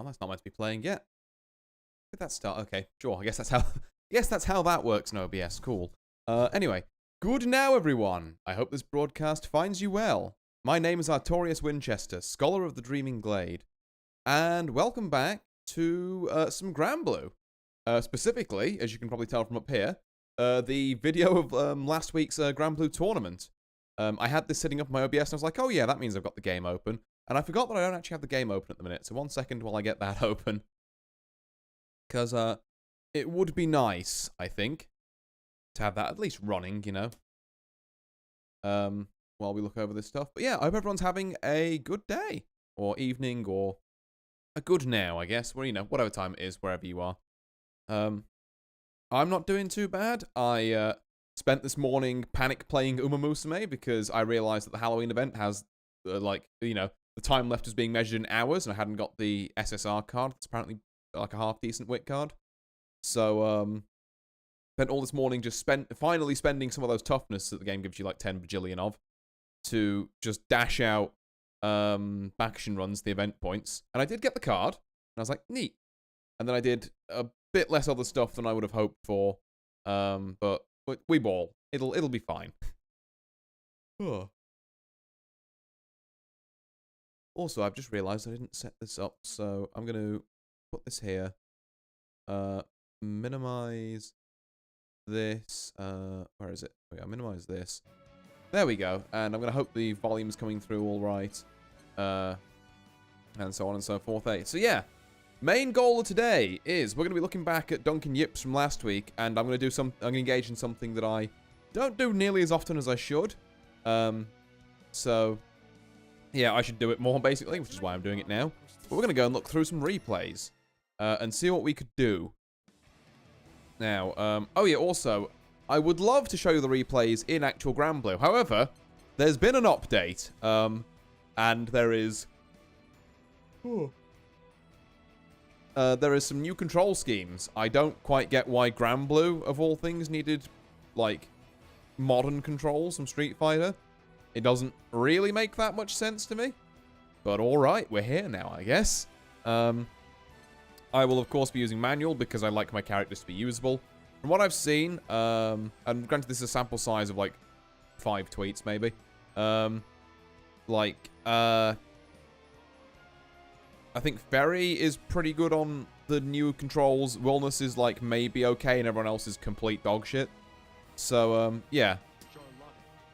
on, that's not meant to be playing yet. Did that start? Okay, sure. I guess that's how. Yes, that's how that works in OBS. Cool. Anyway, good now, everyone. I hope this broadcast finds you well. My name is Artorius Winchester, Scholar of the Dreaming Glade, and welcome back to some Granblue. Specifically, as you can probably tell from up here, the video of last week's Granblue tournament. I had this sitting up on my OBS, and I was like, oh yeah, that means I've got the game open. And I forgot that I don't actually have the game open at the minute, so 1 second while I get that open. Because it would be nice, I think, to have that at least running, you know, while we look over this stuff. But yeah, I hope everyone's having a good day, or evening, or a good now, I guess, well, you know, whatever time it is, wherever you are. I'm not doing too bad. I spent this morning panic playing Uma Musume because I realized that the Halloween event has, like, you know, the time left is being measured in hours, and I hadn't got the SSR card. It's apparently like a half-decent wit card. So, spent all this morning just finally spending some of those toughness that the game gives you like 10 bajillion of to just dash out action runs, the event points. And I did get the card, and I was like, neat. And then I did a bit less other stuff than I would have hoped for. But we ball. It'll be fine. Also, I've just realized I didn't set this up, so I'm going to put this here. Minimize this. Where is it? Okay, minimize this. There we go. And I'm going to hope the volume's coming through all right. And so on and so forth. So yeah, main goal of today is we're going to be looking back at Duncan Yips from last week, and I'm going to engage in something that I don't do nearly as often as I should. So yeah, I should do it more basically, which is why I'm doing it now. But we're going to go and look through some replays and see what we could do. Now, oh yeah, also, I would love to show you the replays in actual Granblue. However, there's been an update, and there is some new control schemes. I don't quite get why Granblue, of all things, needed, like, modern controls from Street Fighter. It doesn't really make that much sense to me. But alright, we're here now, I guess. I will, of course, be using manual because I like my characters to be usable. From what I've seen, and granted this is a sample size of, like, 5 tweets, maybe. I think Ferry is pretty good on the new controls. Wellness is, like, maybe okay, and everyone else is complete dog shit. So, yeah.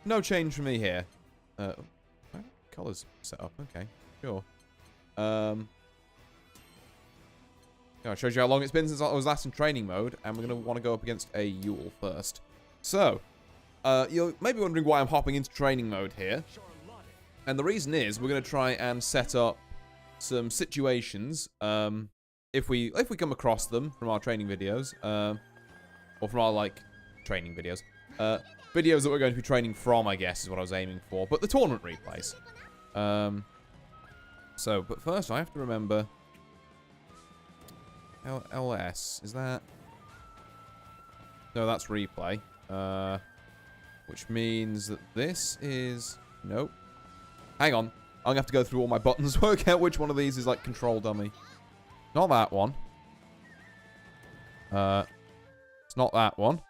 No change for me here. Colors set up. Okay, sure. It shows you how long it's been since I was last in training mode, and we're going to want to go up against a Yule first. So, you're maybe wondering why I'm hopping into training mode here. And the reason is we're going to try and set up some situations, if we come across them from our training videos, or from our, like, training videos. Videos that we're going to be training from, I guess, is what I was aiming for. But the tournament replays. But first I have to remember... LS, is that... No, that's replay. Which means that this is... Nope. Hang on. I'm going to have to go through all my buttons, work out which one of these is, like, control dummy. Not that one. It's not that one.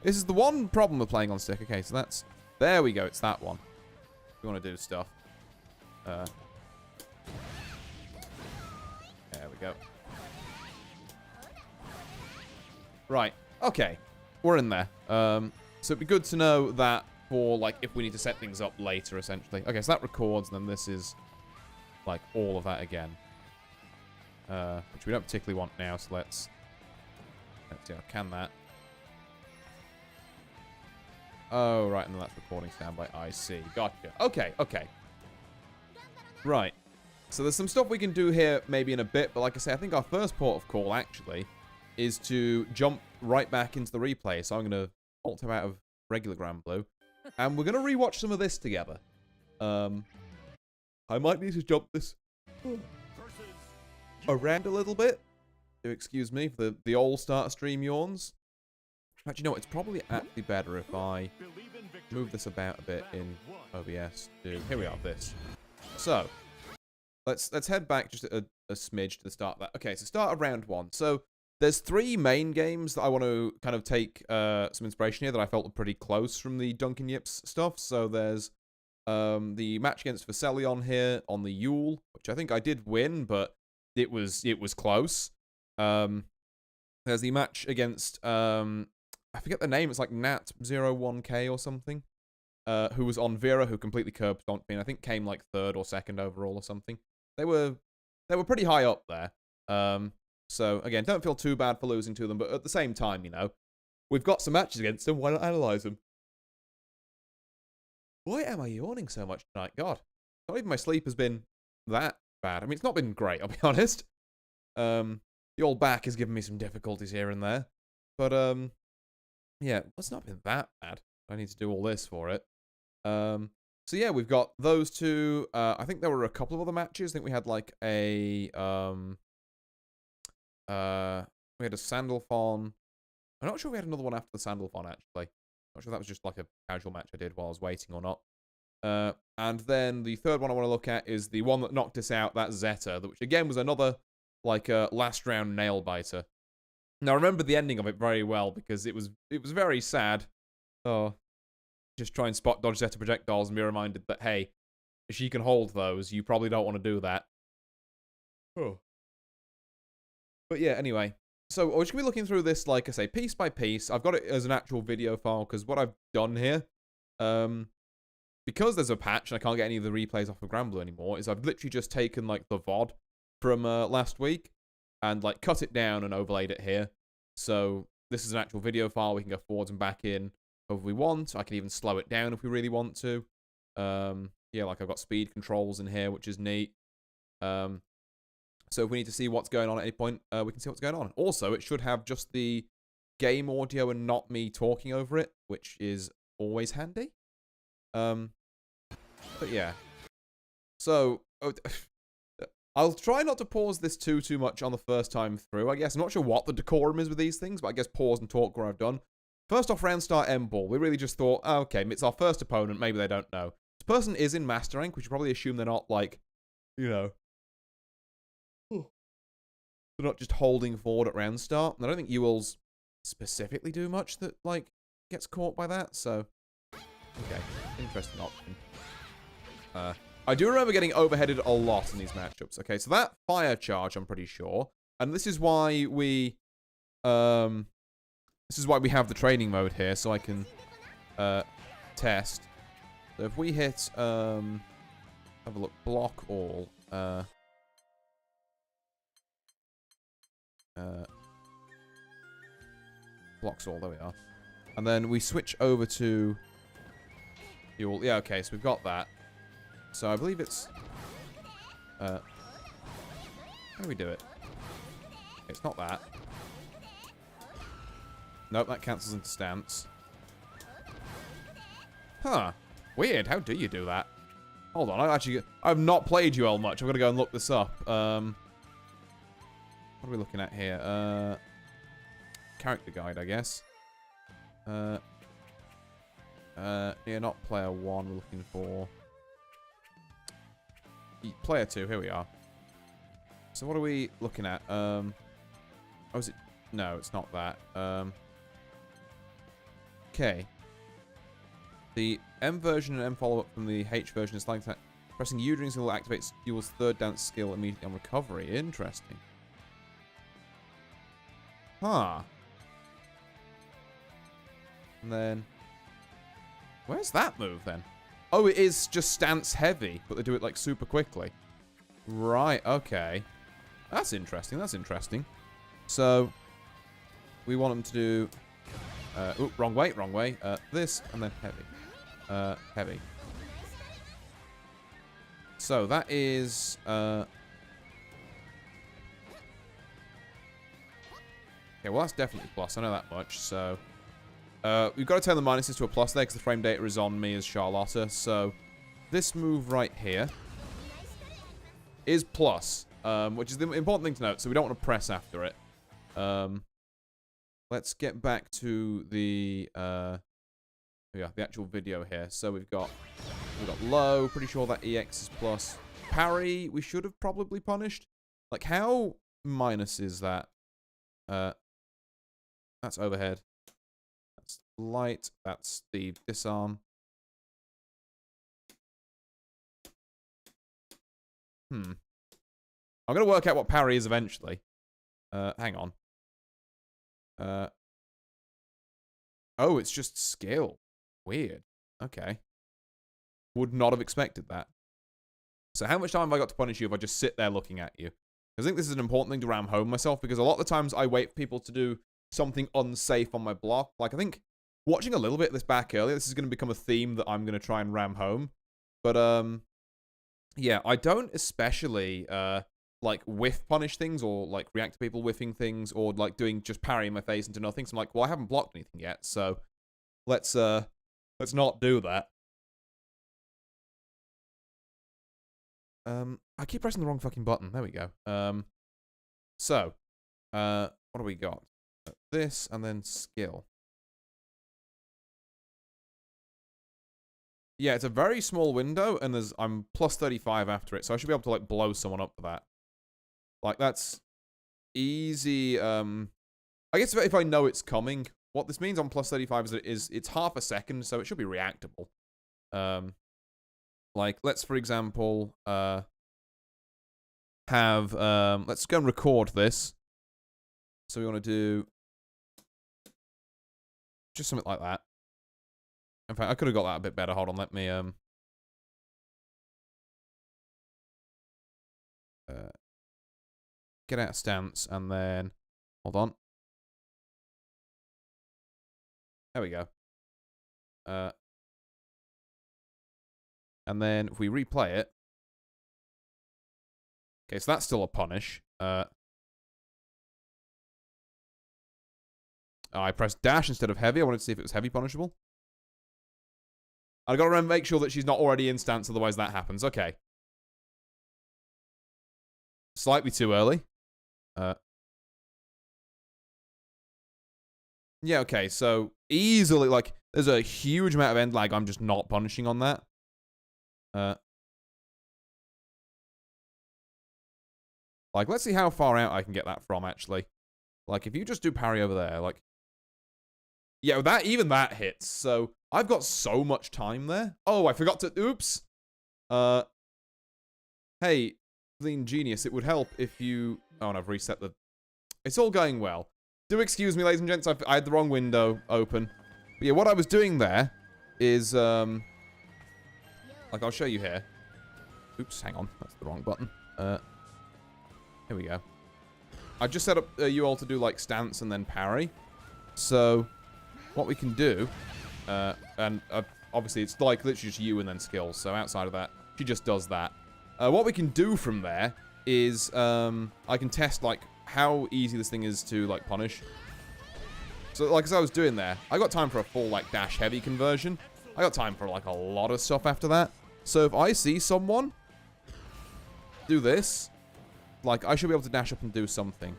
This is the one problem with playing on stick. Okay, so that's... There we go, it's that one. We want to do stuff. There we go. Right, okay. We're in there. So it'd be good to know that for, like, if we need to set things up later, essentially. Okay, so that records, and then this is, like, all of that again. Which we don't particularly want now, so let's see, can that. Oh, right, and then that's recording standby. I see. Gotcha. Okay, okay. Right. So there's some stuff we can do here maybe in a bit, but like I say, I think our first port of call, actually, is to jump right back into the replay. So I'm going to alt him out of regular Granblue, and we're going to rewatch some of this together. I might need to jump this around a little bit. Do excuse me for the old start stream yawns. Actually, you know what? It's probably actually better if I move this about a bit in OBS. Here we are, this. So, let's head back just a smidge to the start of that. Okay, so start of round 1. So there's 3 main games that I want to kind of take some inspiration here that I felt were pretty close from the Duncan Yips stuff. So there's the match against Veselion here on the Yule, which I think I did win, but it was close. There's the match against I forget the name. It's like Nat01K or something. Who was on Vera, who completely curb stomped me, and I think came like 3rd or 2nd overall or something. They were pretty high up there. So again, don't feel too bad for losing to them, but at the same time, you know, we've got some matches against them. Why not analyze them? Why am I yawning so much tonight? God, not even my sleep has been that bad. I mean, it's not been great, I'll be honest. The old back has given me some difficulties here and there, but yeah, it's not been that bad. I need to do all this for it. So yeah, we've got those 2. I think there were a couple of other matches. I think we had like a we had a Sandalphon. I'm not sure we had another one after the Sandalphon actually. Not sure if that was just like a casual match I did while I was waiting or not. And then the 3rd one I want to look at is the one that knocked us out, that Zeta, which again was another like last round nail biter. Now I remember the ending of it very well because it was very sad. Oh, just try and spot dodge Zeta projectiles and be reminded that, hey, if she can hold those, you probably don't want to do that. Oh. But yeah, anyway. So we're just going to be looking through this, like I say, piece by piece. I've got it as an actual video file because what I've done here, because there's a patch and I can't get any of the replays off of Granblue anymore, is I've literally just taken like the VOD from last week and like cut it down and overlaid it here. So this is an actual video file. We can go forwards and back in if we want. I can even slow it down if we really want to. Yeah, like I've got speed controls in here, which is neat. So if we need to see what's going on at any point, we can see what's going on. Also, it should have just the game audio and not me talking over it, which is always handy. But yeah. So I'll try not to pause this too much on the first time through, I guess. I'm not sure what the decorum is with these things, but I guess pause and talk where I've done. First off, round start M-Ball. We really just thought, oh, okay, it's our first opponent. Maybe they don't know. This person is in Master Rank. We should probably assume they're not, like, you know, they're not just holding forward at round start. And I don't think Ewells specifically do much that, like, gets caught by that. So, okay, interesting option. I do remember getting overheaded a lot in these matchups. Okay, so that fire charge, I'm pretty sure. And this is why we, have the training mode here, so I can, test. So if we hit, have a look, block all, blocks all, there we are. And then we switch over to fuel. Yeah, okay, so we've got that. So I believe it's, how do we do it? It's not that. Nope, that cancels into stance. Huh. Weird, how do you do that? Hold on, I've not played UL much. I'm gonna go and look this up. What are we looking at here? Character guide, I guess. Yeah, not player 1, we're looking for player 2, here we are. So what are we looking at? Oh, is it? No, it's not that. Okay. The M version and M follow-up from the H version is like that. Pressing U during skill activates Ewell's 3rd dance skill immediately on recovery. Interesting. Huh. And then, where's that move then? Oh, it is just stance heavy, but they do it like super quickly. Right, okay. That's interesting, that's interesting. So, we want them to do, oop, wrong way. This, and then heavy. Heavy. So, that is, okay, well, that's definitely plus, I know that much, so. We've got to turn the minuses to a plus there because the frame data is on me as Charlotta. So this move right here is plus, which is the important thing to note. So we don't want to press after it. Let's get back to the the actual video here. So we've got low. Pretty sure that EX is plus. parry, we should have probably punished. Like, how minus is that? That's overhead. That's light. That's the disarm. I'm going to work out what parry is eventually. Hang on. Oh, it's just skill. Weird. Okay. Would not have expected that. So how much time have I got to punish you if I just sit there looking at you? I think this is an important thing to ram home myself, because a lot of the times I wait for people to do something unsafe on my block. Like, I think watching a little bit of this back earlier, this is going to become a theme that I'm going to try and ram home. But, yeah, I don't especially, like, whiff punish things or, like, react to people whiffing things or, like, doing just parry in my face into nothing. So I'm like, well, I haven't blocked anything yet, so let's not do that. I keep pressing the wrong fucking button. There we go. So, what do we got? This, and then skill. Yeah, it's a very small window, and I'm plus 35 after it, so I should be able to, like, blow someone up for that. Like, that's easy. I guess if I know it's coming, what this means on plus 35 is it's half a second, so it should be reactable. Like, let's, for example, let's go and record this. So we want to do just something like that. In fact, I could have got that a bit better. Hold on, let me, get out of stance, and then, hold on. There we go. And then if we replay it. Okay, so that's still a punish. I pressed dash instead of heavy. I wanted to see if it was heavy punishable. I gotta remember, make sure that she's not already in stance, otherwise that happens. Okay. Slightly too early. Yeah, okay, so easily, like, there's a huge amount of end lag I'm just not punishing on that. Like, let's see how far out I can get that from, actually. Like, if you just do parry over there, like... Yeah, even that hits, so... I've got so much time there. Oh, I forgot to... Oops! Hey, Lean Genius, it would help if you... Oh, and I've reset the... It's all going well. Do excuse me, ladies and gents, I had the wrong window open. But yeah, what I was doing there is, like, I'll show you here. Oops, hang on. That's the wrong button. Here we go. I just set up you all to do, like, stance and then parry. So, what we can do, and obviously it's, like, literally just you and then skills. So outside of that, she just does that. What we can do from there is, I can test, like, how easy this thing is to, like, punish. So, like, as I was doing there, I got time for a full, like, dash heavy conversion. I got time for, like, a lot of stuff after that. So if I see someone do this, like, I should be able to dash up and do something.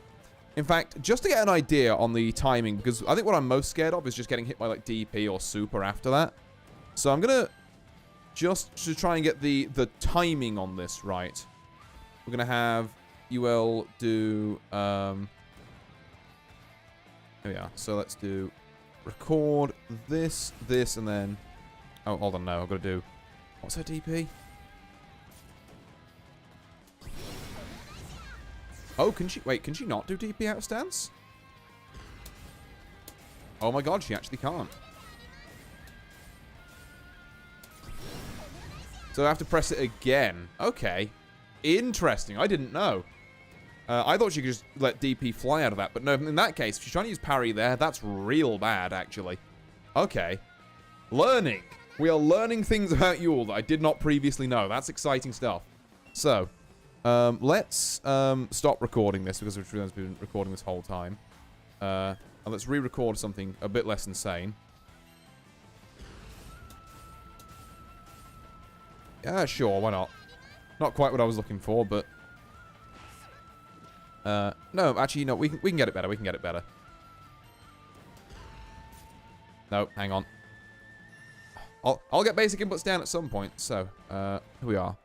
In fact, just to get an idea on the timing, because I think what I'm most scared of is just getting hit by, like, DP or super after that. So I'm gonna, just to try and get the timing on this right, we're gonna have UL do, here we are. So let's do record this, and then, oh, hold on, no, I've got to do, what's her DP? Oh, can she, wait, can she not do DP out of stance? Oh my god, she actually can't. So I have to press it again. Okay. Interesting, I didn't know. I thought she could just let DP fly out of that, but no, in that case, if she's trying to use parry there, that's real bad, actually. Okay. Learning. We are learning things about you all that I did not previously know. That's exciting stuff. So, let's stop recording this, because we've been recording this whole time. And let's re-record something a bit less insane. Yeah, sure, why not? Not quite what I was looking for, but... no, actually, no, we can get it better. We can get it better. No, hang on. I'll get basic inputs down at some point. So, here we are.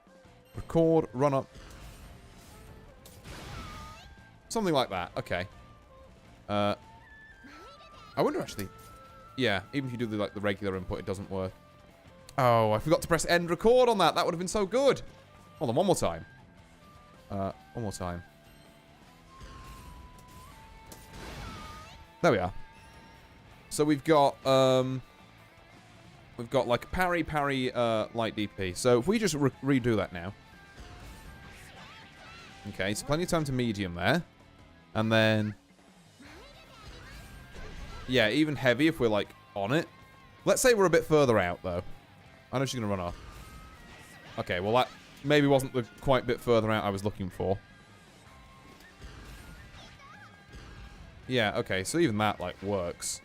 Record, run up. Something like that. Okay. I wonder actually. Yeah, even if you do the regular input, it doesn't work. Oh, I forgot to press end record on that. That would have been so good. Hold on, one more time. One more time. There we are. So we've got like parry, light DP. So if we just redo that now. Okay, so plenty of time to medium there. And then... yeah, even heavy if we're, like, on it. Let's say we're a bit further out, though. I know she's going to run off. Okay, well, that maybe wasn't the quite bit further out I was looking for. Yeah, okay, so even that, like, works.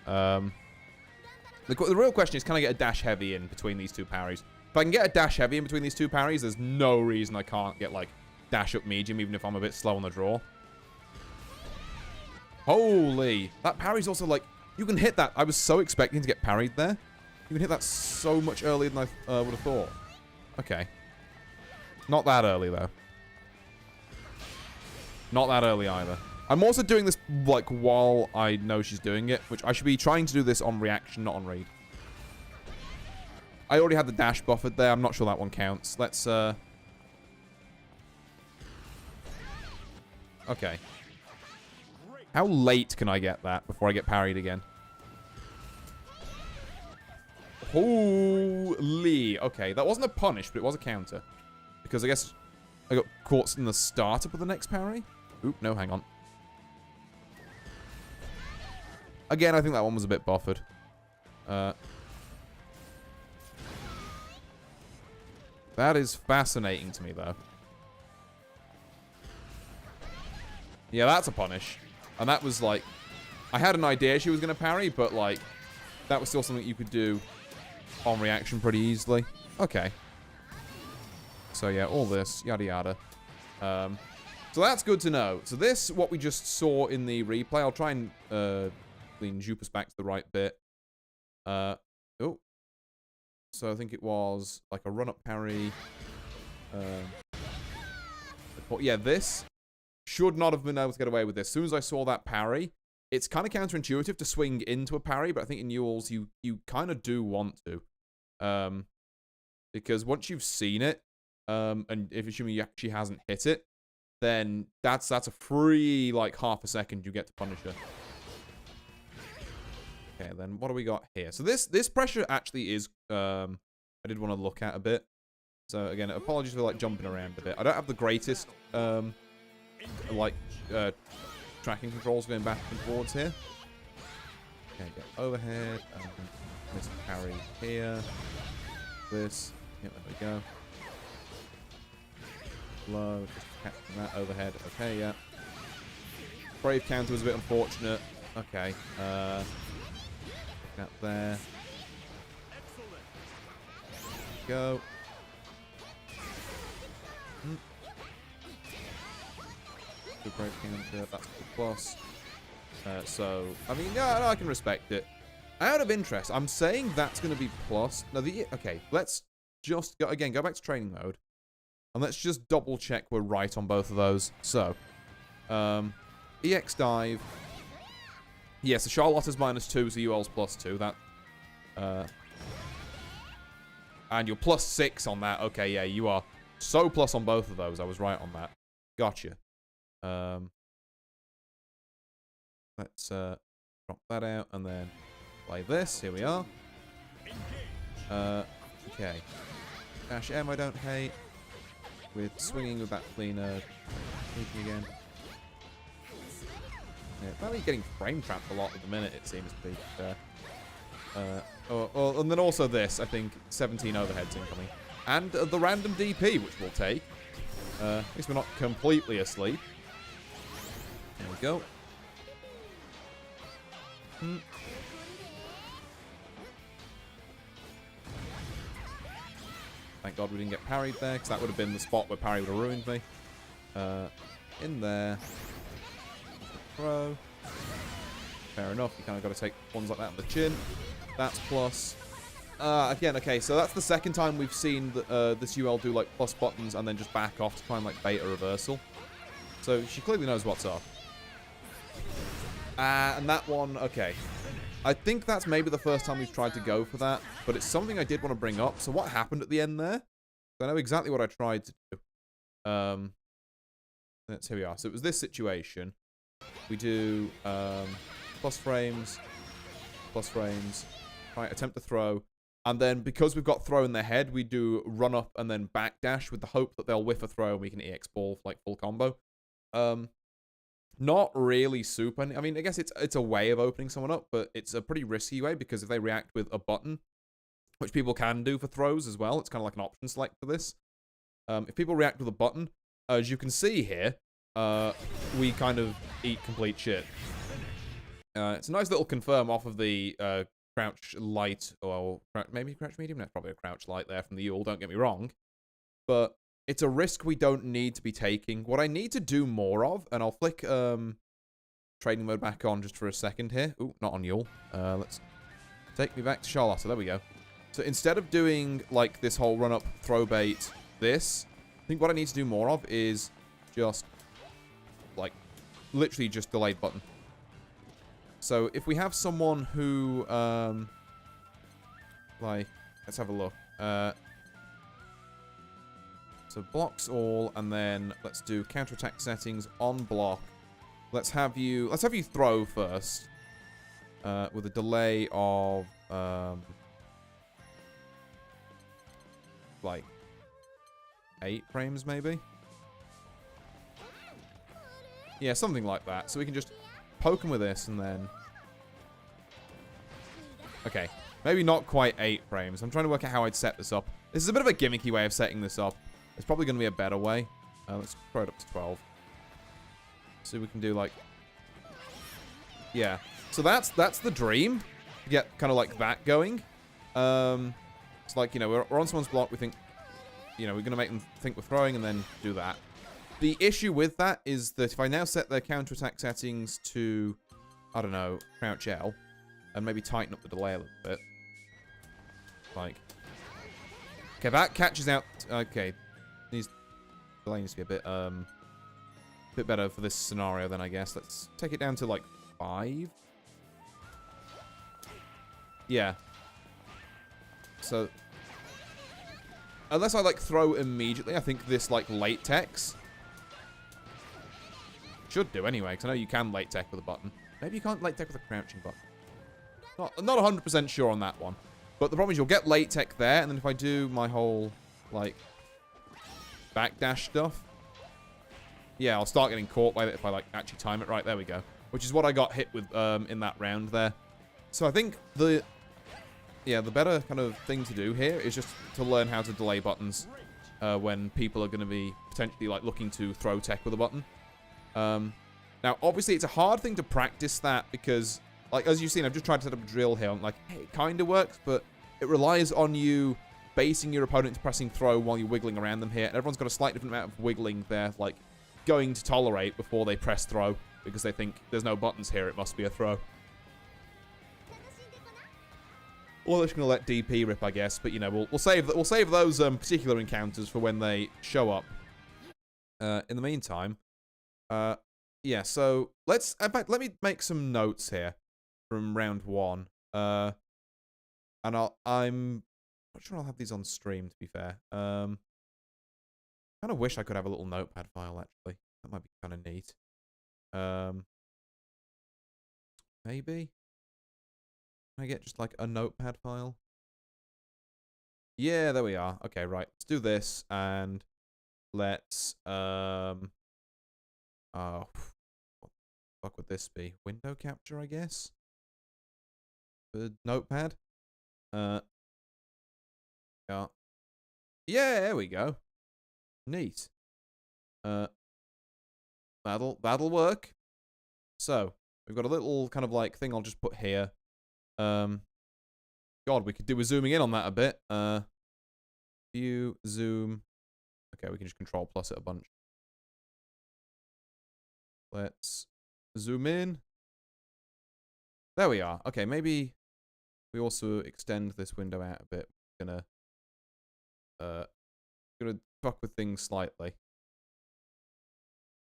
The real question is, can I get a dash heavy in between these two parries? If I can get a dash heavy in between these two parries, there's no reason I can't get, like, dash up medium, even if I'm a bit slow on the draw. Holy. That parry's also, like, you can hit that. I was so expecting to get parried there. You can hit that so much earlier than I would have thought. Okay. Not that early, though. Not that early, either. I'm also doing this, like, while I know she's doing it, which I should be trying to do this on reaction, not on read. I already had the dash buffered there. I'm not sure that one counts. Let's, okay. How late can I get that before I get parried again? Holy. Okay, that wasn't a punish, but it was a counter. Because I guess I got caught in the startup of the next parry. Oop, no, hang on. Again, I think that one was a bit buffered. That is fascinating to me, though. Yeah, that's a punish. And that was, like... I had an idea she was going to parry, but, like... that was still something you could do on reaction pretty easily. Okay. So, yeah, all this. Yada, yada. So that's good to know. So this, what we just saw in the replay, I'll try and lean Jupus back to the right bit. Oh. So I think it was, like, a run-up parry. Yeah, this... should not have been able to get away with this. As soon as I saw that parry, it's kind of counterintuitive to swing into a parry, but I think in Newell's you kind of do want to. Because once you've seen it, and if assuming she hasn't hit it, then that's a free, like, half a second you get to punish her. Okay, then what do we got here? So this pressure actually is, I did want to look at a bit. So again, apologies for, like, jumping around a bit. I don't have the greatest, like, tracking controls going back and forwards here. Okay, get overhead, this parry here, this, yeah, there we go. Low, just catching that overhead, okay, yeah. Brave counter was a bit unfortunate, okay, out there. Go. Good brave counter, that's the plus. So, I mean, yeah, no, I can respect it. Out of interest, I'm saying that's going to be plus. No, okay, let's just, go back to training mode. And let's just double check we're right on both of those. So, EX dive. Yes, the Charlotte's -2, so UL's +2. That, and you're +6 on that. Okay, yeah, you are so plus on both of those. I was right on that. Gotcha. Let's drop that out and then play this. Here we are. Okay. Dash M I don't hate. With swinging with that cleaner. Sneaking again. Yeah, apparently getting frame trapped a lot at the minute, it seems to be. And then also this, I think 17 overheads incoming. And the random DP, which we'll take. At least we're not completely asleep. There we go. Thank God we didn't get parried there, because that would have been the spot where parry would have ruined me. In there. Throw. Fair enough, you kind of got to take ones like that on the chin. That's plus. Again, okay, so that's the second time we've seen this UL do, like, plus buttons and then just back off to try and, like, bait a reversal. So she clearly knows what's up. And that one, okay. I think that's maybe the first time we've tried to go for that, but it's something I did want to bring up. So what happened at the end there? I know exactly what I tried to do. Here we are. So it was this situation. We do plus frames, right, attempt to throw. And then because we've got throw in their head, we do run up and then backdash with the hope that they'll whiff a throw and we can EX ball, like, full combo. Not really super. I mean, I guess it's a way of opening someone up, but it's a pretty risky way because if they react with a button, which people can do for throws as well, it's kind of like an option select for this. If people react with a button, as you can see here, we kind of eat complete shit. It's a nice little confirm off of the crouch light, or maybe crouch medium. That's probably a crouch light there from the Yule, don't get me wrong. But it's a risk we don't need to be taking. What I need to do more of, and I'll flick trading mode back on just for a second here. Ooh, not on Yule. Let's take me back to Charlotta. There we go. So instead of doing, like, this whole run-up, throw bait, I think what I need to do more of is just, like, literally just delayed button. So if we have someone who, like, let's have a look. So blocks all, and then let's do counterattack settings on block. Let's have you throw first, with a delay of like 8 frames maybe. Yeah, something like that. So we can just poke him with this and then. Okay, maybe not quite 8 frames. I'm trying to work out how I'd set this up. This is a bit of a gimmicky way of setting this up. There's probably going to be a better way. Let's throw it up to 12. So we can do, like... Yeah. So that's the dream. To get kind of like that going. It's like, you know, we're on someone's block. We think, you know, we're going to make them think we're throwing and then do that. The issue with that is that if I now set their counterattack settings to, I don't know, crouch L, and maybe tighten up the delay a little bit. Like... Okay, that catches out... Okay. Delay needs to be a bit better for this scenario then, I guess. Let's take it down to, like, 5. Yeah. So, unless I, like, throw immediately, I think this, like, late techs should do anyway, because I know you can late tech with a button. Maybe you can't late tech with a crouching button. Not 100% sure on that one. But the problem is you'll get late tech there, and then if I do my whole, like... backdash stuff. Yeah, I'll start getting caught by it if I, like, actually time it right. There we go. Which is what I got hit with in that round there. So I think the better kind of thing to do here is just to learn how to delay buttons when people are going to be potentially, like, looking to throw tech with a button. Now, obviously, it's a hard thing to practice that because, like, as you've seen, I've just tried to set up a drill here. I'm like, hey, it kind of works, but it relies on you basing your opponent to pressing throw while you're wiggling around them here. And everyone's got a slightly different amount of wiggling they're, like, going to tolerate before they press throw because they think there's no buttons here, it must be a throw. Or they're just going to let DP rip, I guess. But, you know, we'll save those particular encounters for when they show up. In the meantime, yeah, so in fact, let me make some notes here from round 1. And I'm not sure I'll have these on stream, to be fair. Kind of wish I could have a little notepad file, actually. That might be kind of neat. Maybe? Can I get just, like, a notepad file? Yeah, there we are. Okay, right. Let's do this, and let's, oh, what the fuck would this be? Window capture, I guess? The notepad? Yeah. Yeah, there we go. Neat. That'll work. So, we've got a little kind of like thing I'll just put here. God, we could do with zooming in on that a bit. View, zoom. Okay, we can just control plus it a bunch. Let's zoom in. There we are. Okay, maybe We also extend this window out a bit. We're gonna fuck with things slightly.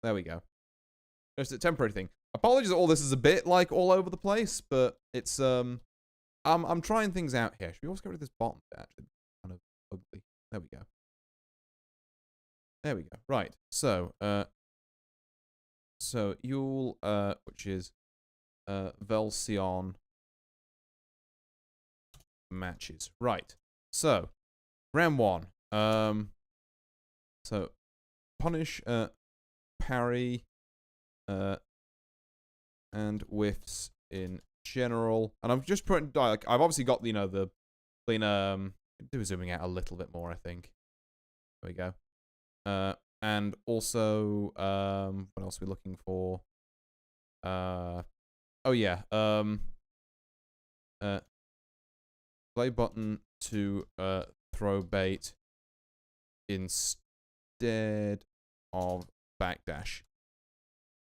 There we go. Just a temporary thing. Apologies that all this is a bit like all over the place, but it's I'm trying things out here. Should we also get rid of this bottom bit, actually? Kind of ugly. There we go. There we go. Right. So Yule, which is Velsion matches. Right. So round 1. So punish, parry, and whiffs in general. And I'm just putting like I've obviously got the clean do zooming out a little bit more, I think. There we go. And also what else are we looking for? Oh yeah. Play button to throw bait instead of backdash.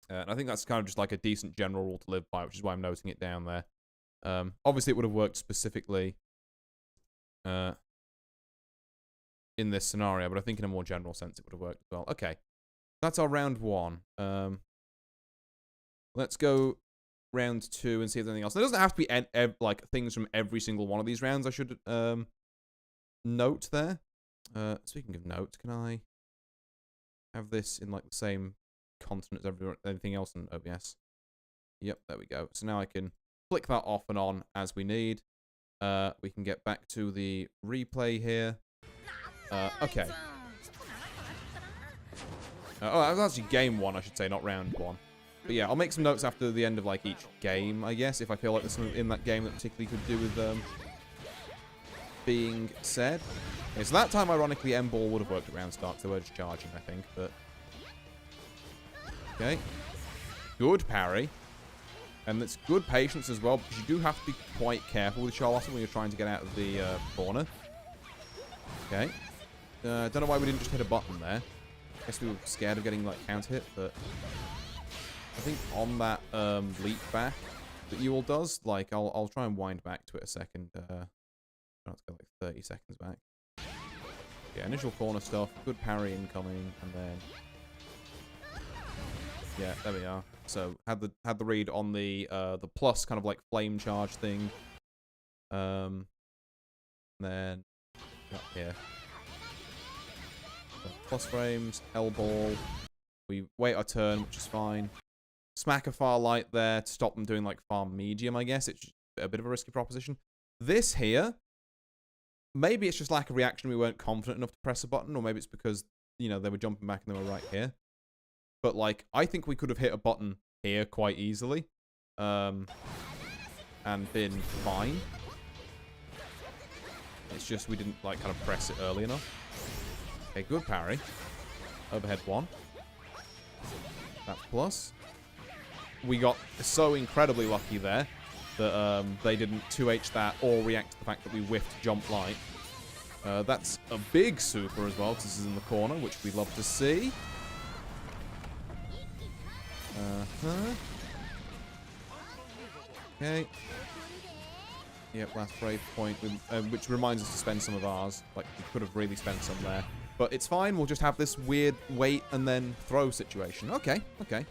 And I think that's kind of just like a decent general rule to live by, which is why I'm noting it down there. Obviously, it would have worked specifically in this scenario, but I think in a more general sense, it would have worked as well. Okay, that's our round 1. Let's go round 2 and see if there's anything else. There doesn't have to be like things from every single one of these rounds. I should note there. Speaking of note, can I have this in like the same content as everything else in OBS? Yep, there we go. So now I can flick that off and on as we need. We can get back to the replay here. Okay. Oh, that was actually game 1, I should say, not round 1. But yeah, I'll make some notes after the end of like each game, I guess, if I feel like there's something in that game that particularly could do with being said. Okay, so that time, ironically, M-Ball would have worked at round start, so they were just charging, I think, but... Okay. Good parry. And it's good patience as well, because you do have to be quite careful with Charlotte when you're trying to get out of the corner. Okay. Don't know why we didn't just hit a button there. Guess we were scared of getting, like, counter hit, but... I think on that leap back that Yule does, like, I'll try and wind back to it a second. Let's go like 30 seconds back. Yeah, initial corner stuff, good parry incoming, and then... Yeah, there we are. So, had the read on the plus kind of like flame charge thing. Then, up here. So plus frames, L-ball. We wait our turn, which is fine. Smack a far light there to stop them doing like far medium, I guess. It's a bit of a risky proposition. This here, maybe it's just lack of reaction. We weren't confident enough to press a button, or maybe it's because, you know, they were jumping back and they were right here. But, like, I think we could have hit a button here quite easily. And been fine. It's just we didn't, like, kind of press it early enough. Okay, good parry. Overhead 1. That's plus. We got so incredibly lucky there that they didn't 2H that or react to the fact that we whiffed jump light. That's a big super as well, because this is in the corner, which we love to see. Okay. Yep, last brave point, which reminds us to spend some of ours. Like, we could have really spent some there. But it's fine, we'll just have this weird wait and then throw situation. Okay, okay.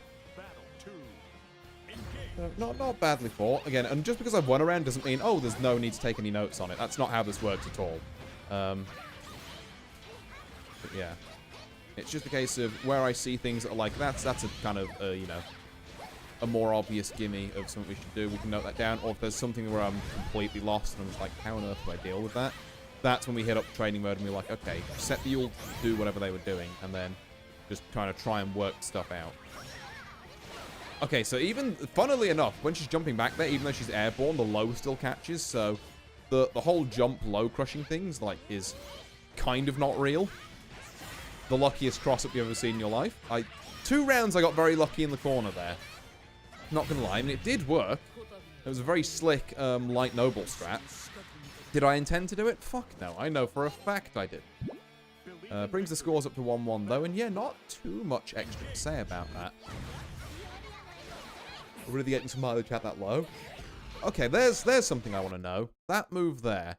Not badly fought. Again, and just because I've won a round doesn't mean, oh, there's no need to take any notes on it. That's not how this works at all. But yeah. It's just a case of where I see things that are like, that's a kind of, you know, a more obvious gimme of something we should do. We can note that down. Or if there's something where I'm completely lost and I'm just like, how on earth do I deal with that? That's when we hit up training mode and we're like, okay, set the Yule to do whatever they were doing, and then just kind of try and work stuff out. Okay, so even, funnily enough, when she's jumping back there, even though she's airborne, the low still catches, so the whole jump low crushing things, like, is kind of not real. The luckiest cross-up you've ever seen in your life. 2 rounds I got very lucky in the corner there. Not gonna lie, I mean, it did work. It was a very slick, light noble strat. Did I intend to do it? Fuck no, I know for a fact I did. Brings the scores up to 1-1 though, and yeah, not too much extra to say about that. We're really getting some mileage at that low. okay, there's something I want to know. That move there.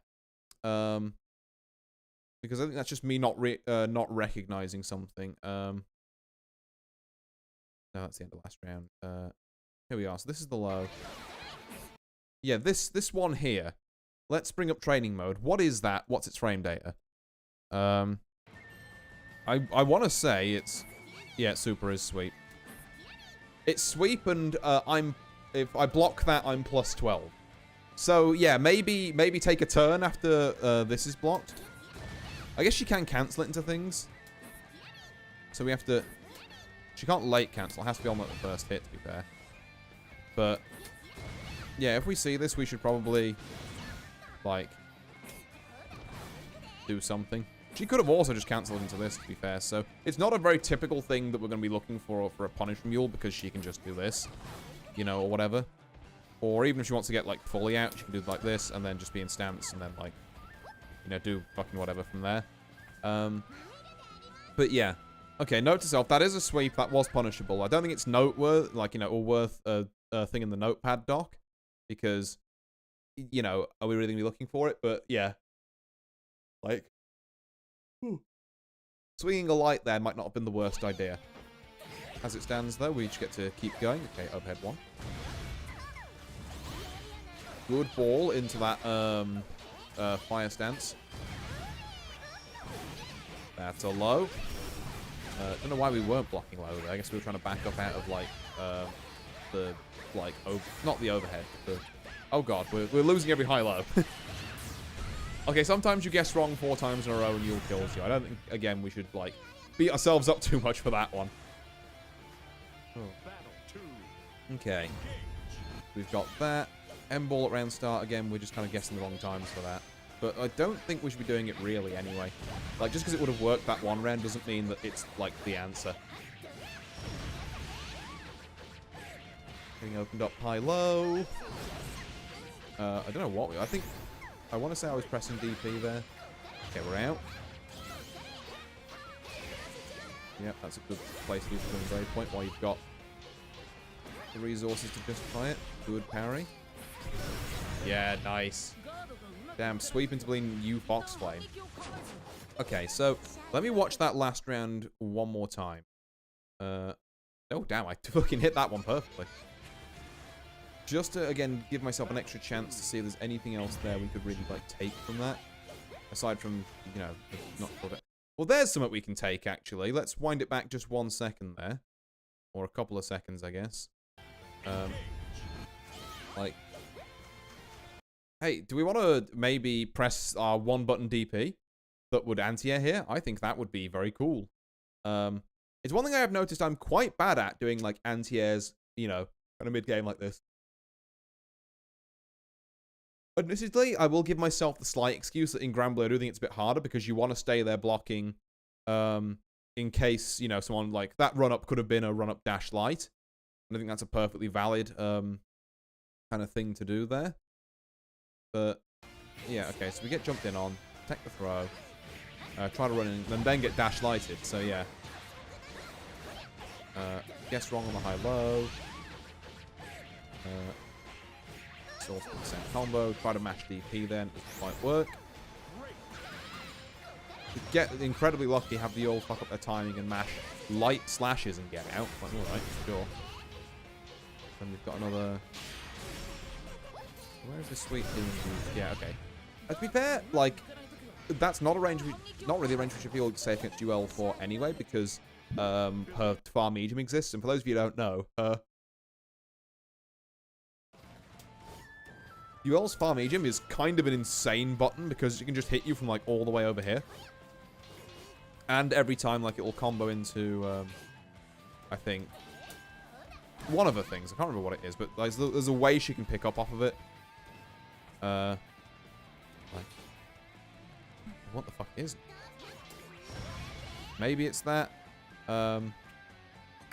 Because I think that's just me not recognizing something. No, that's the end of last round. Here we are. So this is the low. Yeah, this one here. Let's bring up training mode. What is that? What's its frame data? I want to say it's... Yeah, super is sweep. It's sweep and if I block that, I'm plus 12. So, yeah, maybe take a turn after this is blocked. I guess she can cancel it into things. So we have to... She can't late cancel. It has to be on like the first hit, to be fair. But, yeah, if we see this, we should probably, like, do something. She could have also just cancelled into this, to be fair. So it's not a very typical thing that we're going to be looking for a punish mule, because she can just do this, you know, or whatever. Or even if she wants to get, like, fully out, she can do like this, and then just be in stance, and then, like, you know, do fucking whatever from there. But yeah. Okay, note to self, that is a sweep, that was punishable. I don't think it's noteworthy, like, you know, or worth a thing in the notepad doc, because, you know, are we really going to be looking for it? But, yeah. Like, swinging a light there might not have been the worst idea. As it stands, though, we each get to keep going. Okay, overhead one. Good ball into that, fire stance. That's a low. Don't know why we weren't blocking low there. I guess we were trying to back up out of, like, the, like, not the overhead, but oh god, we're losing every high-low. Okay, sometimes you guess wrong 4 times in a row and you'll kills you. I don't think, again, we should, like, beat ourselves up too much for that one. Oh. Okay. We've got that. M-ball at round start. Again, we're just kind of guessing the wrong times for that. But I don't think we should be doing it really anyway. Like, just because it would have worked that one round doesn't mean that it's, like, the answer. Getting opened up high-low. I don't know what I think... I want to say I was pressing DP there. Okay, we're out. Yep, that's a good place to use the grade point while you've got the resources to justify it. Good parry. Yeah, nice. Damn, sweep into bleeding you Foxflame. Okay, so let me watch that last round one more time. Oh, damn, I fucking hit that one perfectly. Just to, again, give myself an extra chance to see if there's anything else there we could really, like, take from that. Aside from, you know, not... Well, there's something we can take, actually. Let's wind it back just 1 second there. Or a couple of seconds, I guess. Like... Hey, do we want to maybe press our 1-button DP that would anti-air here? I think that would be very cool. It's one thing I have noticed I'm quite bad at doing, like, anti-airs, you know, kind of mid-game like this. Admittedly, I will give myself the slight excuse that in Granblue I do think it's a bit harder because you want to stay there blocking in case, you know, someone, like, that run-up could have been a run-up dash light. And I think that's a perfectly valid kind of thing to do there. But, yeah, okay, so we get jumped in on, take the throw, try to run in, and then get dash lighted, so yeah. Guess wrong on the high-low. Source percent combo, try to match DP then, doesn't quite work. We get incredibly lucky, have the all fuck up their timing and mash light slashes and get out. Like, alright, sure. Then we've got another... Where is this sweep being used? Yeah, okay. To be fair, like, that's not a range not really a range we should feel safe against UL for anyway, because her far medium exists, and for those of you who don't know, UL's far medium is kind of an insane button because it can just hit you from, like, all the way over here. And every time, like, it will combo into, I think, one of the things. I can't remember what it is, but there's a way she can pick up off of it. Like, what the fuck is it? Maybe it's that. I mean,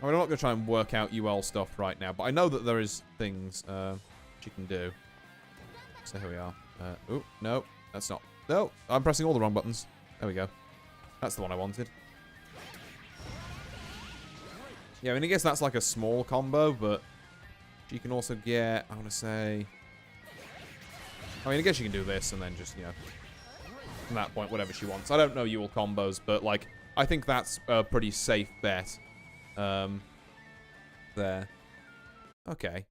I'm not going to try and work out UL stuff right now, but I know that there is things she can do. So here we are. Oh, no, that's not. No, I'm pressing all the wrong buttons. There we go. That's the one I wanted. Yeah, I mean, I guess that's like a small combo, but she can also get, I want to say, I mean, I guess you can do this and then just, you know, from that point, whatever she wants. I don't know Yule combos, but, like, I think that's a pretty safe bet. There. Okay.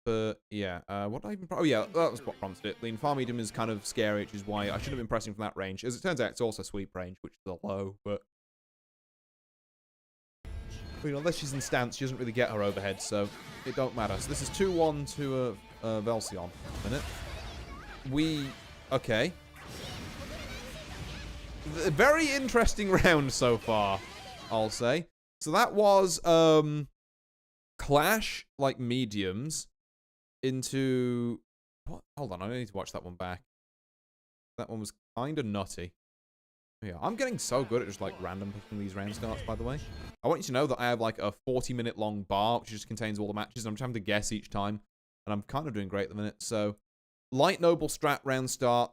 But, yeah. What did I even... Oh, yeah, that was what prompted it. The far medium is kind of scary, which is why I should have been pressing from that range. As it turns out, it's also sweep range, which is a low, but... You know, unless she's in stance, she doesn't really get her overhead, so it don't matter. So this is 2-1 to Velsion. A minute. Okay. Very interesting round so far, I'll say. So that was Clash, like, mediums into... What? Hold on, I need to watch that one back. That one was kind of nutty. Yeah, I'm getting so good at just, like, random picking these round starts, by the way. I want you to know that I have, like, a 40-minute long bar, which just contains all the matches. I'm just having to guess each time, and I'm kind of doing great at the minute. So, light noble strat round start.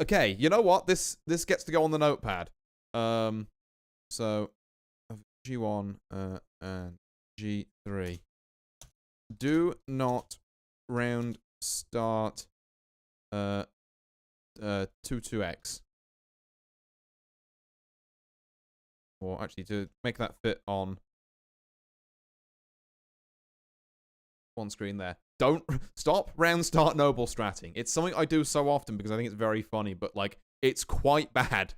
Okay, you know what? This gets to go on the notepad. So, G1 and G3. Do not round start 2-2x. Or actually, to make that fit on one screen there. Don't stop round start noble stratting. It's something I do so often because I think it's very funny, but like it's quite bad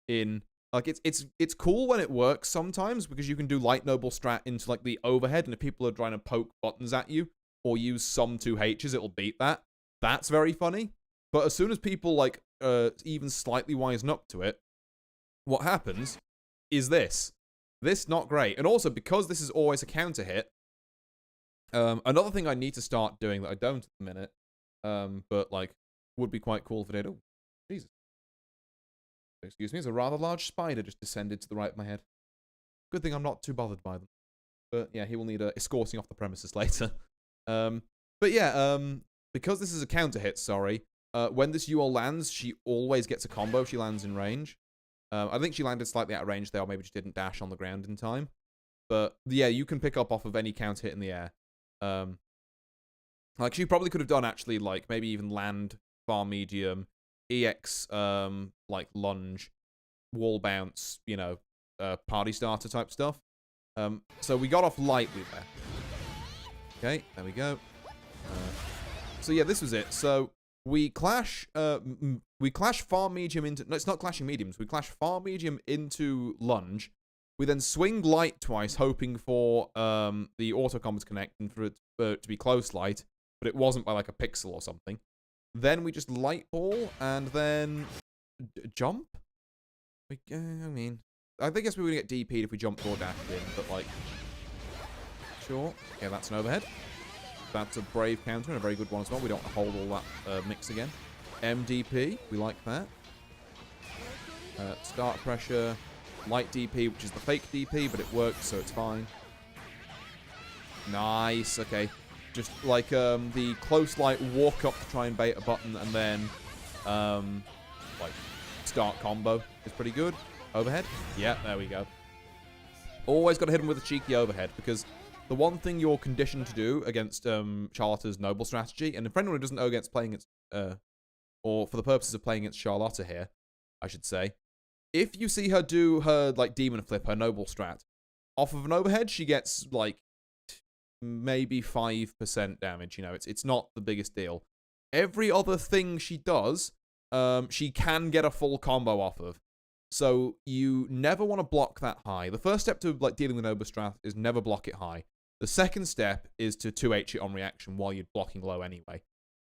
in like it's cool when it works sometimes because you can do light noble strat into like the overhead, and if people are trying to poke buttons at you or use some 2H's, it'll beat that. That's very funny. But as soon as people like even slightly wisen up to it, what happens is this not great. And also because this is always a counter hit, another thing I need to start doing that I don't at the minute, but like would be quite cool if I did. Oh, Jesus. Excuse me, it's a rather large spider just descended to the right of my head. Good thing I'm not too bothered by them. But yeah, he will need escorting off the premises later. But yeah, because this is a counter hit, sorry, when this UL lands, she always gets a combo if she lands in range. I think she landed slightly out of range there, or maybe she didn't dash on the ground in time. But yeah, you can pick up off of any counter hit in the air. Like she probably could have done actually, like maybe even land far medium, EX, like lunge, wall bounce, you know, party starter type stuff. So we got off lightly there. Okay, there we go. So yeah, this was it. So we clash far medium into... No, it's not clashing mediums. We clash far medium into lunge. We then swing light twice, hoping for the auto combos connect and for it to be close light, but it wasn't by like a pixel or something. Then we just light ball and then jump. I mean, I guess we would get DP'd if we jumped or dashed in, but like, sure. Okay, that's an overhead. That's a brave counter and a very good one as well. We don't hold all that mix again. MDP, we like that. Start pressure, light DP, which is the fake DP, but it works, so it's fine. Nice, okay. Just like the close light walk up to try and bait a button, and then like start combo is pretty good. Overhead, yeah, there we go. Always got to hit him with a cheeky overhead, because the one thing you're conditioned to do against Charlotte's noble strategy, and for anyone who doesn't know against playing against, or for the purposes of playing against Charlotte here, I should say, if you see her do her like demon flip, her noble strat, off of an overhead, she gets like maybe 5% damage. You know, it's not the biggest deal. Every other thing she does, she can get a full combo off of. So you never want to block that high. The first step to like dealing with noble strat is never block it high. The second step is to 2H it on reaction while you're blocking low anyway.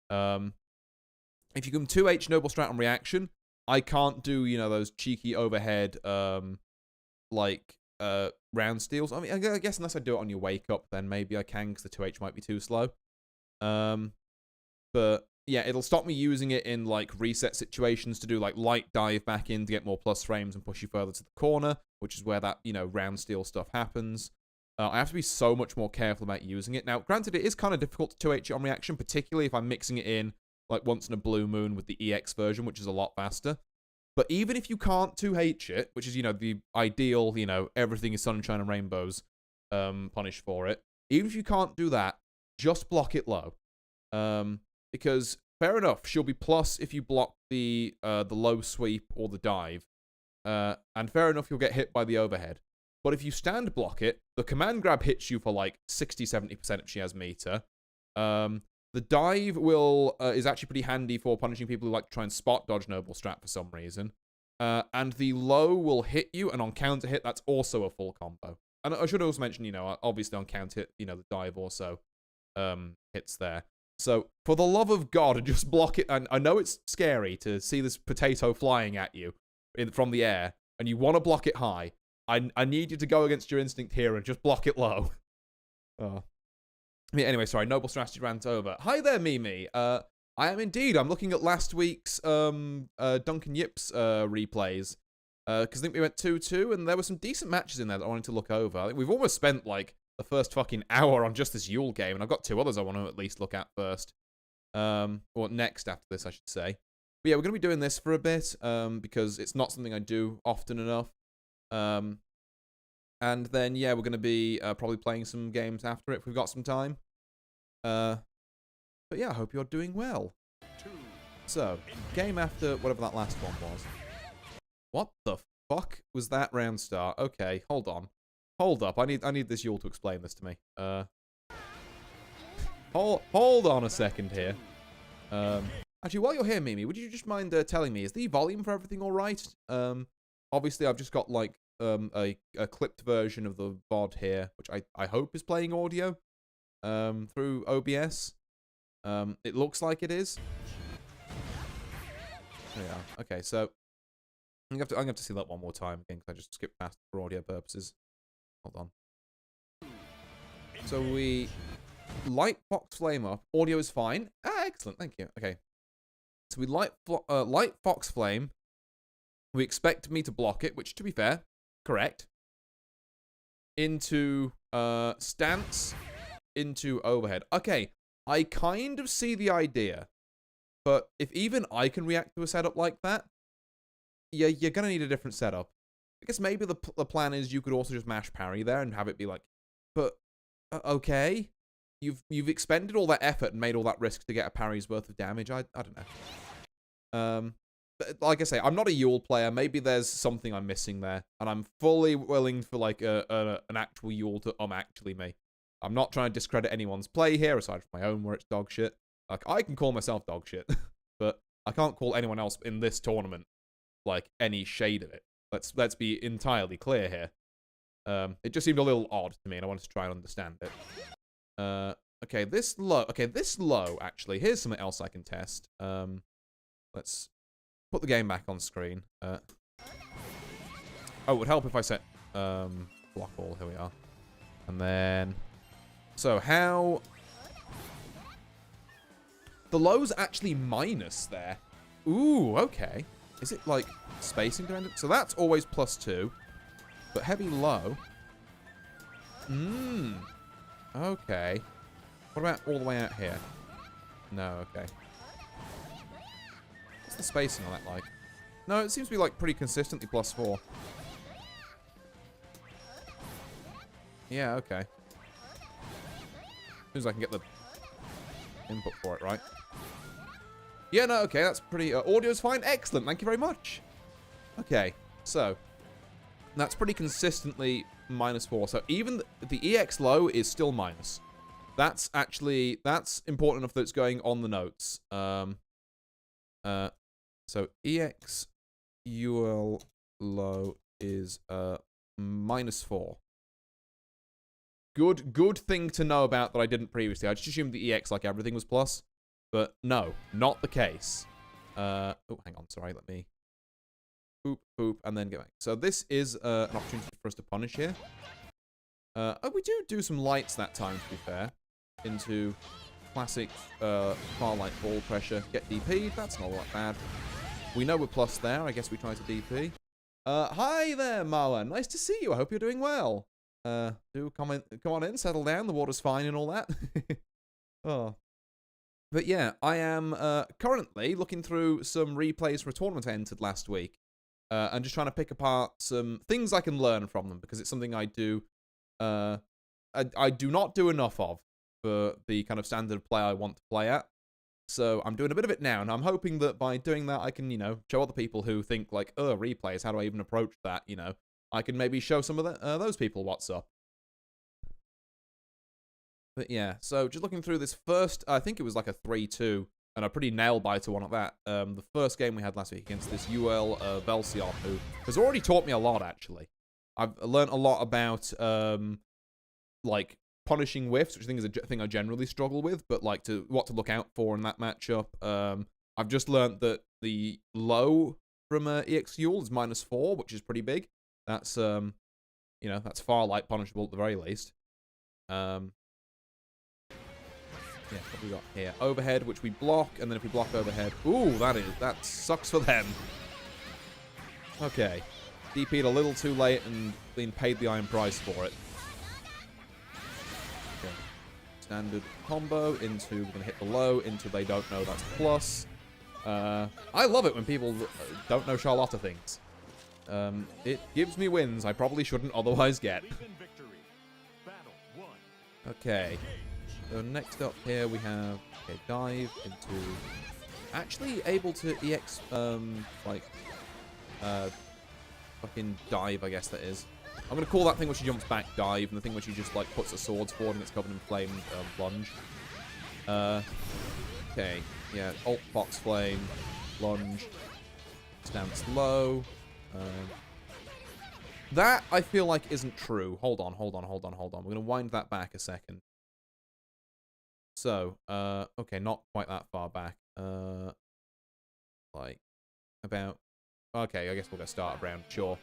If you can 2H noble strat on reaction, I can't do, you know, those cheeky overhead, like, round steals. I mean, I guess unless I do it on your wake up, then maybe I can, because the 2H might be too slow. But, yeah, it'll stop me using it in, like, reset situations to do, like, light dive back in to get more plus frames and push you further to the corner, which is where that, you know, round steal stuff happens. I have to be so much more careful about using it. Now, granted, it is kind of difficult to 2H it on reaction, particularly if I'm mixing it in, like, once in a blue moon with the EX version, which is a lot faster. But even if you can't 2H it, which is, you know, the ideal, you know, everything is sunshine and rainbows, punish for it. Even if you can't do that, just block it low. Because fair enough, she'll be plus if you block the low sweep or the dive. And fair enough, you'll get hit by the overhead. But if you stand block it, the command grab hits you for like 60-70% if she has meter. The dive is actually pretty handy for punishing people who like to try and spot dodge noble strat for some reason. And the low will hit you, and on counter hit, that's also a full combo. And I should also mention, obviously on counter hit, the dive also hits there. So, for the love of God, just block it. And I know it's scary to see this potato flying at you from the air, and you want to block it high. I need you to go against your instinct here and just block it low. Oh. Yeah, anyway, sorry, noble strategy rant over. Hi there, Mimi. I am indeed. I'm looking at last week's Duncan Yips replays. Because I think we went 2-2, and there were some decent matches in there that I wanted to look over. I think we've almost spent, like, the first fucking hour on just this Yule game, and I've got 2 others I want to at least look at first. Or next after this, I should say. But yeah, we're going to be doing this for a bit, because it's not something I do often enough. And then, yeah, we're going to be probably playing some games after it if we've got some time. But yeah, I hope you're doing well. So, game after whatever that last one was. What the fuck was that round start? Okay, hold on. Hold up, I need this Yule to explain this to me. Hold on a second here. Actually, while you're here, Mimi, would you just mind telling me, is the volume for everything alright? Obviously, I've just got, like, a clipped version of the VOD here, which I hope is playing audio through OBS. It looks like it is. There we are. Okay, so I'm gonna have to see that one more time again because I just skipped past for audio purposes. Hold on. So we light Fox Flame up. Audio is fine. Ah, excellent. Thank you. Okay. So we light Fox Flame. We expect me to block it, which, to be fair, correct. Into stance, into overhead. Okay, I kind of see the idea, but if even I can react to a setup like that, yeah, you're gonna need a different setup. I guess maybe the plan is you could also just mash parry there and have it be like, but okay, you've expended all that effort and made all that risk to get a parry's worth of damage. I don't know. Like I say, I'm not a Yule player. Maybe there's something I'm missing there, and I'm fully willing for like an actual Yule to actually me. I'm not trying to discredit anyone's play here, aside from my own where it's dog shit. Like I can call myself dog shit, but I can't call anyone else in this tournament like any shade of it. Let's be entirely clear here. It just seemed a little odd to me, and I wanted to try and understand it. Okay, this low. Okay, this low. Actually, here's something else I can test. Let's put the game back on screen. Oh, it would help if I set block all. Here we are. And then, so how the low's actually minus there. Ooh, okay. Is it like spacing to end it? So that's always +2, but heavy low. Okay. What about all the way out here? No, okay. What's the spacing on that like? No, it seems to be like pretty consistently +4. Yeah, okay. As soon as I can get the input for it, right? Yeah, no, okay, that's pretty... audio's fine. Excellent, thank you very much. Okay, so... that's pretty consistently -4. So even the EX low is still minus. That's actually... that's important enough that it's going on the notes. So EX UL low is -4. Good thing to know about that I didn't previously. I just assumed the EX, like everything, was plus. But no, not the case. Oh, hang on, sorry, let me... boop, and then get back. So this is an opportunity for us to punish here. Oh, we do some lights that time, to be fair. Into classic far light ball pressure. Get DP'd, that's not all that bad. We know we're plus there, I guess we try to DP. Hi there, Marwan. Nice to see you, I hope you're doing well. Do come on in, settle down, the water's fine and all that. Oh. But yeah, I am currently looking through some replays for a tournament I entered last week. And just trying to pick apart some things I can learn from them, because it's something I do... I do not do enough of for the kind of standard of play I want to play at. So I'm doing a bit of it now, and I'm hoping that by doing that, I can, you know, show other people who think like, oh, replays, how do I even approach that, you know? I can maybe show some of those people what's up. But yeah, so just looking through this first, I think it was like a 3-2, and a pretty nail-biter one at that. The first game we had last week against this UL Velsion, who has already taught me a lot, actually. I've learned a lot about, like, punishing whiffs, which I think is a thing I generally struggle with, but like what to look out for in that matchup. I've just learned that the low from EX Yule is -4, which is pretty big. That's you know, that's far light punishable at the very least. Yeah, what we got here? Overhead, which we block, and then if we block overhead, ooh, that sucks for them. Okay, DP'd a little too late and been paid the iron price for it. Standard combo into, we're going to hit the low, into they don't know that's plus. I love it when people don't know Charlotta things. It gives me wins I probably shouldn't otherwise get. Okay, so next up here we have, okay, dive into, actually able to EX, like, fucking dive, I guess that is. I'm going to call that thing where she jumps back dive, and the thing where she just, like, puts her swords forward and it's covered in flame lunge. Okay, yeah, alt box flame, lunge, stance low. That, I feel like, isn't true. Hold on. We're going to wind that back a second. So, okay, not quite that far back. Like, about... Okay, I guess we'll go start round, sure.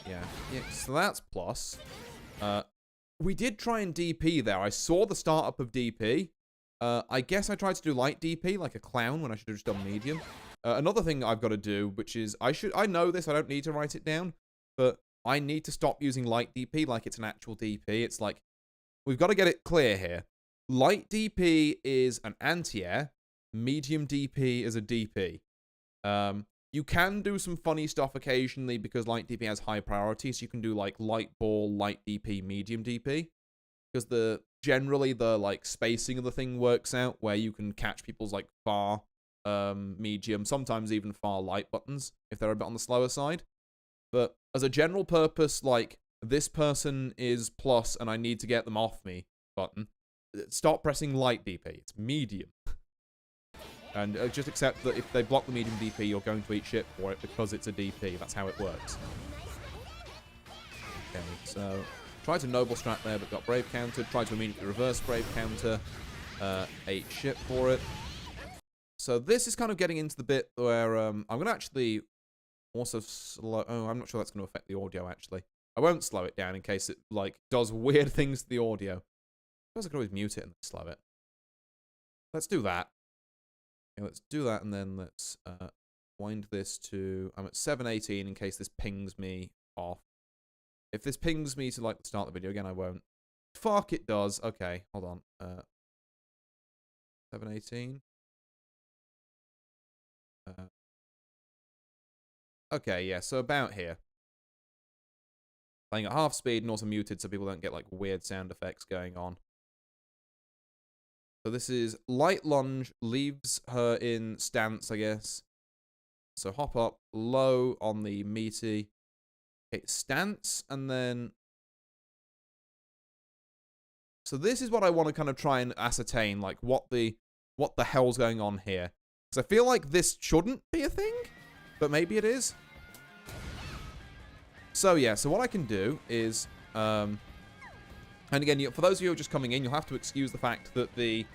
Yeah, so that's plus. We did try and DP there. I saw the startup of DP. I guess I tried to do light DP, like a clown, when I should have just done medium. Another thing I've got to do, which is, I know this, I don't need to write it down, but I need to stop using light DP like it's an actual DP. It's like, we've got to get it clear here. Light DP is an anti-air, medium DP is a DP. You can do some funny stuff occasionally because light DP has high priority, so you can do like light ball, light DP, medium DP. Because generally the like spacing of the thing works out where you can catch people's like far medium, sometimes even far light buttons if they're a bit on the slower side. But as a general purpose, like this person is plus and I need to get them off me button, stop pressing light DP. It's medium. And just accept that if they block the medium DP, you're going to eat shit for it because it's a DP. That's how it works. Okay, so tried to noble strat there, but got brave countered. Tried to immediately reverse brave counter. Ate shit for it. So this is kind of getting into the bit where I'm going to actually also slow... Oh, I'm not sure that's going to affect the audio, actually. I won't slow it down in case it, like, does weird things to the audio. I suppose I could always mute it and slow it. Let's do that. Okay, let's do that, and then let's wind this to... I'm at 718 in case this pings me off. If this pings me to, like, start the video again, I won't. Fuck, it does. Okay, hold on. 718. Okay, yeah, so about here. Playing at half speed and also muted so people don't get, like, weird sound effects going on. So this is light lunge, leaves her in stance, I guess. So hop up, low on the meaty. Okay, stance, and then... So this is what I want to kind of try and ascertain, like, what the hell's going on here. Because I feel like this shouldn't be a thing, but maybe it is. So yeah, so what I can do is... and again, for those of you who are just coming in, you'll have to excuse the fact that the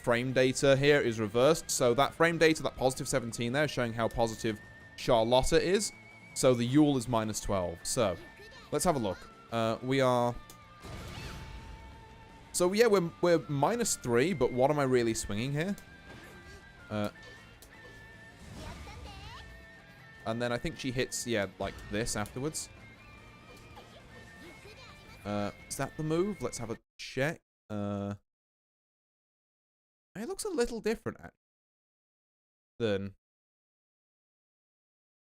frame data here is reversed. So that frame data, that positive 17 there, is showing how positive Charlotta is. So the Yule is -12. So let's have a look. We are... So yeah, we're -3, but what am I really swinging here? And then I think she hits, yeah, like this afterwards. Is that the move? Let's have a check. It looks a little different, actually, than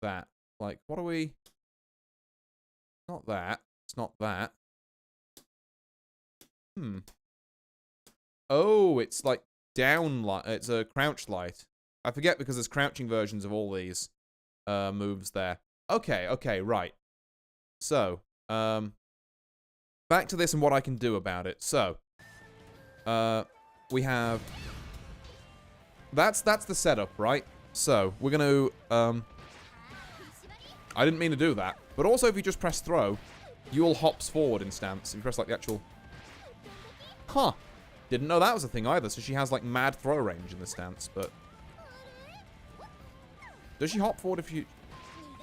that. Like, what are we... Not that. It's not that. Oh, it's like down light. It's a crouch light. I forget because there's crouching versions of all these moves there. Okay, right. So, back to this and what I can do about it. So, we have... That's the setup, right? So, we're going to... I didn't mean to do that. But also, if you just press throw, you'll hops forward in stance. If you press, like, the actual... Huh. Didn't know that was a thing either. So she has, like, mad throw range in the stance, but... Does she hop forward if you...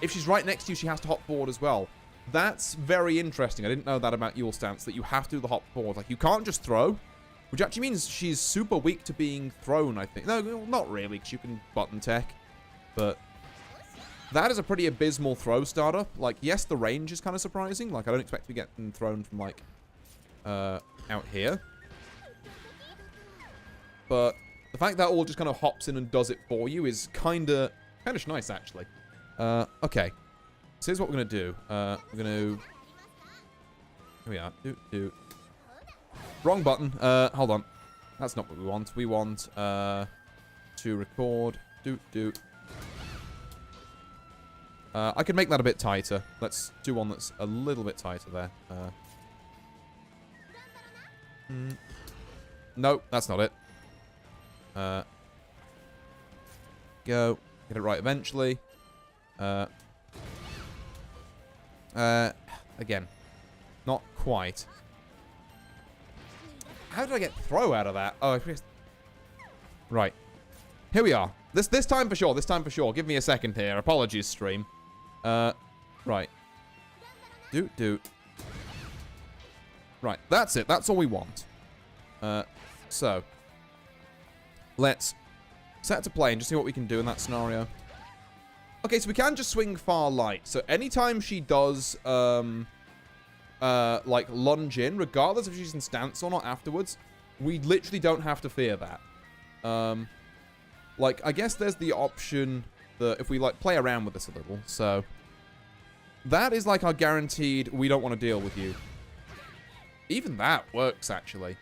If she's right next to you, she has to hop forward as well. That's very interesting. I didn't know that about Yule stance, that you have to do the hop forward. Like, you can't just throw, which actually means she's super weak to being thrown, I think. No, not really, because you can button tech. But that is a pretty abysmal throw startup. Like, yes, the range is kind of surprising. Like, I don't expect to be getting thrown from, like, out here. But the fact that all just kind of hops in and does it for you is kind of nice, actually. Okay. So here's what we're going to do. We're going to... Here we are. Wrong button. Hold on. That's not what we want. We want to record. I could make that a bit tighter. Let's do one that's a little bit tighter there. No, that's not it. Go. Get it right eventually. Again. Not quite. How did I get throw out of that? Oh, right. Here we are. This time for sure. This time for sure. Give me a second here. Apologies, stream. Right. Right. That's it. That's all we want. So. Let's set to play and just see what we can do in that scenario. Okay, so we can just swing far light. So anytime she does, like, lunge in, regardless if she's in stance or not afterwards, we literally don't have to fear that. Like, I guess there's the option that if we, like, play around with this a little. So that is, like, our guaranteed, we don't want to deal with you. Even that works, actually.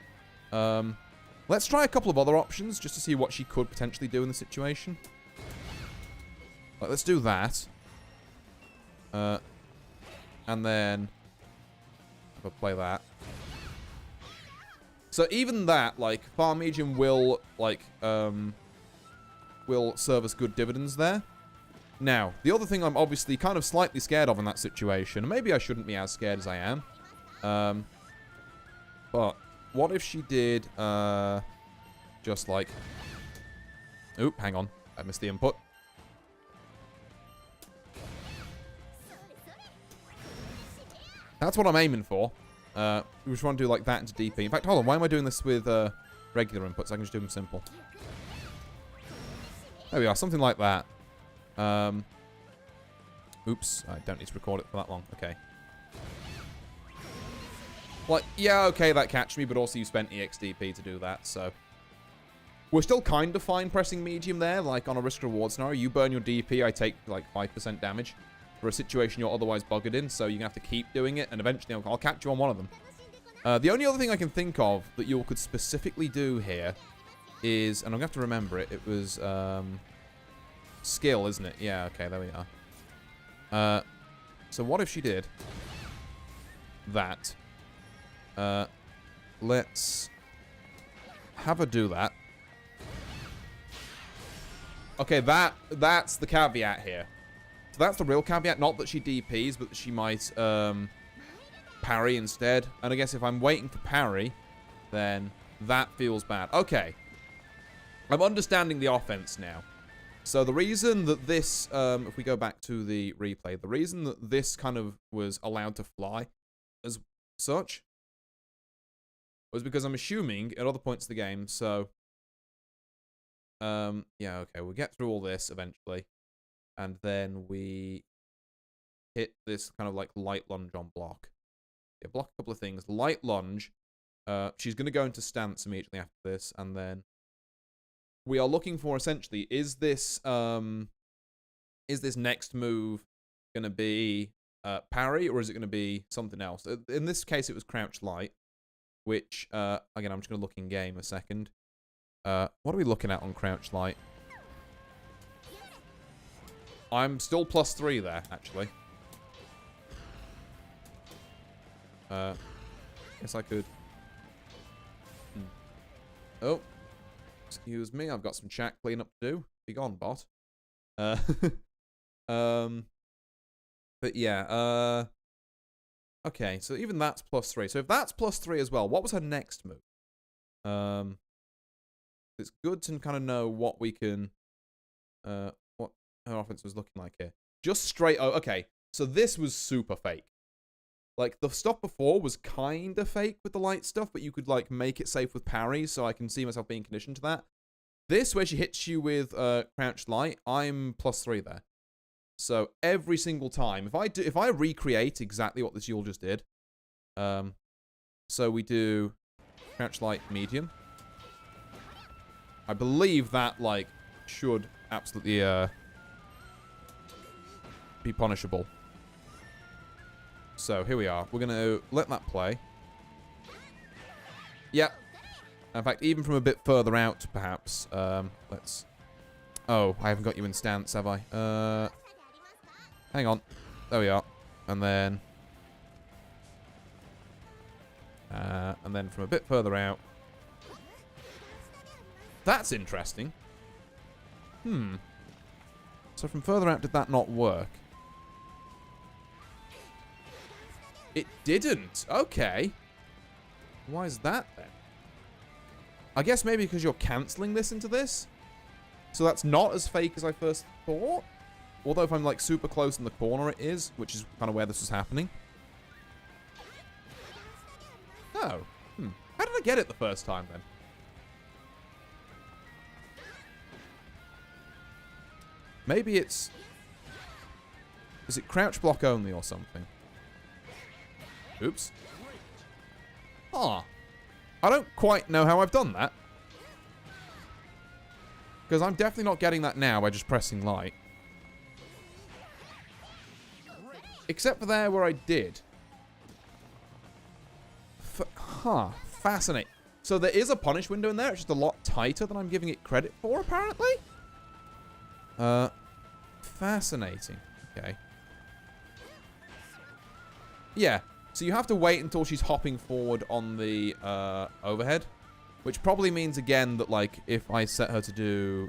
Let's try a couple of other options just to see what she could potentially do in the situation. Like, let's do that. And then I'll play that. So even that, like, far medium will, like, will serve us good dividends there. Now, the other thing I'm obviously kind of slightly scared of in that situation, and maybe I shouldn't be as scared as I am. But what if she did, just like... Oop, hang on. I missed the input. That's what I'm aiming for. We just want to do like that into DP. In fact, hold on. Why am I doing this with regular inputs? I can just do them simple. There we are. Something like that. Oops. I don't need to record it for that long. Okay. Like, yeah, okay, that catched me, but also you spent EXDP to do that, so... We're still kind of fine pressing medium there, like on a risk-reward scenario. You burn your DP, I take like 5% damage for a situation you're otherwise buggered in, so you're going to have to keep doing it, and eventually I'll catch you on one of them. The only other thing I can think of that you could specifically do here is, and I'm going to have to remember it, it was skill, isn't it? Yeah, okay, there we are. So what if she did that? Let's have her do that. Okay, that's the caveat here. So that's the real caveat. Not that she DPs, but that she might parry instead. And I guess if I'm waiting for parry, then that feels bad. Okay. I'm understanding the offense now. So the reason that this, if we go back to the replay, the reason that this kind of was allowed to fly as such was because I'm assuming at other points of the game, so... yeah, okay, we'll get through all this eventually. And then we hit this kind of like light lunge on block. Yeah, block a couple of things. Light lunge. She's going to go into stance immediately after this. And then we are looking for essentially, is this next move going to be parry or is it going to be something else? In this case, it was crouch light. which, again, I'm just going to look in game a second. What are we looking at on Crouch Light? I'm still +3 there, actually. Guess I could. Oh. Excuse me, I've got some chat cleanup to do. Be gone, bot. But yeah, okay, so even that's +3. So if that's +3 as well, what was her next move? It's good to kind of know what we can, what her offense was looking like here. Just straight, oh, okay, so this was super fake. Like, the stuff before was kind of fake with the light stuff, but you could, like, make it safe with parry, so I can see myself being conditioned to that. This, where she hits you with Crouched Light, I'm +3 there. So, every single time, if I recreate exactly what this Yule just did, so we do Crouched Light medium. I believe that, like, should absolutely, be punishable. So, here we are. We're going to let that play. Yep. In fact, even from a bit further out, perhaps. Let's... Oh, I haven't got you in stance, have I? Hang on. There we are. And then from a bit further out. That's interesting. So from further out, did that not work? It didn't. Okay. Why is that then? I guess maybe because you're cancelling this into this. So that's not as fake as I first thought. Although if I'm like super close in the corner it is, which is kind of where this was happening. Oh. How did I get it the first time then? Maybe it's... Is it crouch block only or something? Oops. Ah. I don't quite know how I've done that. Because I'm definitely not getting that now by just pressing light. Except for there where I did. Fascinating. So there is a punish window in there. It's just a lot tighter than I'm giving it credit for, apparently. Fascinating. Okay. Yeah. So you have to wait until she's hopping forward on the overhead. Which probably means, again, that, like, if I set her to do,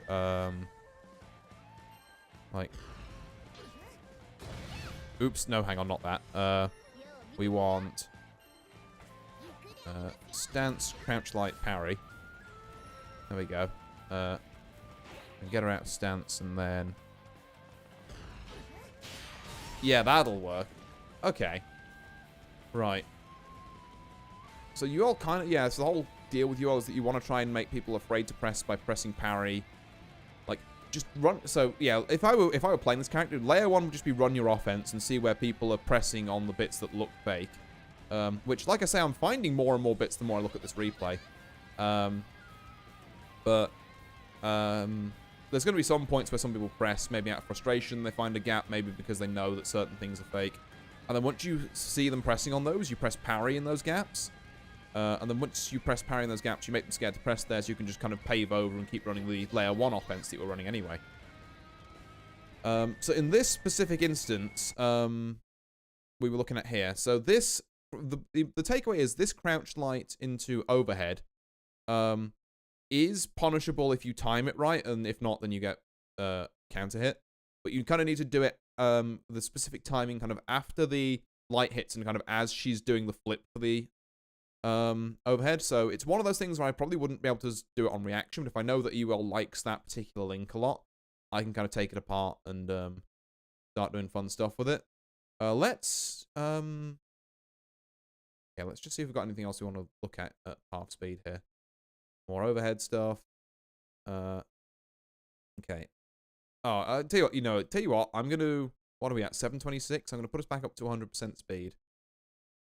like... Oops, no, hang on, not that. We want... stance, crouch, light, parry. There we go. And get her out of stance, and then... Yeah, that'll work. Okay. Right. So you all kind of... Yeah, so the whole deal with you all is that you want to try and make people afraid to press by pressing parry. Like, just run... So, yeah, if I were playing this character, layer 1 would just be run your offense and see where people are pressing on the bits that look fake. Which, like I say, I'm finding more and more bits the more I look at this replay. But there's going to be some points where some people press, maybe out of frustration, they find a gap, maybe because they know that certain things are fake. And then once you see them pressing on those, you press parry in those gaps. And then once you press parry in those gaps, you make them scared to press there, so you can just kind of pave over and keep running the layer 1 offense that you were running anyway. So in this specific instance, we were looking at here. So this, the takeaway is this crouch light into overhead is punishable if you time it right, and if not, then you get counter hit. But you kind of need to do it the specific timing kind of after the light hits and kind of as she's doing the flip for the overhead. So it's one of those things where I probably wouldn't be able to do it on reaction, but if I know that UL likes that particular link a lot, I can kind of take it apart and start doing fun stuff with it. Let's just see if we've got anything else we want to look at half speed here. More overhead stuff. Okay. Oh, tell you what, I'm going to, what are we at, 726? I'm going to put us back up to 100% speed.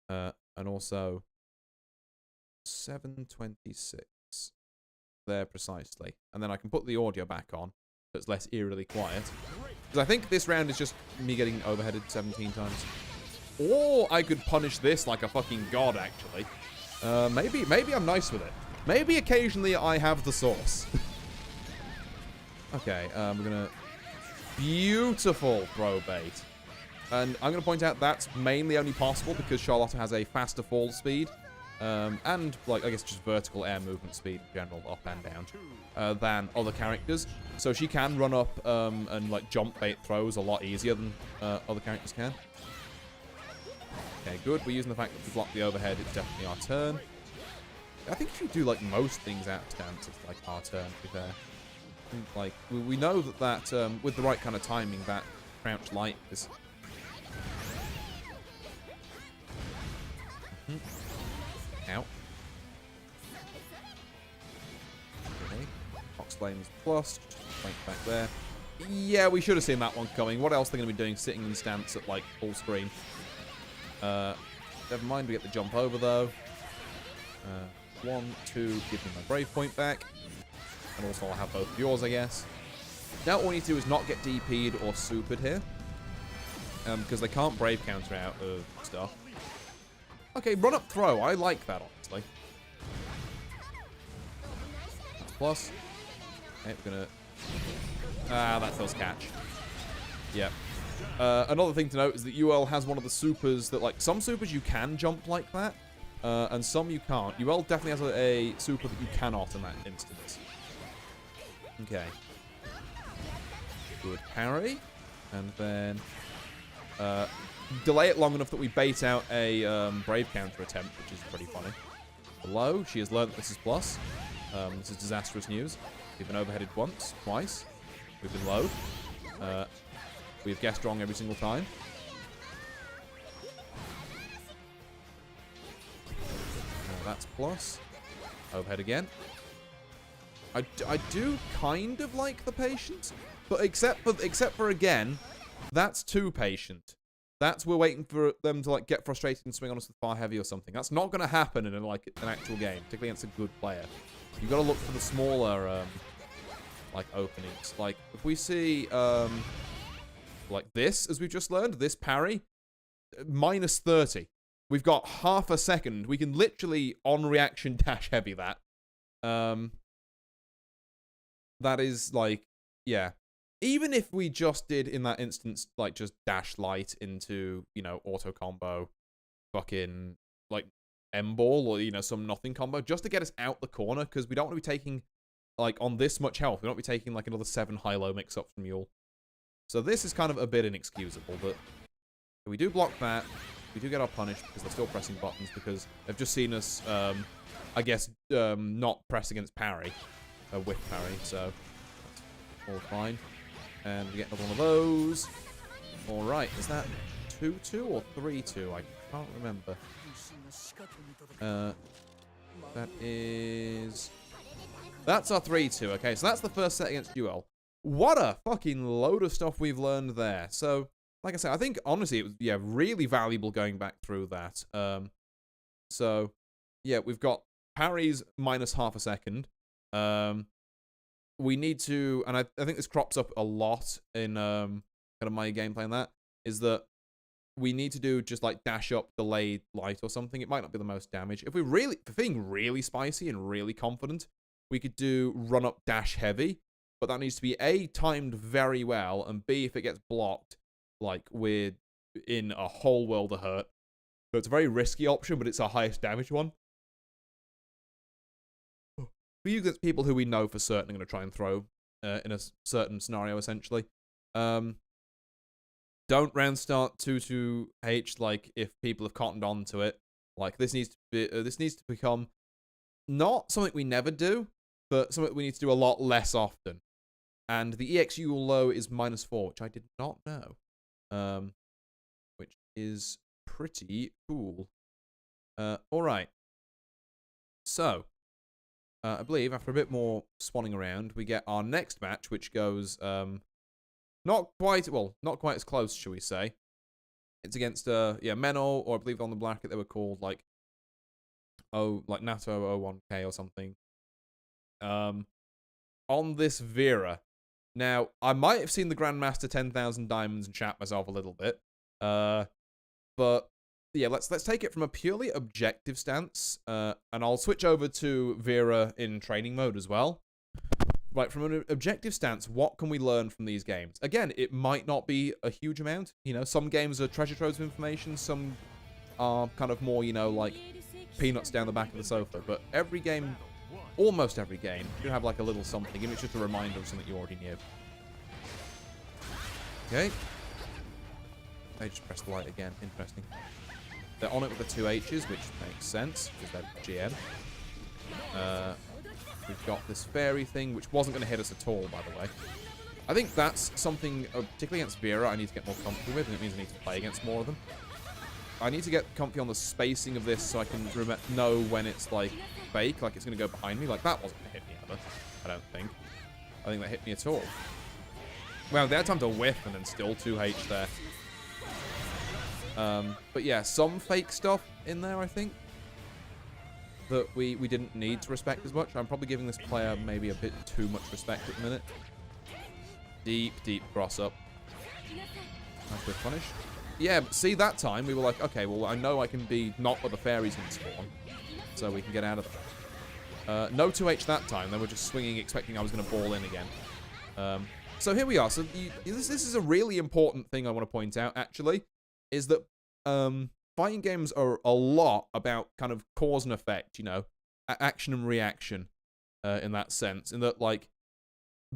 And also 726 there precisely. And then I can put the audio back on, so it's less eerily quiet. Because I think this round is just me getting overheaded 17 times. Or I could punish this like a fucking god, actually. Maybe I'm nice with it. Maybe occasionally I have the sauce. Okay, we're gonna... Beautiful throw bait. And I'm gonna point out that's mainly only possible because Charlotta has a faster fall speed. And, like, I guess just vertical air movement speed in general, up and down, than other characters. So she can run up and, like, jump bait throws a lot easier than other characters can. Okay, good. We're using the fact that we block the overhead. It's definitely our turn. I think if you do, like, most things out of stance, it's, like, our turn, to be fair. Like, we know that, with the right kind of timing, that crouch light is... Ow. Okay. Fox Flames plus. Just flank back there. Yeah, we should have seen that one coming. What else are they going to be doing sitting in stance at, like, full screen? Never mind, we get the jump over, though. 1, 2, give me my brave point back. And also I'll have both of yours, I guess. Now all we need to do is not get DP'd or supered here. Because they can't brave counter out of stuff. Okay, run up throw. I like that, honestly. That's plus. Okay, we're gonna... Ah, that does catch. Yep. Another thing to note is that UL has one of the supers that, like, some supers you can jump like that. And some you can't. UL definitely has a super that you cannot in that instance. Okay. Good parry. And then... delay it long enough that we bait out a brave counter attempt, which is pretty funny. Below, she has learned that this is plus. This is disastrous news. We've been overheaded once, twice. We've been low. We've guessed wrong every single time. That's plus. Overhead again. I do kind of like the patience, but except for again, that's too patient. That's we're waiting for them to, like, get frustrated and swing on us with far heavy or something. That's not going to happen in like an actual game, particularly against a good player. You've got to look for the smaller like openings. Like if we see like this, as we've just learned, this parry, minus 30. We've got half a second. We can literally on reaction dash heavy that. That is like, yeah. Even if we just did, in that instance, like, just dash light into, you know, auto combo, fucking, like, M-ball, or, you know, some nothing combo, just to get us out the corner, because we don't want to be taking, like, on this much health, we don't want to be taking, like, another 7 high-low mix-up from Yule. So this is kind of a bit inexcusable, but if we do block that, we do get our punish, because they're still pressing buttons, because they've just seen us, I guess, not press against parry, with parry, so all fine. And we get another one of those. Alright, is that 2-2 or 3-2? I can't remember. That is... That's our 3-2, okay? So that's the first set against UL. What a fucking load of stuff we've learned there. So, like I said, I think, honestly, it was, yeah, really valuable going back through that. So, yeah, we've got parries minus half a second. We need to, and I think this crops up a lot in kind of my gameplay in that, is that we need to do just like dash up, delayed light or something. It might not be the most damage. If we're feeling really spicy and really confident, we could do run up dash heavy, but that needs to be A, timed very well, and B, if it gets blocked, like we're in a whole world of hurt. So it's a very risky option, but it's our highest damage one. We use people who we know for certain are going to try and throw in a certain scenario, essentially. Don't round start 2-2H, like, if people have cottoned on to it. Like, this needs to become not something we never do, but something we need to do a lot less often. And the EXU low is -4, which I did not know. Which is pretty cool. Alright. So... I believe after a bit more swanning around, we get our next match, which goes not quite as close, shall we say. It's against Menno, or I believe on the bracket they were called like NATO 01K or something. On this Vera. Now, I might have seen the Grandmaster 10,000 Diamonds and chat myself a little bit. But yeah, let's take it from a purely objective stance, and I'll switch over to Vera in training mode as well. Right, from an objective stance, what can we learn from these games? Again, it might not be a huge amount. You know, some games are treasure troves of information, some are kind of more, you know, like peanuts down the back of the sofa. But every game, almost every game, should have like a little something, and it's just a reminder of something you already knew. Okay. I just pressed the light again. Interesting. They're on it with the 2 H's, which makes sense, because they're GM. We've got this fairy thing, which wasn't going to hit us at all, by the way. I think that's something, particularly against Vera, I need to get more comfortable with, and it means I need to play against more of them. I need to get comfy on the spacing of this so I can know when it's, like, fake, like it's going to go behind me. Like, that wasn't going to hit me ever, I don't think. I think that hit me at all. Well, they had time to whiff, and then still 2H there. But yeah, some fake stuff in there, I think, that we didn't need to respect as much. I'm probably giving this player maybe a bit too much respect at the minute. Deep cross up. Nice with punish. Yeah, but see, that time we were like, okay, well, I know I can be not where the fairies can spawn, so we can get out of that. No 2H that time. They were just swinging, expecting I was going to ball in again. So here we are. So this is a really important thing I want to point out, actually, is that fighting games are a lot about kind of cause and effect, you know, action and reaction in that sense. In that, like,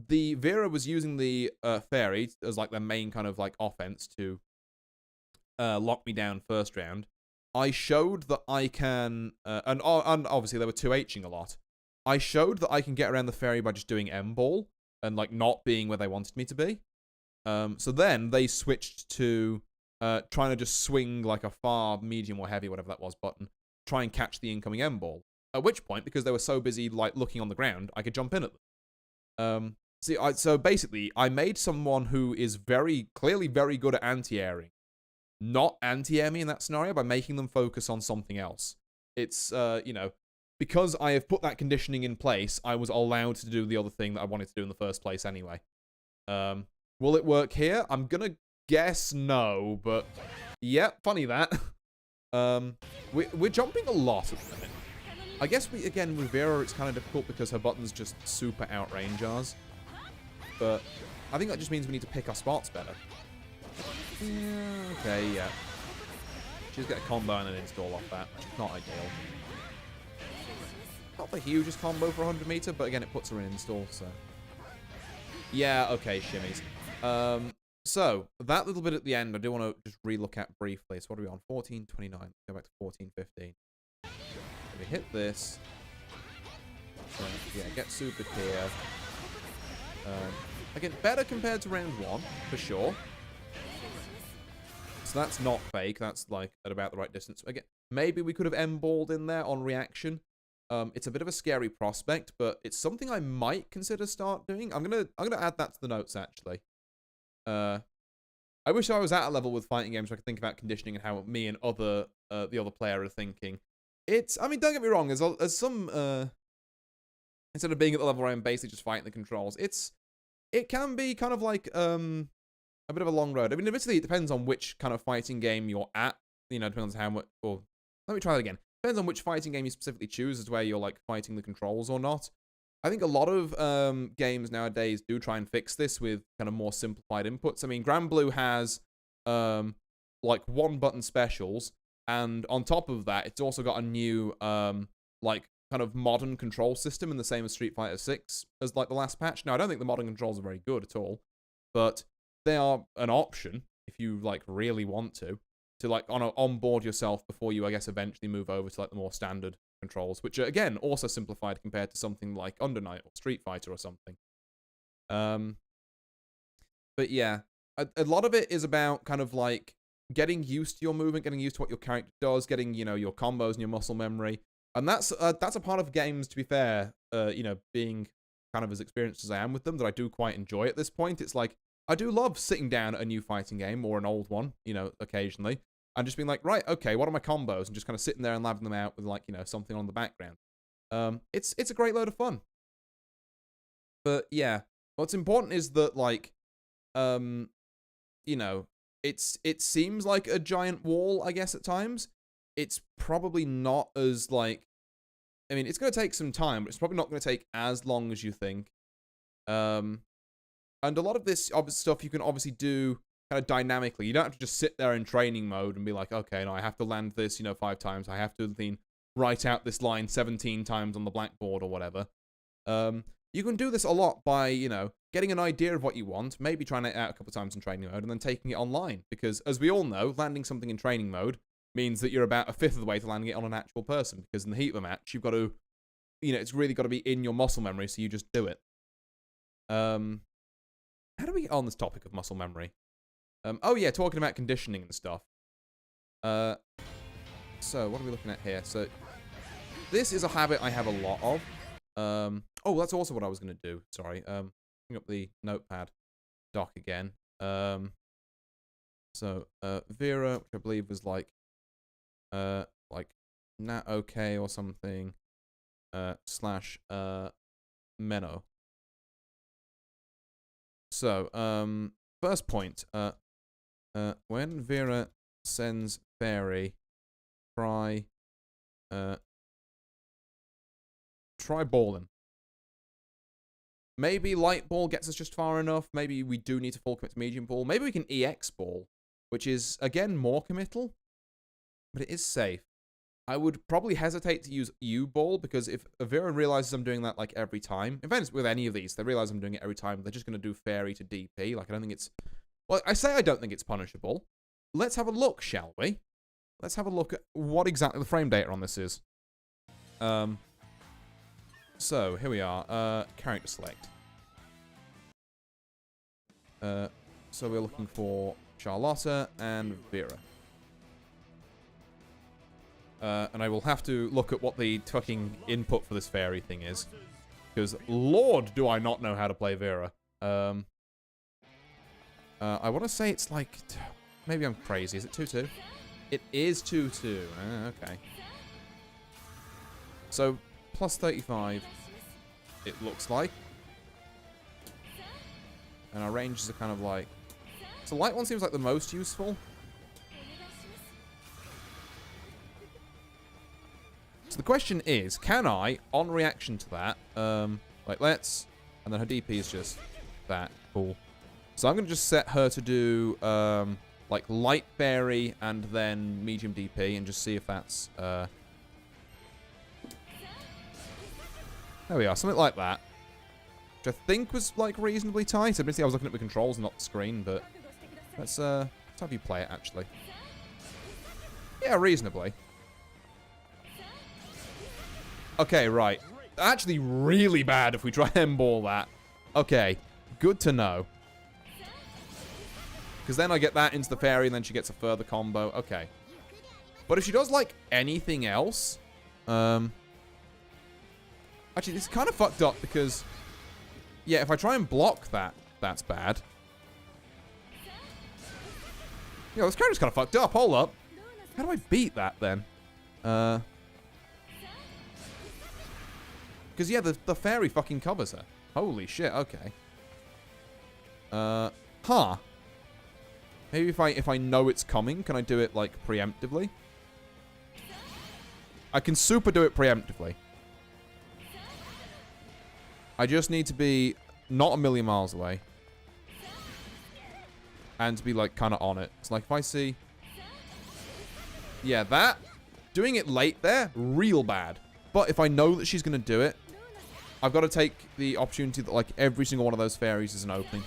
the Vera was using the fairy as, like, their main kind of, like, offense to lock me down first round. I showed that I can, and obviously they were 2Hing a lot. I showed that I can get around the fairy by just doing M-ball and, like, not being where they wanted me to be. So then they switched to trying to just swing like a far, medium, or heavy, whatever that was, button, try and catch the incoming M-ball. At which point, because they were so busy like looking on the ground, I could jump in at them. So basically, I made someone who is clearly very good at anti-airing not anti-air me in that scenario by making them focus on something else. It's, you know, because I have put that conditioning in place, I was allowed to do the other thing that I wanted to do in the first place anyway. Will it work here? I'm gonna guess no, but yeah, funny that. We're jumping a lot at the minute. I guess again, with Vera, it's kind of difficult because her buttons just super outrange ours. But I think that just means we need to pick our spots better. Yeah, okay, yeah. She's got a combo and an install off that, which is not ideal. Not the hugest combo for 100 meter, but again, it puts her in install, so. Yeah, okay, shimmies. So, that little bit at the end, I do want to just re-look at briefly. So, what are we on? 14.29. Go back to 14.15. We hit this. Yeah, get super here. Again, better compared to round 1, for sure. So that's not fake. That's like at about the right distance. Again, maybe we could have M-balled in there on reaction. It's a bit of a scary prospect, but it's something I might consider start doing. I'm gonna add that to the notes actually. I wish I was at a level with fighting games where I could think about conditioning and how me and the other player are thinking. I mean, don't get me wrong. There's some instead of being at the level where I'm basically just fighting the controls, it can be kind of like a bit of a long road. I mean, admittedly, it depends on which kind of fighting game you're at. You know, depends on how much. Or let me try that again. Depends on which fighting game you specifically choose as to where you're like fighting the controls or not. I think a lot of games nowadays do try and fix this with kind of more simplified inputs. I mean, Grand Blue has like one button specials, and on top of that, it's also got a new like kind of modern control system in the same as Street Fighter 6 as like the last patch. Now, I don't think the modern controls are very good at all, but they are an option if you like really want to like onboard yourself before you, I guess, eventually move over to like the more standard controls, which are again also simplified compared to something like Under Night or Street Fighter or something. But yeah, a lot of it is about kind of like getting used to your movement, getting used to what your character does, getting, you know, your combos and your muscle memory, and that's a part of games, to be fair. You know, being kind of as experienced as I am with them, that I do quite enjoy at this point. It's like I do love sitting down at a new fighting game or an old one, you know, occasionally, and just being like, right, okay, what are my combos? And just kind of sitting there and labbing them out with, like, you know, something on the background. It's a great load of fun. But yeah, what's important is that, like, you know, it seems like a giant wall, I guess, at times. It's probably not as, like... I mean, it's going to take some time, but it's probably not going to take as long as you think. And a lot of this stuff you can obviously do kind of dynamically. You don't have to just sit there in training mode and be like, okay, no, I have to land this, 5 times. I have to write out this line 17 times on the blackboard or whatever. You can do this a lot by, getting an idea of what you want, maybe trying it out a couple times in training mode, and then taking it online. Because, as we all know, landing something in training mode means that you're about a fifth of the way to landing it on an actual person. Because in the heat of a match, you've got to, it's really got to be in your muscle memory, so you just do it. How do we get on this topic of muscle memory? Oh yeah, talking about conditioning and stuff. So, what are we looking at here? So, this is a habit I have a lot of. Oh, that's also what I was going to do. Sorry. Bring up the notepad doc again. So, Vera, which I believe was like, not okay or something, slash, Menno. So, first point, when Vera sends Fairy, try balling. Maybe light ball gets us just far enough. Maybe we do need to full commit to medium ball. Maybe we can EX ball, which is, again, more committal, but it is safe. I would probably hesitate to use U-ball, because if Vera realizes I'm doing that, like, every time, in fact, with any of these, they realize I'm doing it every time, they're just going to do Fairy to DP. Like, I don't think it's... Well, I say I don't think it's punishable. Let's have a look, shall we? Let's have a look at what exactly the frame data on this is. So, here we are. Character select. So we're looking for Charlotta and Vera. And I will have to look at what the fucking input for this Fairy thing is. Because, Lord, do I not know how to play Vera. I want to say it's like... Maybe I'm crazy. Is it 2-2? It is 2-2. Okay. So, plus 35, it looks like. And our ranges are kind of like... So, light one seems like the most useful. So, the question is, can I, on reaction to that, like, let's... And then her DP is just that. Cool. So, I'm going to just set her to do, like, light Fairy and then medium DP and just see if that's, There we are, something like that. Which I think was, like, reasonably tight. Admittedly, I was looking at the controls, not the screen, but... Let's have you play it, actually. Yeah, reasonably. Okay, right. Actually, really bad if we try and ball that. Okay, good to know. Because then I get that into the Fairy, and then she gets a further combo. Okay. But if she does, like, anything else... Actually, this is kind of fucked up, because... Yeah, if I try and block that, that's bad. Yeah, this character's kind of fucked up. Hold up. How do I beat that, then? Because, yeah, the Fairy fucking covers her. Holy shit, okay. Huh. Maybe if I know it's coming, can I do it, like, preemptively? I can super do it preemptively. I just need to be not a million miles away. And to be, like, kind of on it. It's like, if I see... Yeah, that... Doing it late there, real bad. But if I know that she's going to do it, I've got to take the opportunity that, like, every single one of those fairies is an opening.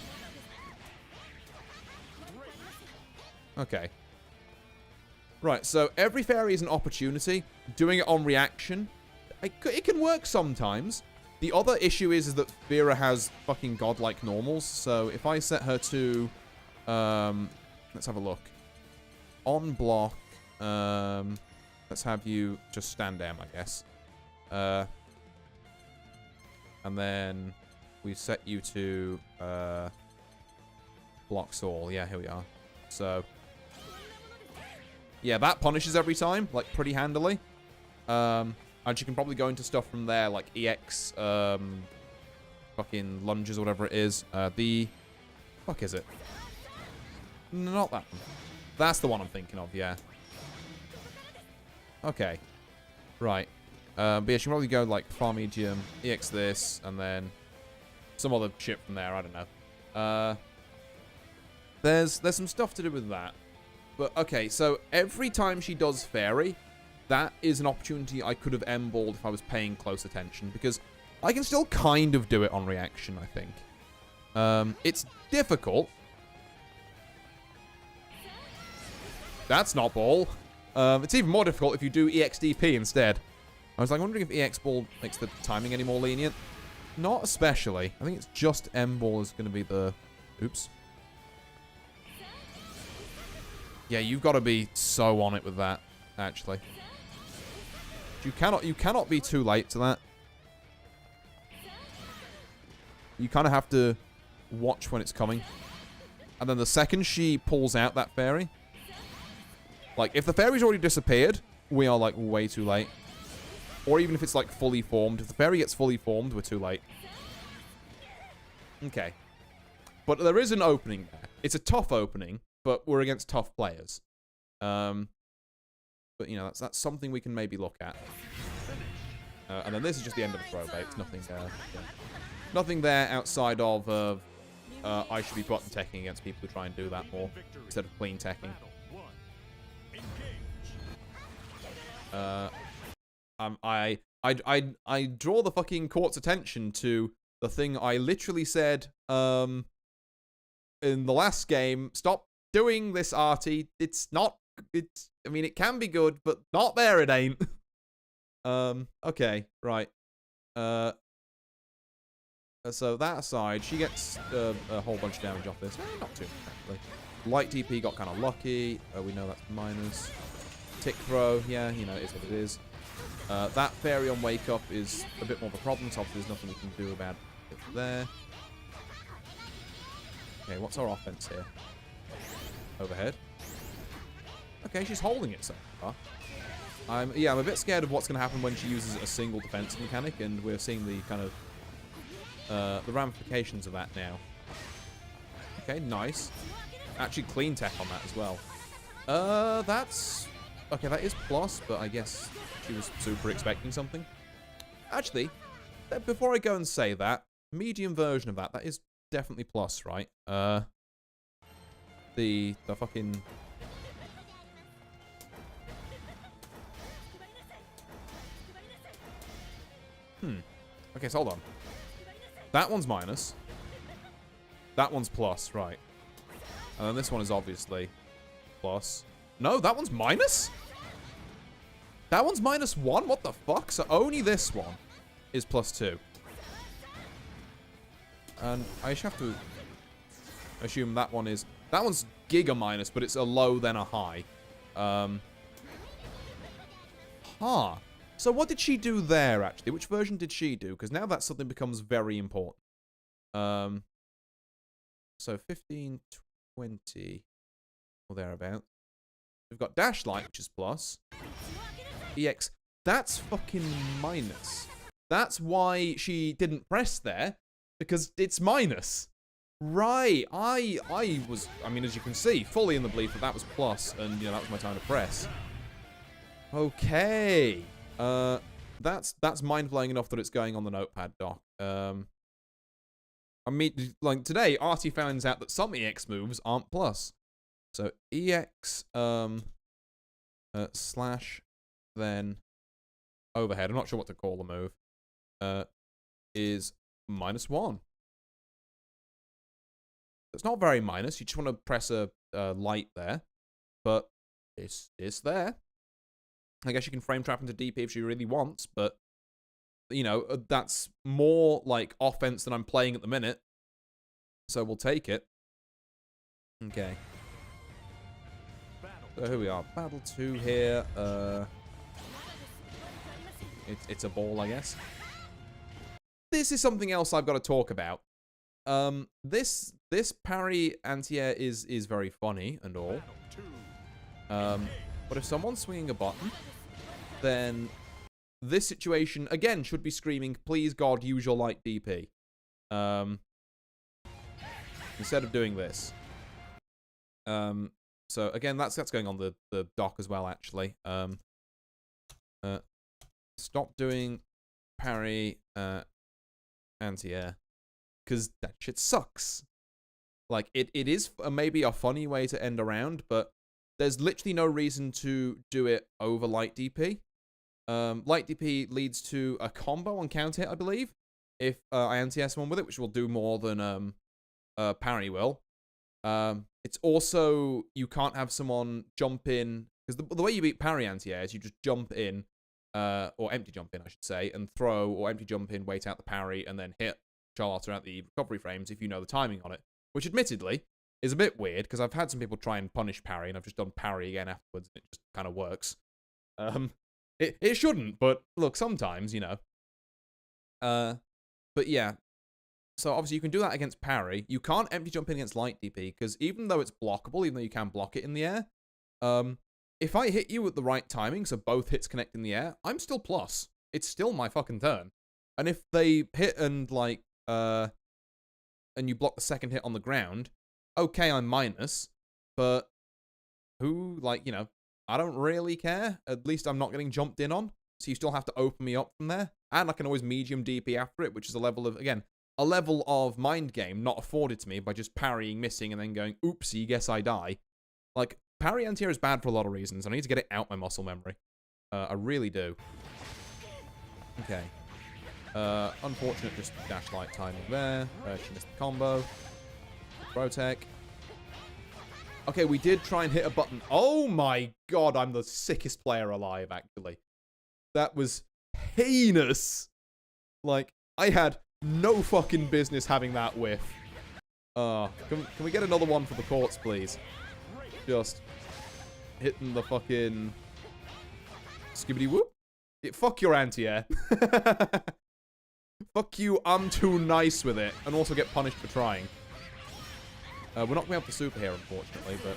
Okay. Right, so every fairy is an opportunity. Doing it on reaction, it can work sometimes. The other issue is that Vera has fucking godlike normals. So if I set her to... let's have a look. On block. Let's have you just stand down, I guess. And then we set you to block Saul. Yeah, here we are. So... Yeah, that punishes every time, like, pretty handily. And she can probably go into stuff from there, like EX, fucking lunges or whatever it is. The fuck is it? Not that one. That's the one I'm thinking of, yeah. Okay. Right. But yeah, she can probably go, like, far medium, EX this, and then some other shit from there. I don't know. There's some stuff to do with that. But, okay, so every time she does fairy, that is an opportunity I could have M-balled if I was paying close attention, because I can still kind of do it on reaction, I think. It's difficult. That's not ball. It's even more difficult if you do EXDP instead. I was like wondering if EX ball makes the timing any more lenient. Not especially. I think it's just M ball is going to be the... Oops. Yeah, you've got to be so on it with that, actually. You cannot be too late to that. You kind of have to watch when it's coming. And then the second she pulls out that fairy... Like, if the fairy's already disappeared, we are, like, way too late. Or even if it's, like, fully formed. If the fairy gets fully formed, we're too late. Okay. But there is an opening there. It's a tough opening, but we're against tough players. But, you know, that's something we can maybe look at. And then this is just the end of the throw bait. It's nothing there. Yeah. Nothing there outside of I should be button teching against people who try and do that more instead of clean teching. I draw the fucking court's attention to the thing I literally said in the last game. Stop doing this, Artie. It's not. I mean, it can be good, but not there. It ain't. Okay, right. So that aside, she gets a whole bunch of damage off this. Not too much, actually. Light DP got kind of lucky. We know that's minus. Tick throw, yeah, you know, it is what it is. That fairy on wake up is a bit more of a problem, so obviously there's nothing we can do about it there. Okay, what's our offense here? Overhead. Okay, she's holding it so far. I'm a bit scared of what's going to happen when she uses a single defense mechanic, and we're seeing the kind of the ramifications of that now. Okay, nice. Actually, clean tech on that as well. That's... Okay, that is plus, but I guess she was super expecting something. Actually, before I go and say that, medium version of that is definitely plus, right? The fucking... Okay, so hold on. That one's minus. That one's plus, right. And then this one is obviously plus. No, that one's minus? That one's -1? What the fuck? So only this one is +2. And I just have to assume that one is... That one's giga minus, but it's a low then a high. So what did she do there, actually? Which version did she do? Because now that suddenly becomes very important. So 15, 20, or thereabouts. We've got Dash Light, which is plus. EX. That's fucking minus. That's why she didn't press there, because it's minus. Right. I mean, as you can see, fully in the belief that that was plus, and, you know, that was my time to press. Okay. That's mind-blowing enough that it's going on the notepad doc. I mean, like, today, Artie finds out that some EX moves aren't plus. So, EX, slash, then, overhead. I'm not sure what to call the move. Is -1. It's not very minus. You just want to press a light there. But it's there. I guess you can frame trap into DP if she really wants, but, you know, that's more like offense than I'm playing at the minute. So we'll take it. Okay. So here we are. Battle 2 here. It's a ball, I guess. This is something else I've got to talk about. This parry anti-air is very funny and all. But if someone's swinging a button, then this situation, again, should be screaming, please, God, use your light DP. Instead of doing this. So again, that's going on the dock as well, actually. Stop doing parry anti-air, because that shit sucks. Like, it is maybe a funny way to end a round, but there's literally no reason to do it over light DP. Light DP leads to a combo on counter hit, I believe, if I anti-air someone with it, which will do more than parry will. It's also, you can't have someone jump in, because the way you beat parry anti-air is you just jump in, or empty jump in, I should say, and throw, or empty jump in, wait out the parry, and then hit Charlotte throughout the recovery frames if you know the timing on it. Which, admittedly, is a bit weird, because I've had some people try and punish parry, and I've just done parry again afterwards, and it just kind of works. It shouldn't, but look, sometimes, you know. But yeah. So obviously you can do that against parry. You can't empty jump in against light DP, because even though it's blockable, even though you can block it in the air, if I hit you at the right timing, so both hits connect in the air, I'm still plus. It's still my fucking turn. And if they hit and, like, and you block the second hit on the ground, okay, I'm minus, but who, like, you know, I don't really care. At least I'm not getting jumped in on, so you still have to open me up from there. And I can always medium DP after it, which is a level of, again, a level of mind game not afforded to me by just parrying, missing, and then going, oopsie, guess I die. Like, parry anti-air is bad for a lot of reasons. I need to get it out my muscle memory. I really do. Okay. Unfortunate just dash light timing there. She missed the combo. Protec. Okay, we did try and hit a button. Oh my god, I'm the sickest player alive, actually. That was heinous. Like, I had no fucking business having that whiff. Can we get another one for the courts, please? Just hitting the fucking skibbity whoop. Fuck your anti-air. Fuck you, I'm too nice with it. And also get punished for trying. We're not going to be able to super here, unfortunately, but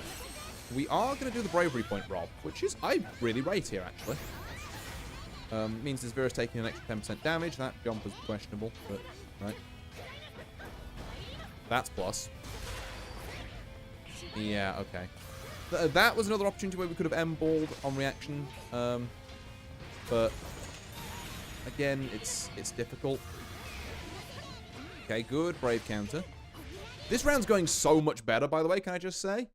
we are going to do the bravery point rob, which is, I really rate here, actually. Means this Vera's taking an extra 10% damage. That jump was questionable, but, right. That's plus. Yeah, okay. That was another opportunity where we could have M-balled on reaction. But, again, it's difficult. Okay, good. Brave counter. This round's going so much better, by the way, can I just say?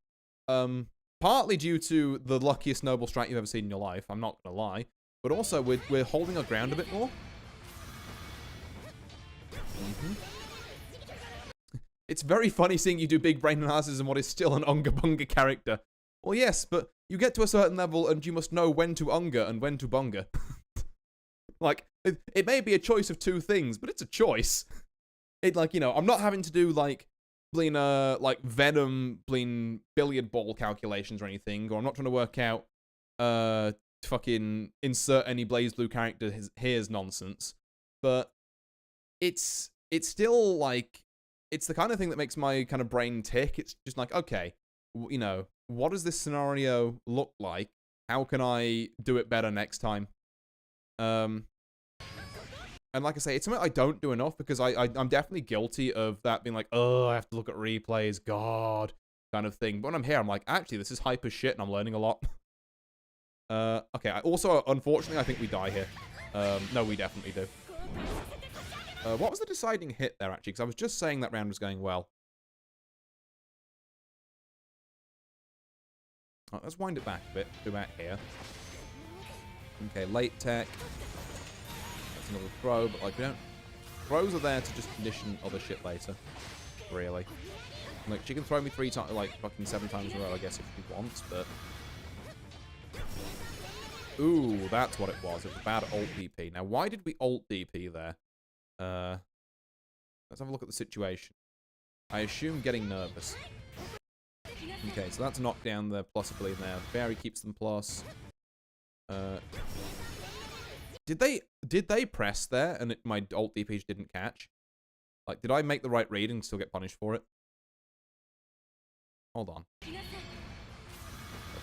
Partly due to the luckiest noble strat you've ever seen in your life, I'm not going to lie. But also, we're holding our ground a bit more. It's very funny seeing you do big brain analysis in what is still an Unga Bunga character. Well, yes, but you get to a certain level and you must know when to Unga and when to Bunga. Like, it may be a choice of two things, but it's a choice. It, like, you know, I'm not having to do, like, like, Venom, billiard ball calculations or anything, or I'm not trying to work out, fucking insert any Blaze Blue character here's nonsense. But it's still, like, it's the kind of thing that makes my kind of brain tick. It's just like, okay, you know, what does this scenario look like? How can I do it better next time? And like I say, it's something I don't do enough because I'm definitely guilty of that being like, oh, I have to look at replays, God, kind of thing. But when I'm here, I'm like, actually, this is hype as shit and I'm learning a lot. Okay, also, unfortunately, I think we die here. No, we definitely do. What was the deciding hit there, actually? Because I was just saying that round was going well. Right, let's wind it back a bit. Do about here. Okay, late tech. That's another throw, but like we don't... Throws are there to just condition other shit later. Really. Like, she can throw me 3 times, like fucking 7 times in a row, I guess, if she wants, but... Ooh, that's what it was. It was bad ult DP. Now, why did we ult DP there? Let's have a look at the situation. I assume getting nervous. Okay, so that's a knockdown there, plus I believe there. Barry keeps them plus. Did they press there and my ult DP didn't catch? Like, did I make the right read and still get punished for it? Hold on.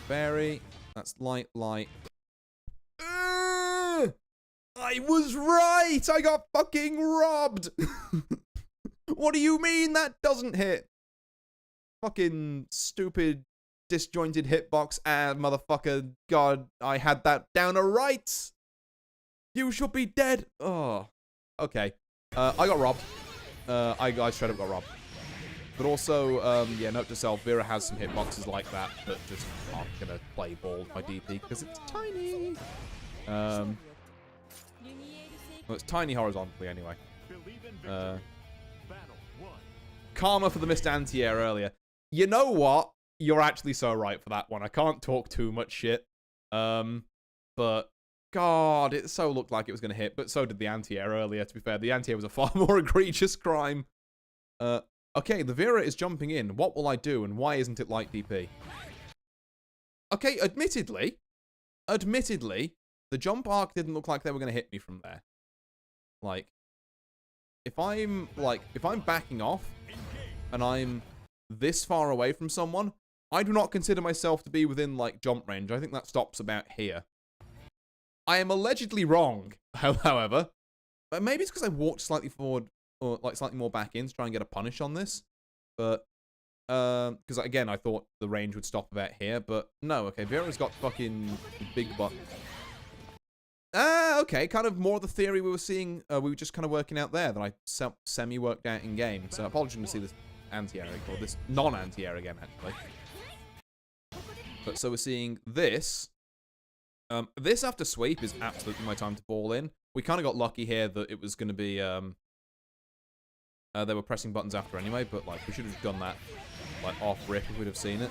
Barry. That's light. I was right! I got fucking robbed! What do you mean that doesn't hit? Fucking stupid disjointed hitbox, and motherfucker, God, I had that down a right. You should be dead. Oh, okay. I got robbed. I straight up got robbed. But also, yeah, note to self, Vera has some hitboxes like that just aren't gonna play ball with my DP because it's tiny. Well, it's tiny horizontally anyway. Karma for the missed anti-air earlier. You know what? You're actually so right for that one. I can't talk too much shit. But God, it so looked like it was going to hit, but so did the anti-air earlier, to be fair. The anti-air was a far more egregious crime. Okay, the Vera is jumping in. What will I do, and why isn't it like DP? Okay, admittedly, the jump arc didn't look like they were going to hit me from there. Like, if I'm backing off, and I'm this far away from someone, I do not consider myself to be within, like, jump range. I think that stops about here. I am allegedly wrong, however. But maybe it's because I walked slightly forward, or, like, slightly more back in to try and get a punish on this. But, because, again, I thought the range would stop about here. But, no, okay, Vera's got fucking big butt. Okay, kind of more of the theory we were seeing, we were just kind of working out there that I semi-worked out in-game. So, apologies to see this anti-air, or this non-anti-air again, actually. But, so we're seeing this. This after sweep is absolutely my time to fall in. We kind of got lucky here that it was going to be, they were pressing buttons after anyway, but, like, we should have done that, like, off-rip if we'd have seen it.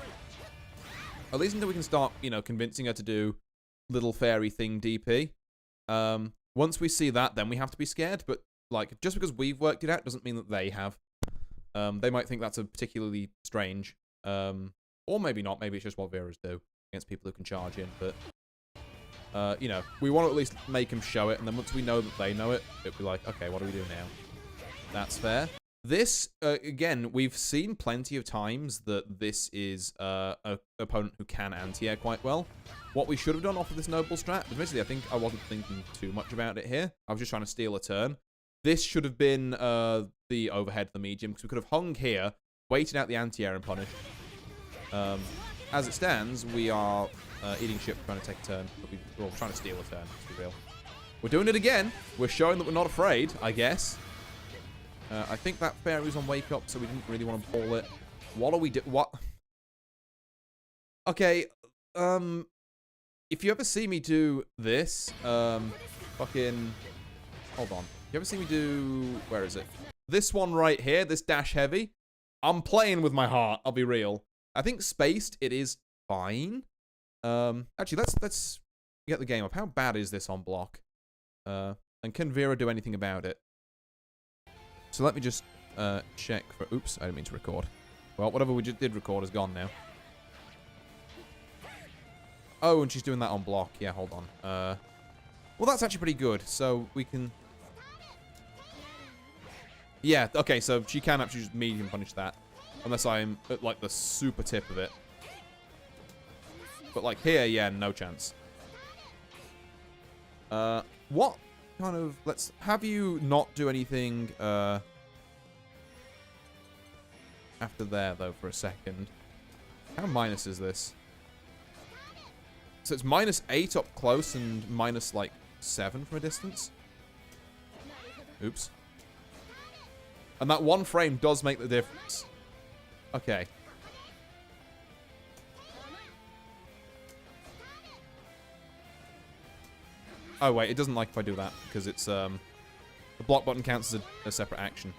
At least until we can start, you know, convincing her to do little fairy thing DP. Once we see that, then we have to be scared, but, like, just because we've worked it out doesn't mean that they have. They might think that's a particularly strange, or maybe not. Maybe it's just what Veras do against people who can charge in, but, you know, we want to at least make them show it, and then once we know that they know it, it'll be like, okay, what do we do now? That's fair. This, again, we've seen plenty of times that this is an opponent who can anti-air quite well. What we should have done off of this noble strat, admittedly, I think I wasn't thinking too much about it here. I was just trying to steal a turn. This should have been the overhead, the medium, because we could have hung here, waited out the anti-air and punished. As it stands, we are eating shit trying to take a turn, but we're trying to steal a turn, to be real. We're doing it again. We're showing that we're not afraid, I guess. I think that fairy's on wake up, so we didn't really want to ball it. What do we do? What? Okay, if you ever see me do this, fucking, hold on. If you ever see me do, where is it? This one right here, this dash heavy. I'm playing with my heart, I'll be real. I think spaced, it is fine. Actually, let's get the game up. How bad is this on block? And can Vera do anything about it? So let me just check for... Oops, I didn't mean to record. Well, whatever we just did record is gone now. Oh, and she's doing that on block. Yeah, hold on. Well, that's actually pretty good. So we can... Yeah, okay, so she can actually just medium punish that. Unless I'm at, like, the super tip of it. But, like, here, yeah, no chance. What kind of... Let's have you not do anything, after there, though, for a second. How minus is this? So it's -8 up close and minus, like, 7 from a distance. Oops. And that one frame does make the difference. Okay. Oh, wait, it doesn't like if I do that, because it's, the block button counts as a separate action.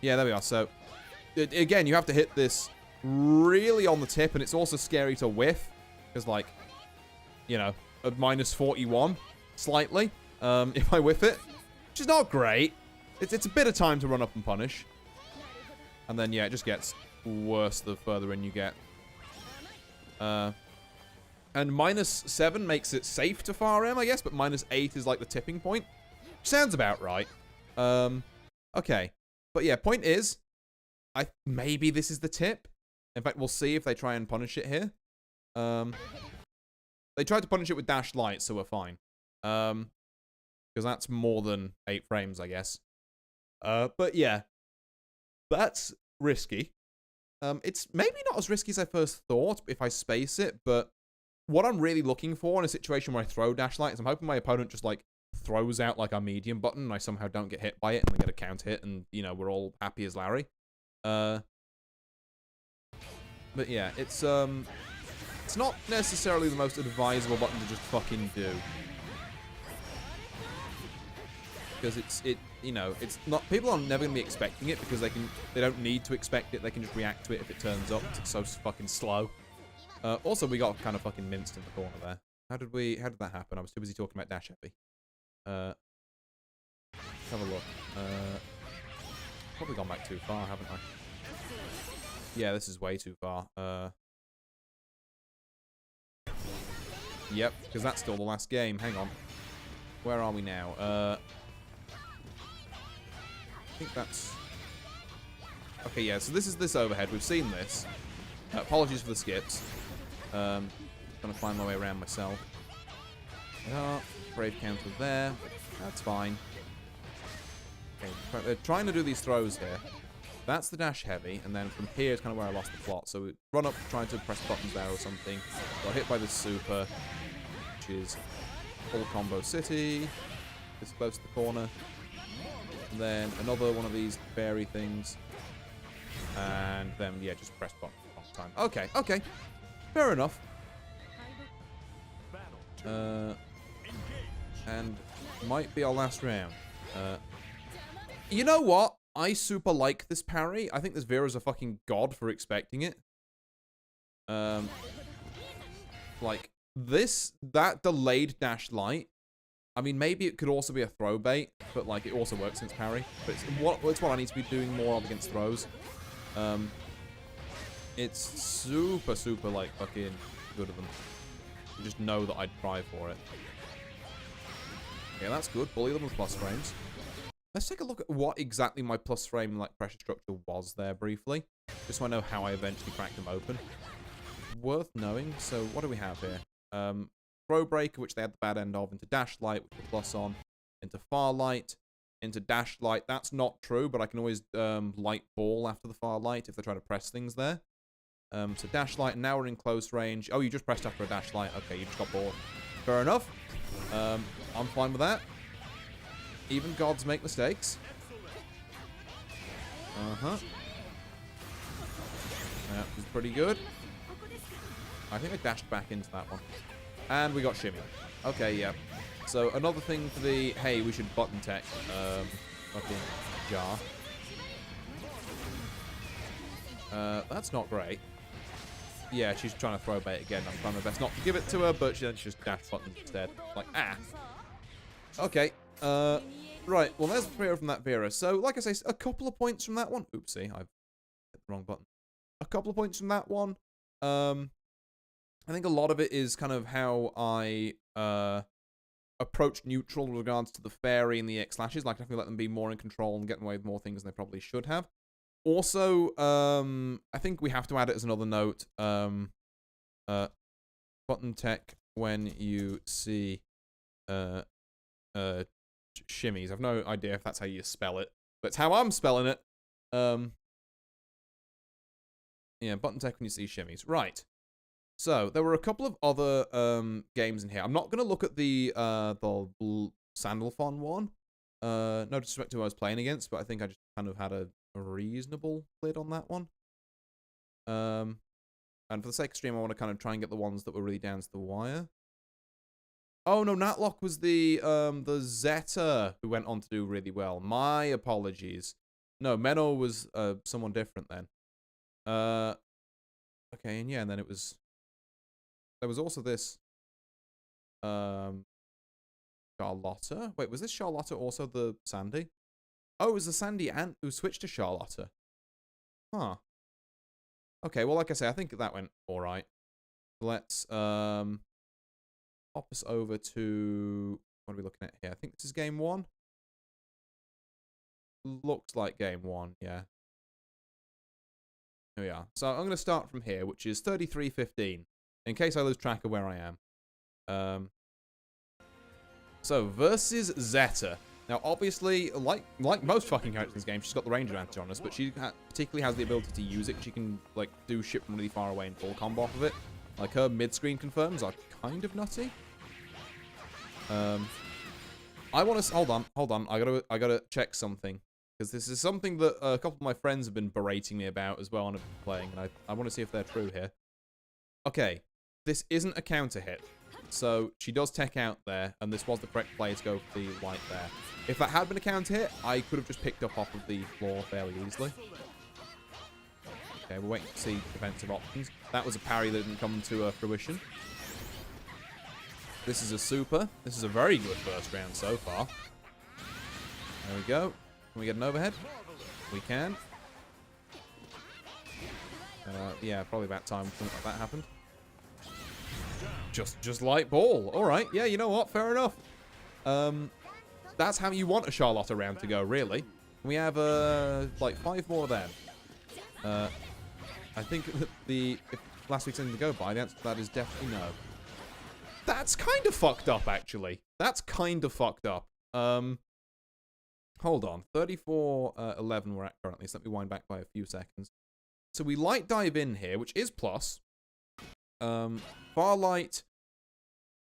Yeah, there we are. So, again, you have to hit this really on the tip, and it's also scary to whiff, because, like, you know, at -41, slightly, if I whiff it, which is not great. It's a bit of time to run up and punish. And then, yeah, it just gets worse the further in you get. And -7 makes it safe to far M, I guess, but -8 is like the tipping point. Sounds about right. Okay. But yeah, point is, maybe this is the tip. In fact, we'll see if they try and punish it here. They tried to punish it with dash light, so we're fine. Because that's more than 8 frames, I guess. But yeah, that's risky. It's maybe not as risky as I first thought if I space it, but what I'm really looking for in a situation where I throw dash light is I'm hoping my opponent just, like, throws out, like, a medium button and I somehow don't get hit by it and we get a counter hit and, you know, we're all happy as Larry. But yeah, it's not necessarily the most advisable button to just fucking do. Because you know, it's not, people are never going to be expecting it because they don't need to expect it. They can just react to it if it turns up. It's so fucking slow. Also, we got kind of fucking minced in the corner there. How did that happen? I was too busy talking about dash heavy. Have a look. Probably gone back too far, haven't I? Yeah, this is way too far. Yep, because that's still the last game. Hang on. Where are we now? I think that's... Okay, yeah, so this is this overhead. We've seen this. Apologies for the skips. Trying to find my way around myself. Brave counter there. That's fine. Okay, they're trying to do these throws here. That's the dash heavy, and then from here is kind of where I lost the plot. So we run up trying to press buttons there or something. Got hit by this super, which is full combo city. This close to the corner. And then another one of these fairy things. And then, yeah, just press button one time. Okay, okay. Fair enough. And might be our last round. You know what? I super like this parry. I think this Vera's a fucking god for expecting it. Like, that delayed dash light. I mean, maybe it could also be a throw bait, but, like, it also works since parry. But it's what I need to be doing more of against throws. It's super, super, like, fucking good of them. You just know that I'd try for it. Yeah, that's good. Bully them with plus frames. Let's take a look at what exactly my plus frame, like, pressure structure was there briefly. Just so I know how I eventually cracked them open. Worth knowing. So, what do we have here? Throw breaker, which they had the bad end of, into dash light, with the plus on, into far light, into dash light. That's not true, but I can always light ball after the far light if they try to press things there. So dash light, and now we're in close range. Oh, you just pressed after a dash light. Okay, you just got bored. Fair enough. I'm fine with that. Even gods make mistakes. Uh-huh. That was pretty good. I think I dashed back into that one. And we got shimmy. Okay, yeah. So another thing for the, hey, we should button tech fucking jar. That's not great. Yeah, she's trying to throw bait again. I'm trying my best not to give it to her, but she just dash buttons instead. Like, ah. Okay. Right. Well, there's the prayer from that Vera. So, like I say, a couple of points from that one. Oopsie, I've hit the wrong button. A couple of points from that one. I think a lot of it is kind of how I approach neutral with regards to the fairy and the X slashes. Like, I definitely let them be more in control and get away with more things than they probably should have. Also, I think we have to add it as another note. Button tech when you see shimmies. I've no idea if that's how you spell it, but it's how I'm spelling it. Yeah, button tech when you see shimmies. Right. So there were a couple of other games in here. I'm not gonna look at the Sandalphon one. No disrespect to who I was playing against, but I think I just kind of had a reasonable lid on that one. And for the sake of stream, I want to kind of try and get the ones that were really down to the wire. Oh no, Natlock was the Zeta who went on to do really well. My apologies. No, Menor was someone different then. Okay, and yeah, and then it was. There was also this. Charlotta. Wait, was this Charlotta also the Sandy? Oh, it was the Sandy Ant who switched to Charlotta. Huh. Okay, well, like I say, I think that went all right. Let's hop us over to, what are we looking at here? I think this is game one. Looks like game one, yeah. Here we are. So I'm going to start from here, which is 33-15, in case I lose track of where I am. So versus Zeta. Now, obviously, like most fucking characters in this game, she's got the range advantage on us, but she particularly has the ability to use it. She can, like, do shit from really far away and full combo off of it. Like, her mid-screen confirms are kind of nutty. I want to... Hold on. I gotta check something. Because this is something that a couple of my friends have been berating me about as well, and I've been playing, and I want to see if they're true here. Okay. This isn't a counter hit. So, she does tech out there, and this was the correct play to go for the light there. If that had been a counter hit, I could have just picked up off of the floor fairly easily. Okay, we're waiting to see defensive options. That was a parry that didn't come to fruition. This is a super. This is a very good first round so far. There we go. Can we get an overhead? We can. Yeah, probably about time something like that happened. Just light ball. All right. Yeah, you know what? Fair enough. That's how you want a Charlotte round to go, really. We have, like, 5 more then. I think if last week's ending to go by, the answer to that is definitely no. That's kind of fucked up, actually. That's kind of fucked up. Hold on. 34-11 we're at currently, so let me wind back by a few seconds. So we light dive in here, which is plus. Far light.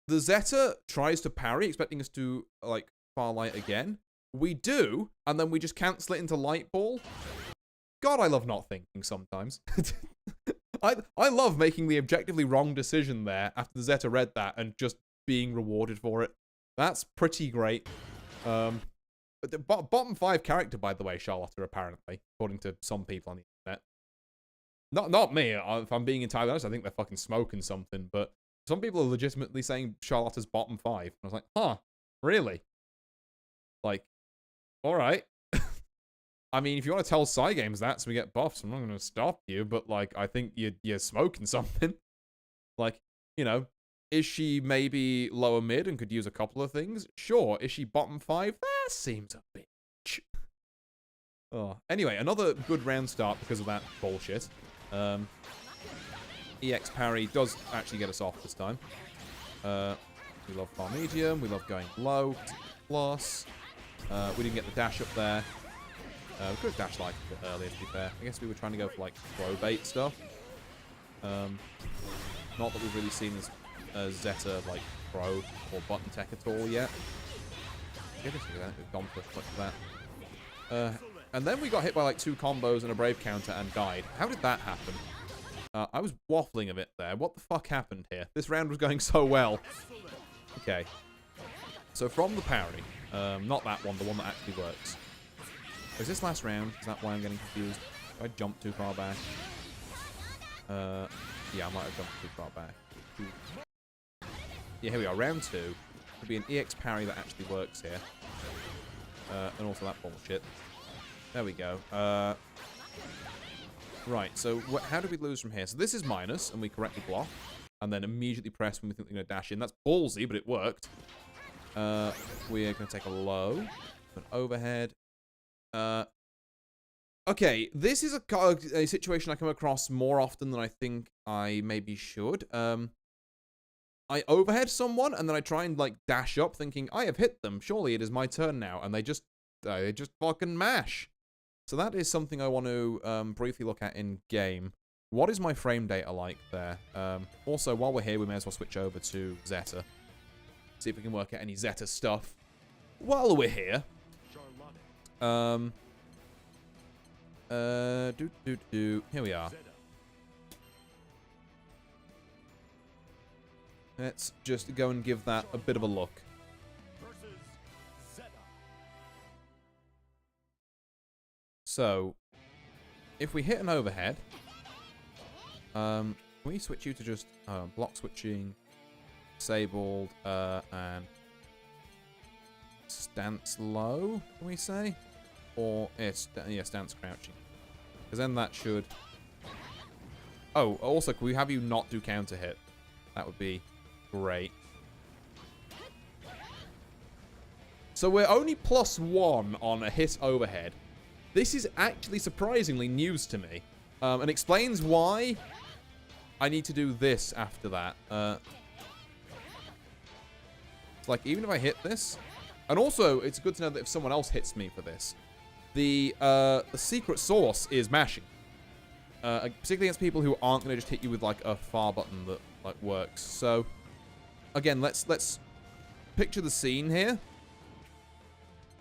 The Zeta tries to parry, expecting us to, like, far light again. We do, and then we just cancel it into light ball. God, I love not thinking sometimes. I love making the objectively wrong decision there after the Zeta read that and just being rewarded for it. That's pretty great. But the bottom 5 character, by the way, Charlotte, apparently, according to some people on the internet. Not me. If I'm being entirely honest, I think they're fucking smoking something. But some people are legitimately saying Charlotte is bottom 5. And I was like, huh, really? Like, all right. I mean, if you want to tell Cygames that so we get buffs, I'm not going to stop you. But, like, I think you're smoking something. Like, you know, is she maybe lower mid and could use a couple of things? Sure. Is she bottom 5? That seems a bitch. Oh. Anyway, another good round start because of that bullshit. EX parry does actually get us off this time. We love far medium. We love going low. Plus. We didn't get the dash up there. We could have dashed like a bit earlier, to be fair. I guess we were trying to go for like throw bait stuff. Not that we've really seen this Zeta like throw or button tech at all yet. I guess we've gone for that. And then we got hit by like 2 combos and a brave counter and died. How did that happen? I was waffling a bit there. What the fuck happened here? This round was going so well. Okay. So from the parry, not that one, the one that actually works. Is this last round? Is that why I'm getting confused? Did I jump too far back? Yeah, I might have jumped too far back. Yeah, here we are. Round 2. Could be an EX parry that actually works here. And also that bullshit. There we go. Right, so how do we lose from here? So this is minus, and we correctly block. And then immediately press when we think we're going to dash in. That's ballsy, but it worked. We're going to take a low. An overhead. Okay, this is a situation I come across more often than I think I maybe should. I overhead someone, and then I try and, like, dash up, thinking, I have hit them. Surely it is my turn now. And they just fucking mash. So that is something I want to briefly look at in game. What is my frame data like there? Also, while we're here, we may as well switch over to Zeta. See if we can work out any Zeta stuff. While we're here. Here we are. Let's just go and give that a bit of a look. So, if we hit an overhead, can we switch you to just block switching, disabled, and stance low, can we say? Or, yeah, stance crouching. Because then that should... Oh, also, can we have you not do counter hit? That would be great. So we're only +1 on a hit overhead. This is actually surprisingly news to me. And explains why I need to do this after that. It's like, even if I hit this, And also, it's good to know that if someone else hits me for this, the secret sauce is mashing. Particularly against people who aren't going to just hit you with, like, a far button that, like, works. So, again, let's picture the scene here.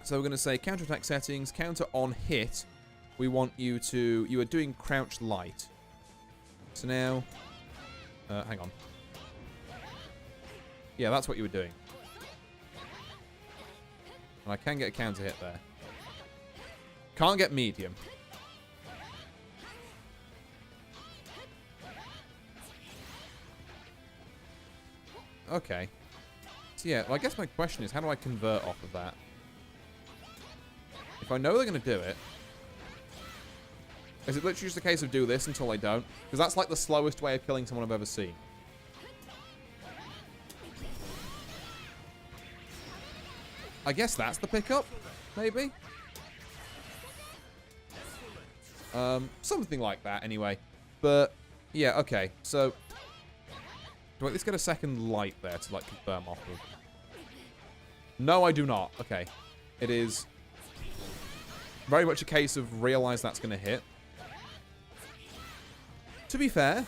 So we're going to say counterattack settings, counter on hit. We want you to... You are doing crouch light. So now... hang on. Yeah, that's what you were doing. And I can get a counter hit there. Can't get medium. Okay. So yeah, well, I guess my question is, how do I convert off of that? If I know they're going to do it, is it literally just a case of do this until they don't? Because that's like the slowest way of killing someone I've ever seen. I guess that's the pickup, maybe? Something like that, anyway. But, yeah, okay. So, do I at least get a second light there to, like, confirm off of? No, I do not. Okay. It is very much a case of realize that's going to hit. To be fair,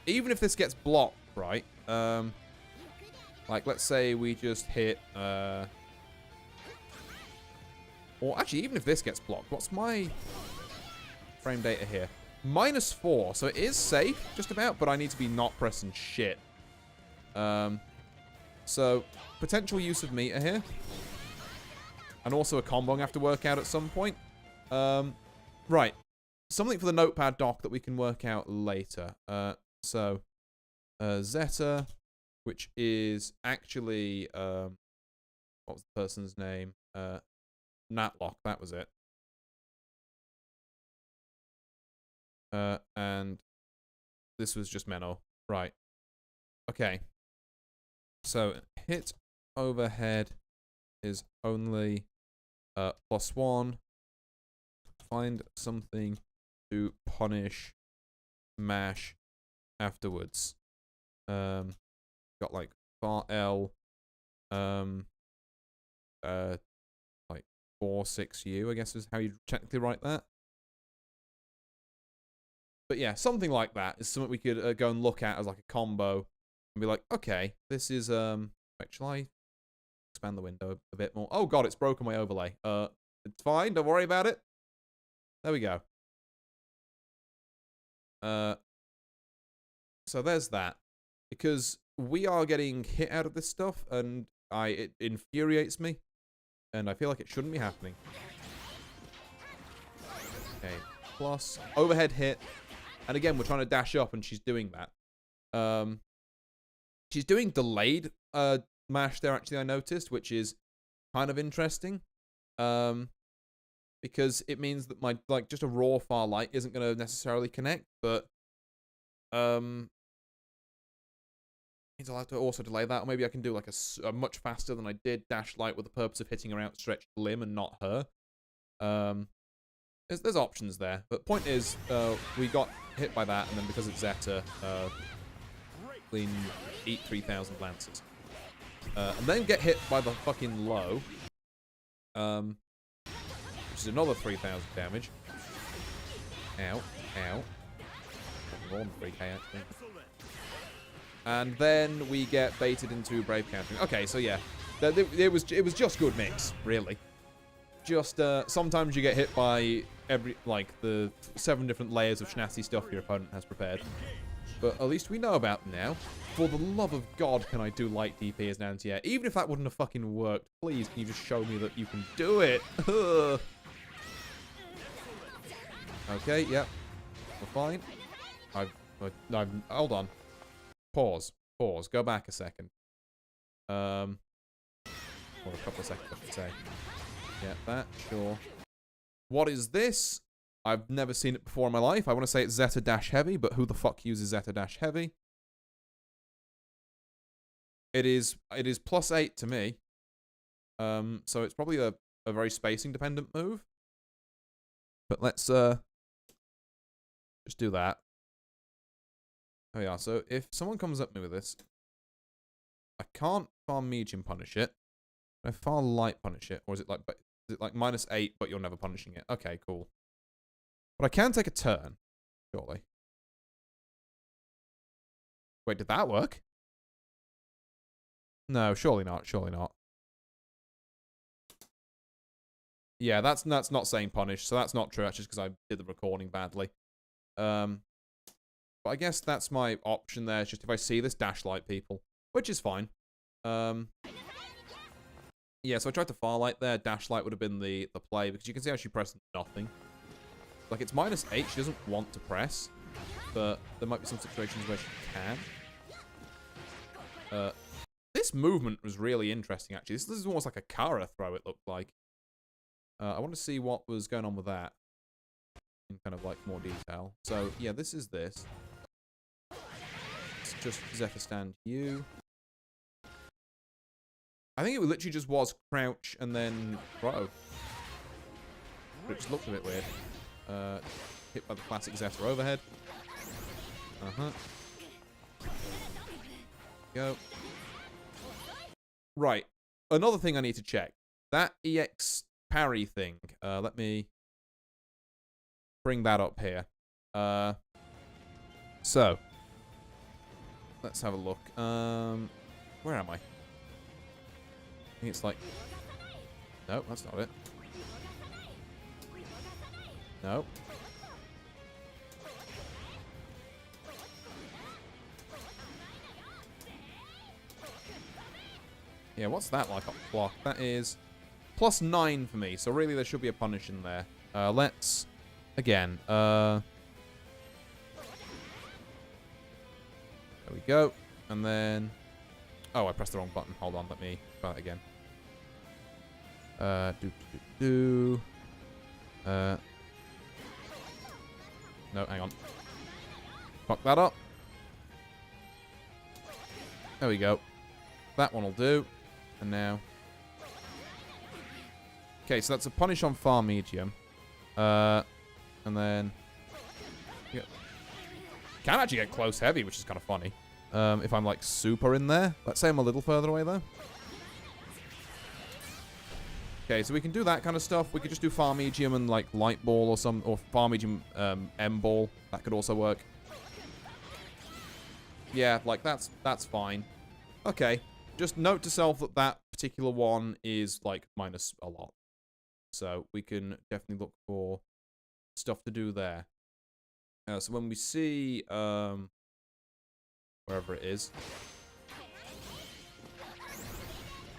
even if this gets blocked, right? Like, let's say we just hit... Or actually, even if this gets blocked, what's my frame data here? -4, so it is safe, just about, but I need to be not pressing shit. So, potential use of meter here. And also a combo I have to work out at some point. Right. Something for the notepad doc that we can work out later. So, Zeta, which is actually, what was the person's name? Natlock, that was it. And this was just Menno. Right. Okay. So, hit overhead is only +1. Find something to punish mash afterwards. Got like far L, like 4-6U, I guess is how you technically write that. But yeah, something like that is something we could go and look at as like a combo and be like, okay, this is wait, shall I expand the window a bit more? Oh god, it's broken my overlay. It's fine, don't worry about it. There we go. So there's that. Because we are getting hit out of this stuff, and it infuriates me. And I feel like it shouldn't be happening. Okay, plus overhead hit. And again, we're trying to dash up, and she's doing that. She's doing delayed mash there, actually, I noticed, which is kind of interesting. Because it means that my, like, just a raw far light isn't going to necessarily connect, but, means I'll have to also delay that, or maybe I can do, like, a much faster than I did dash light with the purpose of hitting her outstretched limb and not her. There's options there, but point is, we got hit by that, and then because it's Zeta, we eat 3,000 lances. And then get hit by the fucking low, which is another 3,000 damage. Ow, ow. More than 3k, actually. And then we get baited into brave countering. Okay, so yeah, it was just good mix, really. Just sometimes you get hit by the 7 different layers of schnatty stuff your opponent has prepared. But at least we know about them now. For the love of God, can I do light DP as an anti-air? Even if that wouldn't have fucking worked, please, can you just show me that you can do it? Okay, yep. We're fine. Hold on. Pause. Go back a second. Or a couple of seconds, I should say. Yeah, that, sure. What is this? I've never seen it before in my life. I want to say it's Zeta Dash Heavy, but who the fuck uses Zeta Dash Heavy? It is +8 to me. So it's probably a very spacing dependent move. But let's just do that. There we are. So if someone comes up to me with this, I can't farm medium punish it. Can I far light punish it? Or is it like -8, but you're never punishing it? Okay, cool. But I can take a turn, surely. Wait, did that work? No, surely not. Surely not. Yeah, that's not saying punish, so that's not true. That's just because I did the recording badly. But I guess that's my option there. It's just if I see this, dash light people, which is fine. Yeah, so I tried to far light there. Dash light would have been the play, because you can see how she pressed nothing. Like, it's -8. She doesn't want to press, but there might be some situations where she can. This movement was really interesting, actually. This is almost like a Kara throw, it looked like. I want to see what was going on with that in kind of, like, more detail. So, yeah, this is this. It's just Zephyr stand you. I think it literally just was crouch and then throw. Which looked a bit weird. Hit by the classic Zephyr overhead. Go. Right. Another thing I need to check. That EX parry thing. Let me bring that up here. So. Let's have a look. Where am I? I think it's like... No, that's not it. No. Yeah, what's that like up block? That is +9 for me, so really there should be a punish in there. Let's... Again, there we go. And then... Oh, I pressed the wrong button. Hold on, let me try that again. No, hang on. Fuck that up. There we go. That one will do. And now... Okay, so that's a punish on far medium. And then... Yeah. Can actually get close heavy, which is kind of funny. If I'm, like, super in there. Let's say I'm a little further away, though. Okay, so we can do that kind of stuff. We could just do far medium and, like, light ball or far medium M ball. That could also work. Yeah, like, that's fine. Okay. Just note to self that that particular one is, like, minus a lot. So we can definitely look for stuff to do there. So when we see... wherever it is.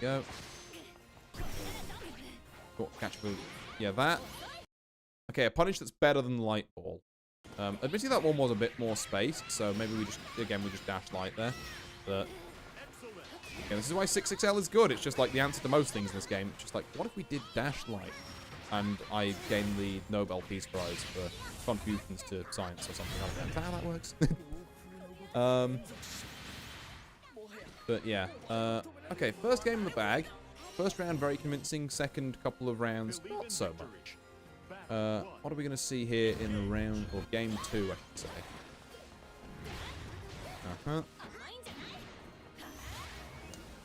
Go. Cool, catch move. Yeah, that. Okay, a punish that's better than light ball. Admittedly, that one was a bit more spaced, so maybe we just dash light there. But again, this is why 6XL is good. It's just like the answer to most things in this game. It's just like, what if we did dash light? And I gained the Nobel Peace Prize for contributions to science or something like that. Is that how that works? But yeah. Okay, first game in the bag. First round, very convincing. Second couple of rounds, not so much. What are we going to see here in round, or game 2, I should say.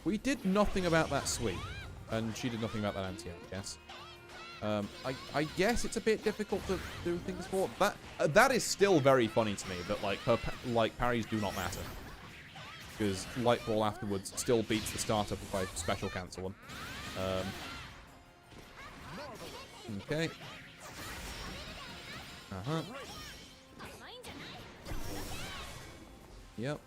We did nothing about that sweep. And she did nothing about that anti, I guess. I guess it's a bit difficult to do things for. That is still very funny to me, that, like, her parries do not matter. Because light ball afterwards still beats the startup if I special cancel them. Okay. Yep.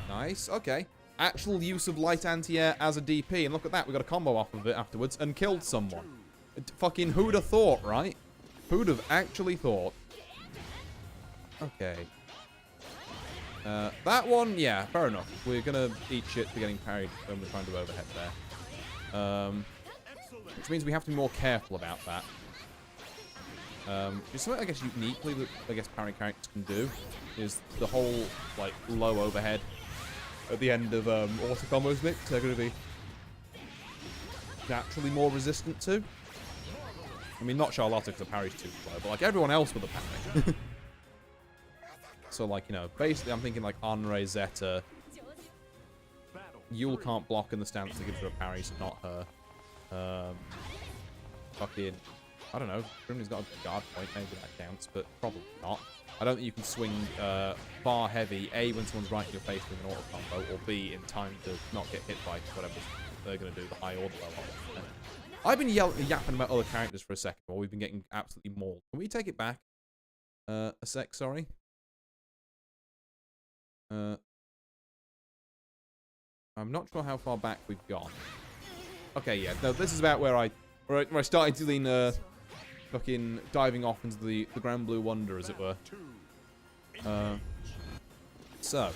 Nice, okay. Actual use of light anti-air as a DP, and look at that, we got a combo off of it afterwards and killed someone. Fucking who'd have thought, right? Who'd have actually thought? Okay. That one, yeah, fair enough. We're gonna eat shit for getting parried when we're trying to overhead there. Which means we have to be more careful about that. Just something, I guess, uniquely that, I guess, parry characters can do is the whole, like, low overhead at the end of auto combos mix. They're going to be naturally more resistant to. I mean, not Charlotta because the parry's too slow, but, like, everyone else with a parry. So, like, you know, basically I'm thinking, like, Anre, Zeta, Yule can't block in the stance that gives her a parry, so not her. Fucking, I don't know. Grimly's got a guard point, maybe that counts, but probably not. I don't think you can swing far heavy, A, when someone's right in your face with an auto combo, or B, in time to not get hit by whatever they're going to do, the high order level. I've been yapping about other characters for a second while we've been getting absolutely mauled. Can we take it back? A sec, sorry. I'm not sure how far back we've gone. Okay, yeah. No, this is about where I started to lean, fucking diving off into the Grand Blue Wonder, as it were. So.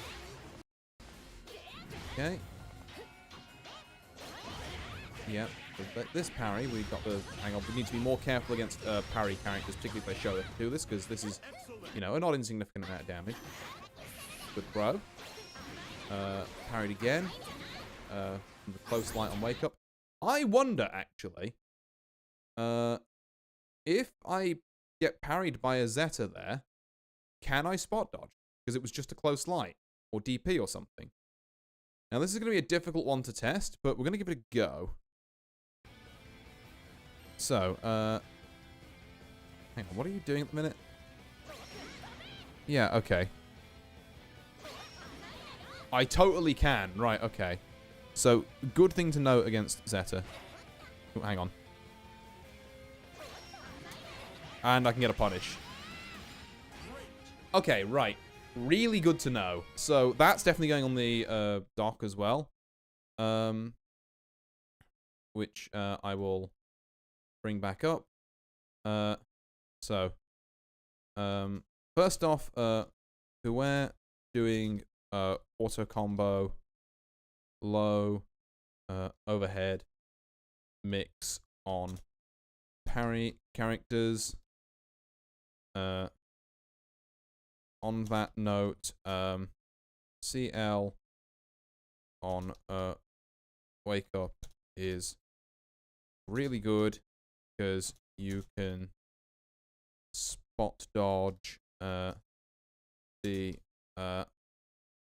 Okay. Yeah. With this parry, we got the... Hang on, we need to be more careful against parry characters, particularly if they show they can do this, because this is, you know, a not insignificant amount of damage. Good throw. Parried again. From the close light on wake up. I wonder, actually, if I get parried by a Zeta there, can I spot dodge? Because it was just a close light, or DP or something. Now, this is going to be a difficult one to test, but we're going to give it a go. So, hang on, what are you doing at the minute? Yeah, okay. I totally can. Right, okay. So, good thing to note against Zeta. Oh, hang on. And I can get a punish. Okay, right. Really good to know. So, that's definitely going on the dock as well. Which I will bring back up. First off, we're doing auto combo, low, overhead, mix on parry characters. On that note, CL on wake up is really good because you can spot dodge the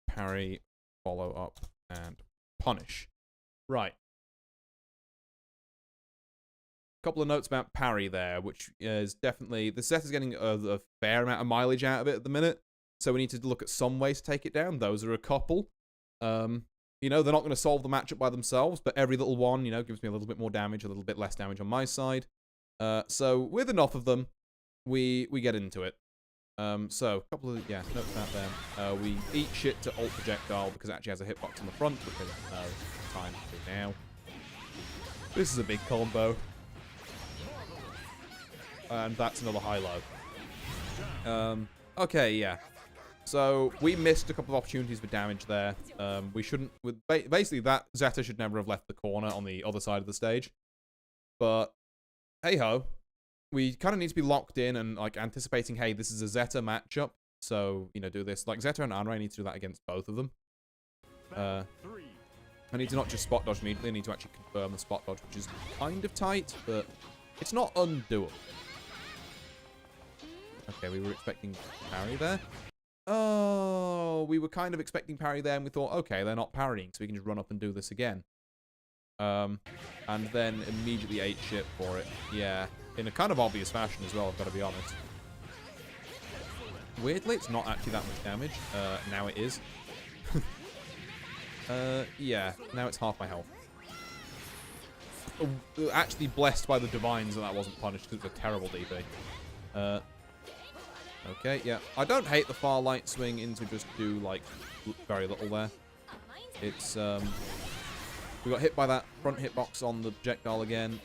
parry, follow up, and punish. Right. Couple of notes about parry there, which is definitely... The set is getting a fair amount of mileage out of it at the minute, so we need to look at some ways to take it down. Those are a couple. You know, they're not going to solve the matchup by themselves, but every little one, you know, gives me a little bit more damage, a little bit less damage on my side. So with enough of them, we get into it. So, a couple of, yeah, notes about them. We eat shit to ult projectile because it actually has a hitbox on the front, which I don't know time to do now. This is a big combo. And that's another high-low. Okay, yeah. So, we missed a couple of opportunities for damage there. We shouldn't... Basically, that Zeta should never have left the corner on the other side of the stage. But, hey-ho. We kind of need to be locked in and, like, anticipating, hey, this is a Zeta matchup. So, you know, do this. Like, Zeta and Anra, I need to do that against both of them. I need to not just spot dodge immediately. I need to actually confirm the spot dodge, which is kind of tight, but it's not undoable. Okay, we were expecting parry there. Oh, we were kind of expecting parry there, and we thought, okay, they're not parrying, so we can just run up and do this again. And then immediately ate shit for it. Yeah, in a kind of obvious fashion as well, I've got to be honest. Weirdly, it's not actually that much damage. Now it is. Yeah, now it's half my health. Actually blessed by the divines that wasn't punished because it's a terrible DP. Okay, yeah. I don't hate the far light swing into just do, like, very little there. It's, we got hit by that front hitbox on the projectile again.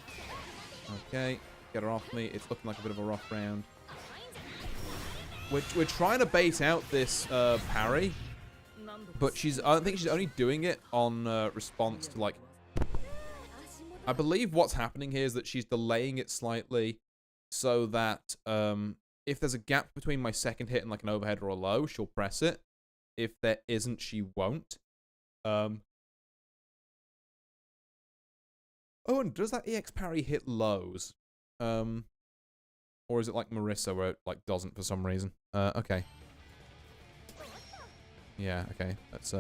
Okay, get her off me. It's looking like a bit of a rough round. We're trying to bait out this parry, but I think she's only doing it on response to, like... I believe what's happening here is that she's delaying it slightly so that if there's a gap between my second hit and like an overhead or a low, she'll press it. If there isn't, she won't. Oh, and does that EX parry hit lows? Or is it like Marissa where it like doesn't for some reason? Okay. Yeah, okay. Let's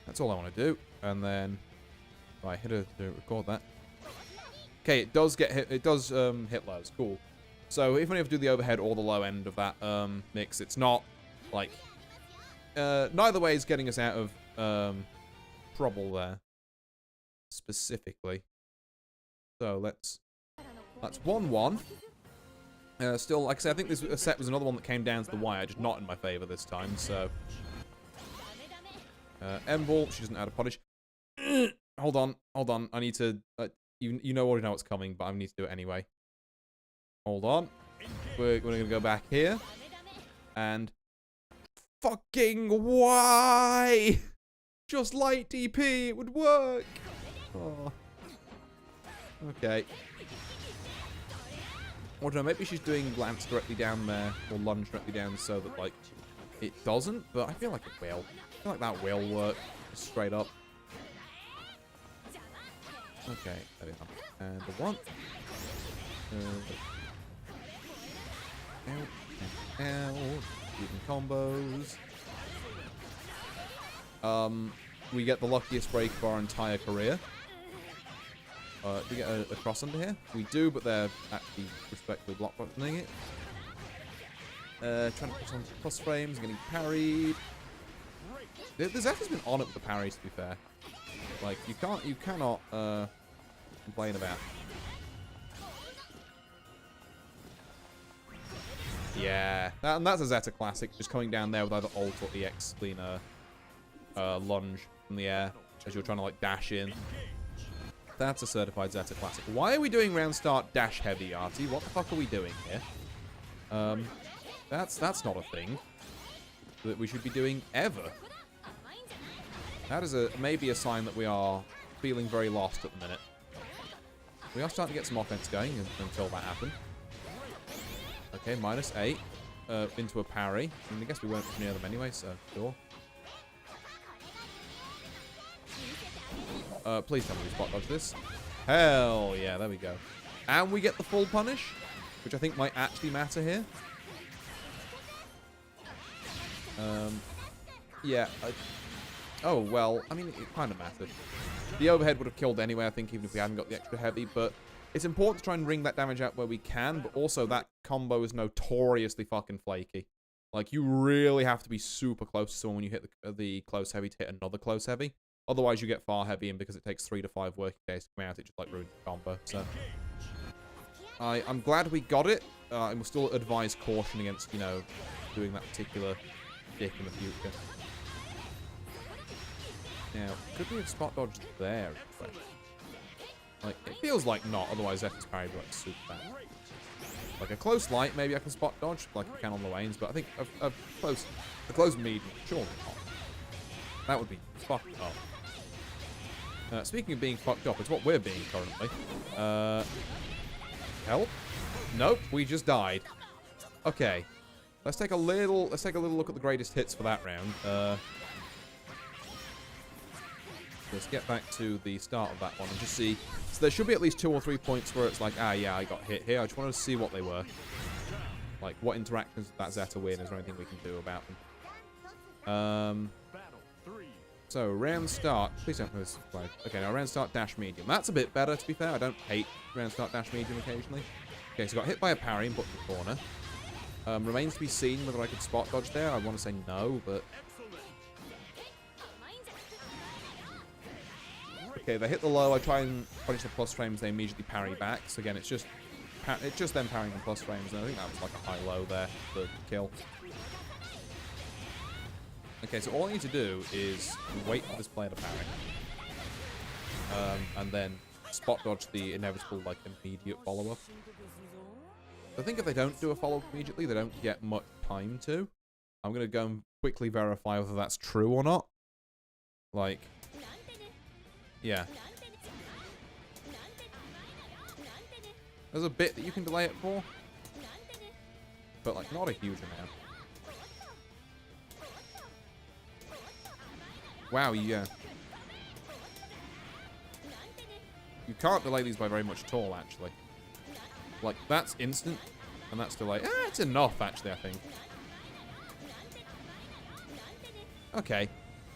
That's all I want to do. And then I hit her to record that. Okay, it does get hit. It does hit lows. Cool. So if we have to do the overhead or the low end of that mix, it's not like neither way is getting us out of trouble there specifically. So that's 1-1. Still, like I said, I think this set was another one that came down to the wire, just not in my favor this time. So M-ball, she doesn't know how to punish. Hold on. I need to. You already know what's coming, but I need to do it anyway. Hold on. We're gonna go back here, and fucking why? Just light DP, it would work. Oh. Okay. Or don't know, maybe she's doing glance directly down there, or lunge directly down so that, like, it doesn't, but I feel like it will. I feel like that will work, just straight up. Okay, there we go. And the one. Even combos. We get the luckiest break of our entire career. Do we get a cross under here? We do, but they're actually respectfully blockposting it. Trying to put on plus frames, getting parried. The Zeph has been on it with the parries, to be fair. Like, you cannot complain about. Yeah, and that's a Zeta classic, just coming down there with either ult or EX clean lunge from the air as you're trying to like dash in. That's a certified Zeta classic. Why are we doing round start dash heavy, Artie? What the fuck are we doing here? That's not a thing that we should be doing ever. That is maybe a sign that we are feeling very lost at the minute. We are starting to get some offense going until that happened. Okay, -8 into a parry. I mean, I guess we weren't near them anyway, so sure. Please tell me we spot dodge this. Hell yeah, there we go. And we get the full punish, which I think might actually matter here. Yeah. Oh, well, I mean, it kind of mattered. The overhead would have killed anyway, I think, even if we hadn't got the extra heavy, but it's important to try and wring that damage out where we can, but also that combo is notoriously fucking flaky. Like, you really have to be super close to someone when you hit the close heavy to hit another close heavy. Otherwise, you get far heavy, and because it takes 3 to 5 working days to come out, it just, like, ruins the combo. So, I'm glad we got it. I will still advise caution against, you know, doing that particular dick in the future. Now, could we have spot dodged there? Like, it feels like not, otherwise Zephy's parry would be, like, super bad. Like, a close light, maybe I can spot dodge, like I can on the lanes, but I think a close medium, surely not. That would be fucked up. Speaking of being fucked up, it's what we're being currently. Help? Nope, we just died. Okay. Let's take a little look at the greatest hits for that round. Let's get back to the start of that one and just see. So there should be at least 2 or 3 points where it's like, ah, yeah, I got hit here. I just wanted to see what they were. Like, what interactions did that Zeta win? Is there anything we can do about them? So, round start. Please don't put this flag. Okay, now round start dash medium. That's a bit better, to be fair. I don't hate round start dash medium occasionally. Okay, so got hit by a parry and put in the corner. Remains to be seen whether I could spot dodge there. I want to say no, but... Okay, they hit the low. I try and punish the plus frames. They immediately parry back. So again, it's just them parrying the plus frames. And I think that was like a high-low there for the kill. Okay, so all I need to do is wait for this player to parry. And then spot dodge the inevitable, like, immediate follow-up. I think if they don't do a follow-up immediately, they don't get much time to. I'm going to go and quickly verify whether that's true or not. Like... Yeah. There's a bit that you can delay it for. But, like, not a huge amount. Wow, yeah. You can't delay these by very much at all, actually. Like, that's instant, and that's delay. It's enough, actually, I think. Okay.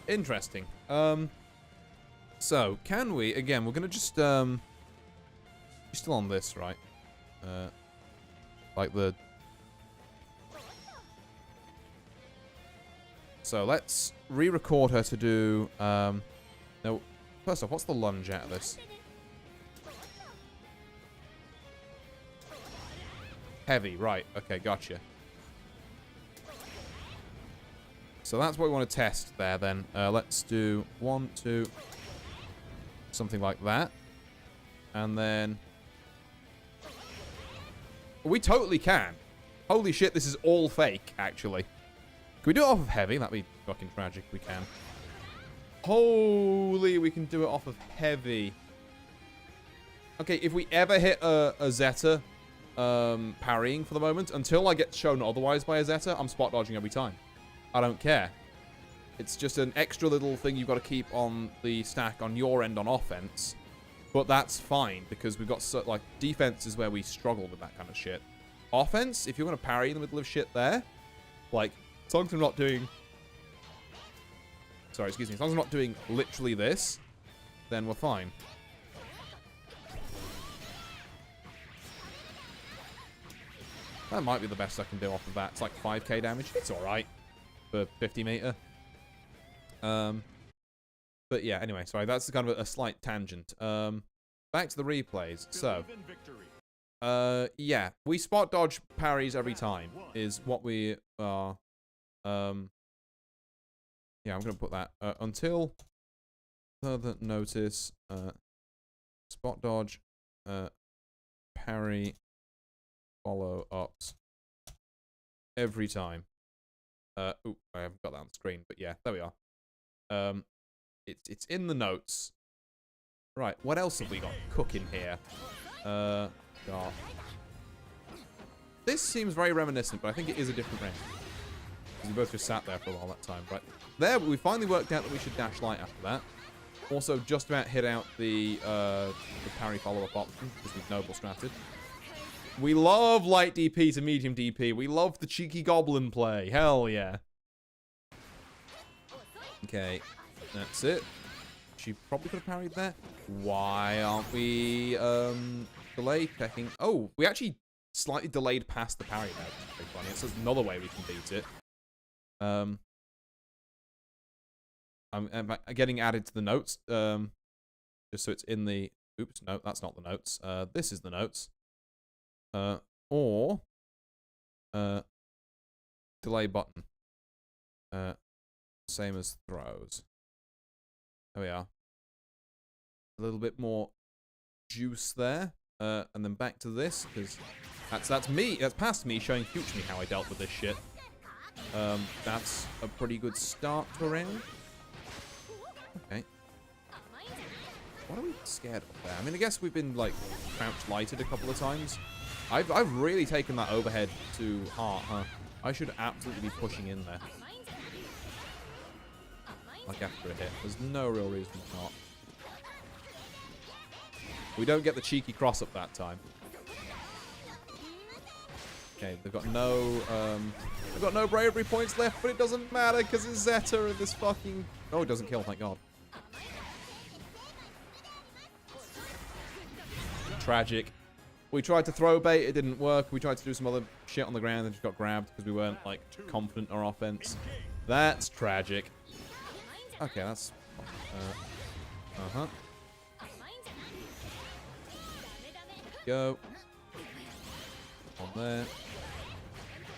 Interesting. So, can we... Again, we're going to just... You're still on this, right? Like the... So, let's re-record her to do... No, first off, what's the lunge out of this? Heavy, right. Okay, gotcha. So that's what we want to test there, then. Let's do 1, 2... Something like that. And then... We totally can. Holy shit, this is all fake, actually. Can we do it off of heavy? That'd be fucking tragic if we can. Holy, we can do it off of heavy. Okay, if we ever hit a Zeta parrying for the moment, until I get shown otherwise by a Zeta, I'm spot dodging every time. I don't care. It's just an extra little thing you've got to keep on the stack on your end on offense. But that's fine, because we've got, like, defense is where we struggle with that kind of shit. Offense, if you're going to parry in the middle of shit there, like, as long as I'm not doing... Sorry, excuse me. As long as I'm not doing literally this, then we're fine. That might be the best I can do off of that. It's like 5k damage. It's alright for 50 meter. But yeah, anyway, sorry, that's kind of a slight tangent. Back to the replays. So, yeah, we spot dodge parries every time is what we are. Yeah, I'm going to put that until further notice. Spot dodge, parry, follow ups every time. Ooh, I haven't got that on the screen, but yeah, there we are. It's in the notes. Right, what else have we got cooking here? God. This seems very reminiscent, but I think it is a different range. We both just sat there for a while that time, right? There, we finally worked out that we should dash light after that. Also, just about hit out the parry follow-up option, because we've noble stratted. We love light DP to medium DP. We love the cheeky goblin play. Hell yeah. Okay, that's it. She probably could have parried there. Why aren't we delayed checking? Oh, we actually slightly delayed past the parry there. That's pretty funny. It's another way we can beat it. I'm getting added to the notes. Just so it's in the... Oops, no, that's not the notes. This is the notes. Or... delay button. Same as throws. There we are. A little bit more juice there. And then back to this, because that's me. That's past me showing future me how I dealt with this shit. That's a pretty good start to a round. Okay. What are we scared of there? I mean, I guess we've been, like, crouch lighted a couple of times. I've really taken that overhead to heart, huh? I should absolutely be pushing in there. Like, after a hit. There's no real reason not. We don't get the cheeky cross-up that time. Okay, they've got no bravery points left, but it doesn't matter because it's Zeta and this fucking... Oh, it doesn't kill, thank God. Tragic. We tried to throw bait, it didn't work. We tried to do some other shit on the ground and just got grabbed because we weren't, like, confident in our offense. That's tragic. Okay, that's... Uh-huh. Go. On there.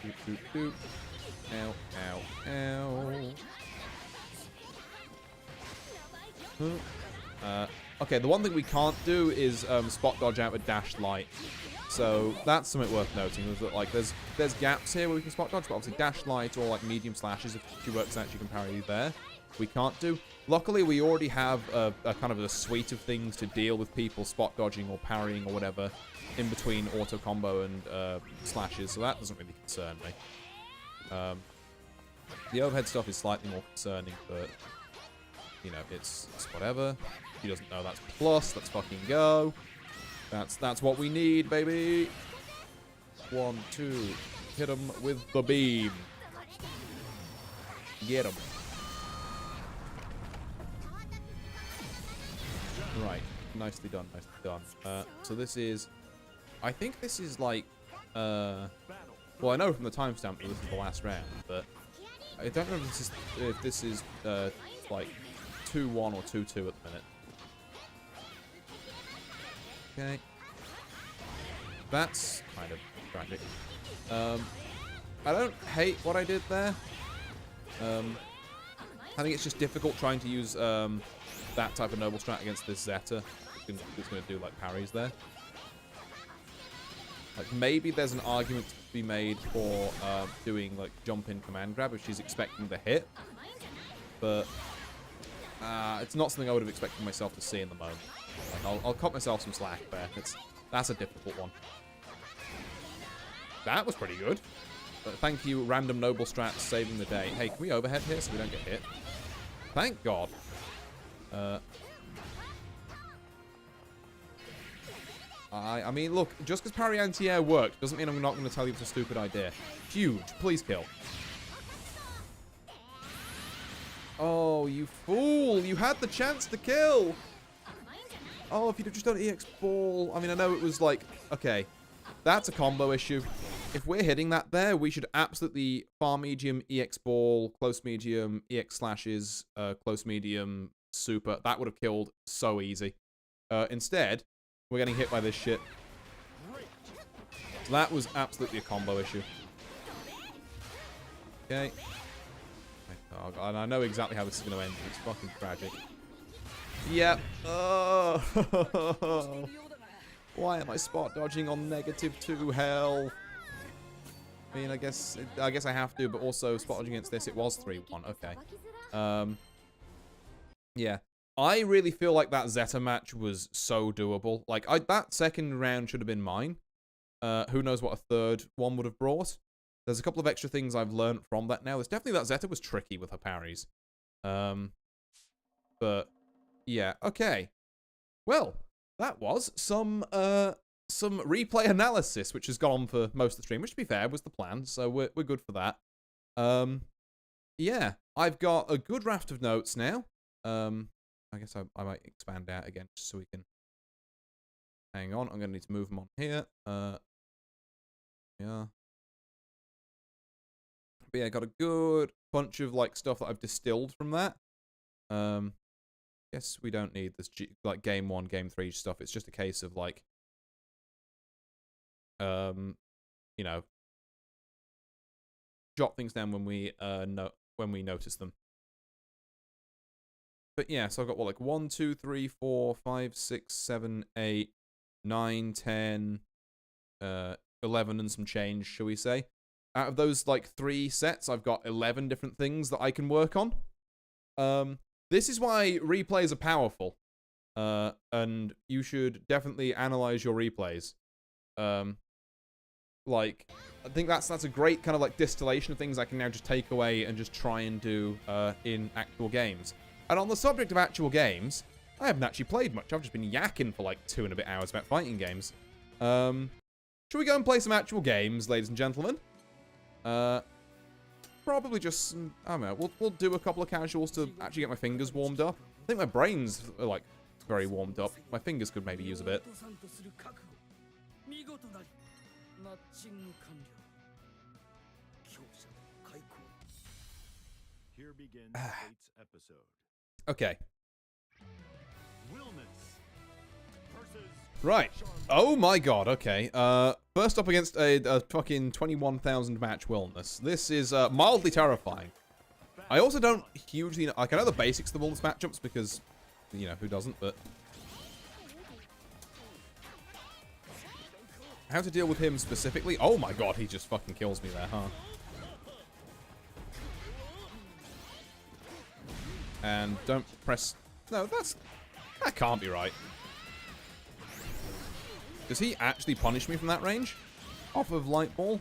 Doop, doop, doop. Ow, ow, ow. Okay, the one thing we can't do is spot dodge out with dash light. So that's something worth noting. Is that, like, there's gaps here where we can spot dodge, but obviously dash light or like medium slashes, if she works out, she can parry you there. We can't do. Luckily, we already have a kind of a suite of things to deal with people spot dodging or parrying or whatever in between auto combo and slashes, so that doesn't really concern me. The overhead stuff is slightly more concerning, but you know, it's whatever. She doesn't know that's plus. Let's fucking go. That's what we need, baby. 1, 2, hit him with the beam. Get him. Right. Nicely done. Nicely done. So this is... I think this is like... well, I know from the timestamp that this is the last round, but... I don't know if this is like 2-1 or 2-2 at the minute. Okay. That's kind of tragic. I don't hate what I did there. I think it's just difficult trying to use that type of noble strat against this Zeta. It's going to do like parries there. Like maybe there's an argument to be made for doing like jump in command grab if she's expecting the hit, but it's not something I would have expected myself to see in the moment. Like, I'll cut myself some slack there. That's a difficult one. That was pretty good. But thank you, random noble strats, saving the day. Hey, can we overhead here so we don't get hit? Thank God. I mean, look, just because parry anti-air worked doesn't mean I'm not going to tell you it's a stupid idea. Huge. Please kill. Oh, you fool. You had the chance to kill. Oh, if you'd have just done EX ball. I mean, I know it was like, okay, that's a combo issue. If we're hitting that there, we should absolutely far medium, EX ball, close medium, EX slashes, close medium, super. That would have killed so easy. Instead, we're getting hit by this shit. So that was absolutely a combo issue. Okay. Oh, God, and I know exactly how this is going to end. It's fucking tragic. Yep. Oh. Why am I spot dodging on -2 health? I mean, I guess I have to, but also spot dodging against this, it was 3-1. Okay. Yeah. I really feel like that Zeta match was so doable. Like, that second round should have been mine. Who knows what a third one would have brought. There's a couple of extra things I've learned from that now. There's definitely that Zeta was tricky with her parries. But, yeah. Okay. Well, that was some replay analysis, which has gone on for most of the stream, which, to be fair, was the plan. So we're good for that. Yeah. I've got a good raft of notes now. I guess I might expand out again just so we can... Hang on, I'm going to need to move them on here. Yeah. But yeah, got a good bunch of, like, stuff that I've distilled from that. Guess we don't need this, like, game 1, game 3 stuff. It's just a case of, like... you know... Jot things down when we, notice them. But yeah, so I've got what, like 1, 2, 3, 4, 5, 6, 7, 8, 9, 10, 11 and some change, shall we say. Out of those like 3 sets, I've got 11 different things that I can work on. This is why replays are powerful. And you should definitely analyze your replays. Like, I think that's a great kind of like distillation of things I can now just take away and just try and do in actual games. And on the subject of actual games, I haven't actually played much. I've just been yakking for like 2 and a bit hours about fighting games. Should we go and play some actual games, ladies and gentlemen? Probably just, I don't know, we'll do a couple of casuals to actually get my fingers warmed up. I think my brain's like very warmed up. My fingers could maybe use a bit. Here begins Fate's episode. Okay. Right. Oh my god, okay. First up against a fucking 21,000 match Wilderness. This is mildly terrifying. I also don't hugely know, like, I know the basics of the Wilderness matchups because, you know, who doesn't, but... How to deal with him specifically? Oh my god, he just fucking kills me there, huh? And don't press... No, that can't be right. Does he actually punish me from that range? Off of Light Ball?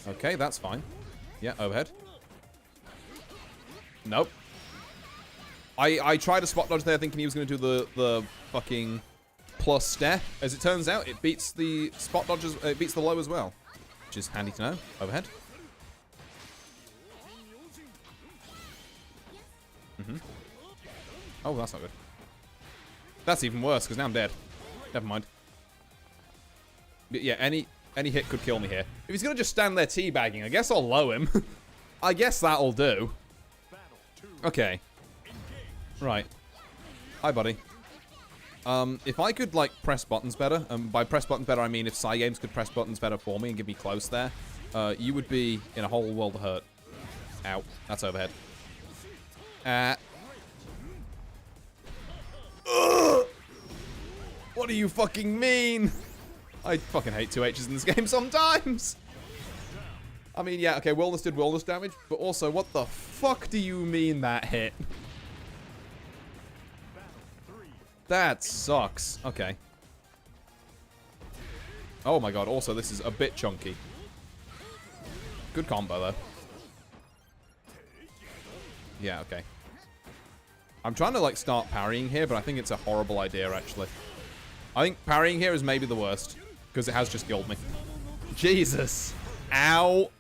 Okay, that's fine. Yeah, overhead. Nope. I tried a spot dodge there thinking he was going to do the fucking plus step. As it turns out, it beats the spot dodges, it beats the low as well. Which is handy to know. Overhead. Oh, that's not good. That's even worse, because now I'm dead. Never mind. But yeah, any hit could kill me here. If he's going to just stand there teabagging, I guess I'll low him. I guess that'll do. Okay. Right. Hi, buddy. If I could, like, press buttons better, by press buttons better, I mean if Cygames could press buttons better for me and give me close there, you would be in a whole world of hurt. Ow. That's overhead. What do you fucking mean? I fucking hate 2H's in this game sometimes. I mean, yeah, okay, Wellness did wellness damage, but also, what the fuck do you mean that hit? That sucks. Okay. Oh my god, also, this is a bit chunky. Good combo, though. Yeah, okay. I'm trying to, like, start parrying here, but I think it's a horrible idea, actually. I think parrying here is maybe the worst, because it has just killed me. Jesus. Ow.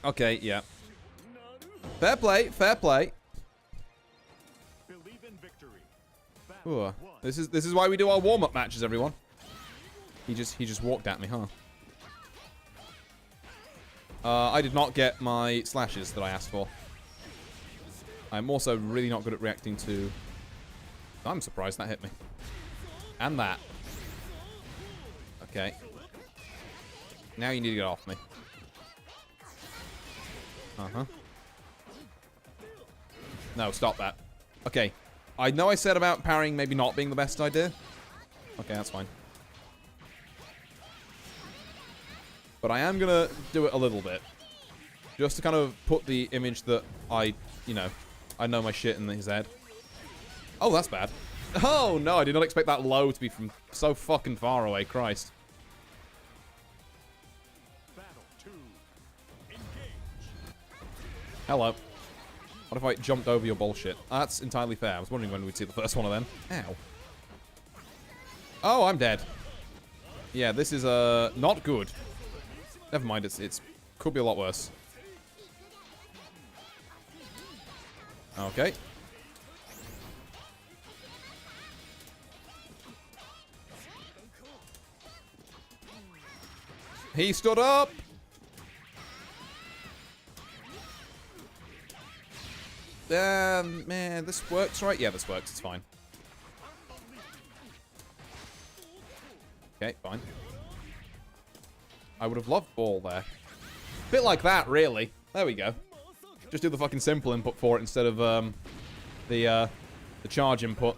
Okay, yeah. Fair play, fair play. Ooh, this is why we do our warm-up matches, everyone. He just walked at me, huh? I did not get my slashes that I asked for. I'm also really not good at reacting to... I'm surprised that hit me. And that. Okay. Now you need to get off me. Uh-huh. No, stop that. Okay. I know I said about parrying maybe not being the best idea. Okay, that's fine. But I am gonna do it a little bit. Just to kind of put the image that I know my shit in his head. Oh, that's bad. Oh, no, I did not expect that low to be from so fucking far away. Christ. Hello. What if I jumped over your bullshit? That's entirely fair. I was wondering when we'd see the first one of them. Ow. Oh, I'm dead. Yeah, this is, not good. Never mind, it's could be a lot worse. Okay. He stood up! Man, this works, right? Yeah, this works. It's fine. Okay, fine. I would have loved ball there. Bit like that, really. There we go. Just do the fucking simple input for it instead of, the charge input.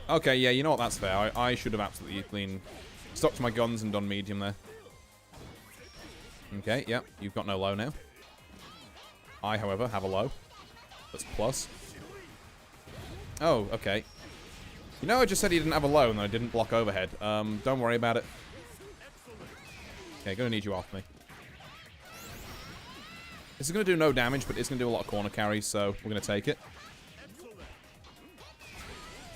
Okay, yeah, you know what? That's fair. I should have absolutely stuck to my guns and done medium there. Okay, yep. You've got no low now. I, however, have a low. That's plus. Oh, okay. You know, I just said he didn't have a low and I didn't block overhead. Don't worry about it. Okay, gonna need you off me. This is gonna do no damage, but it's gonna do a lot of corner carries, so we're gonna take it.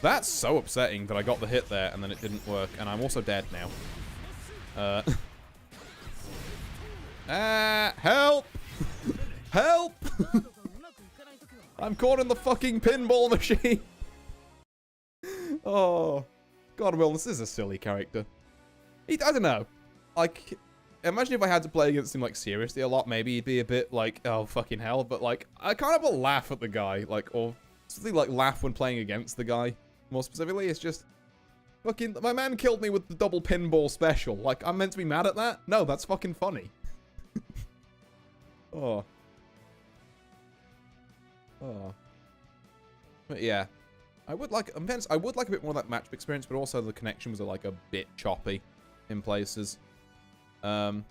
That's so upsetting that I got the hit there and then it didn't work, and I'm also dead now. Help! Help! I'm caught in the fucking pinball machine. Oh, God, Will, this is a silly character. I don't know. Like, imagine if I had to play against him, like, seriously a lot. Maybe he'd be a bit like, oh, fucking hell. But, like, I kind of laugh at the guy. Like, or something like laugh when playing against the guy. More specifically, it's just, fucking, my man killed me with the double pinball special. Like, I'm meant to be mad at that? No, that's fucking funny. Oh. Oh. But yeah. I would like a bit more of that match experience, but also the connections are like a bit choppy in places. So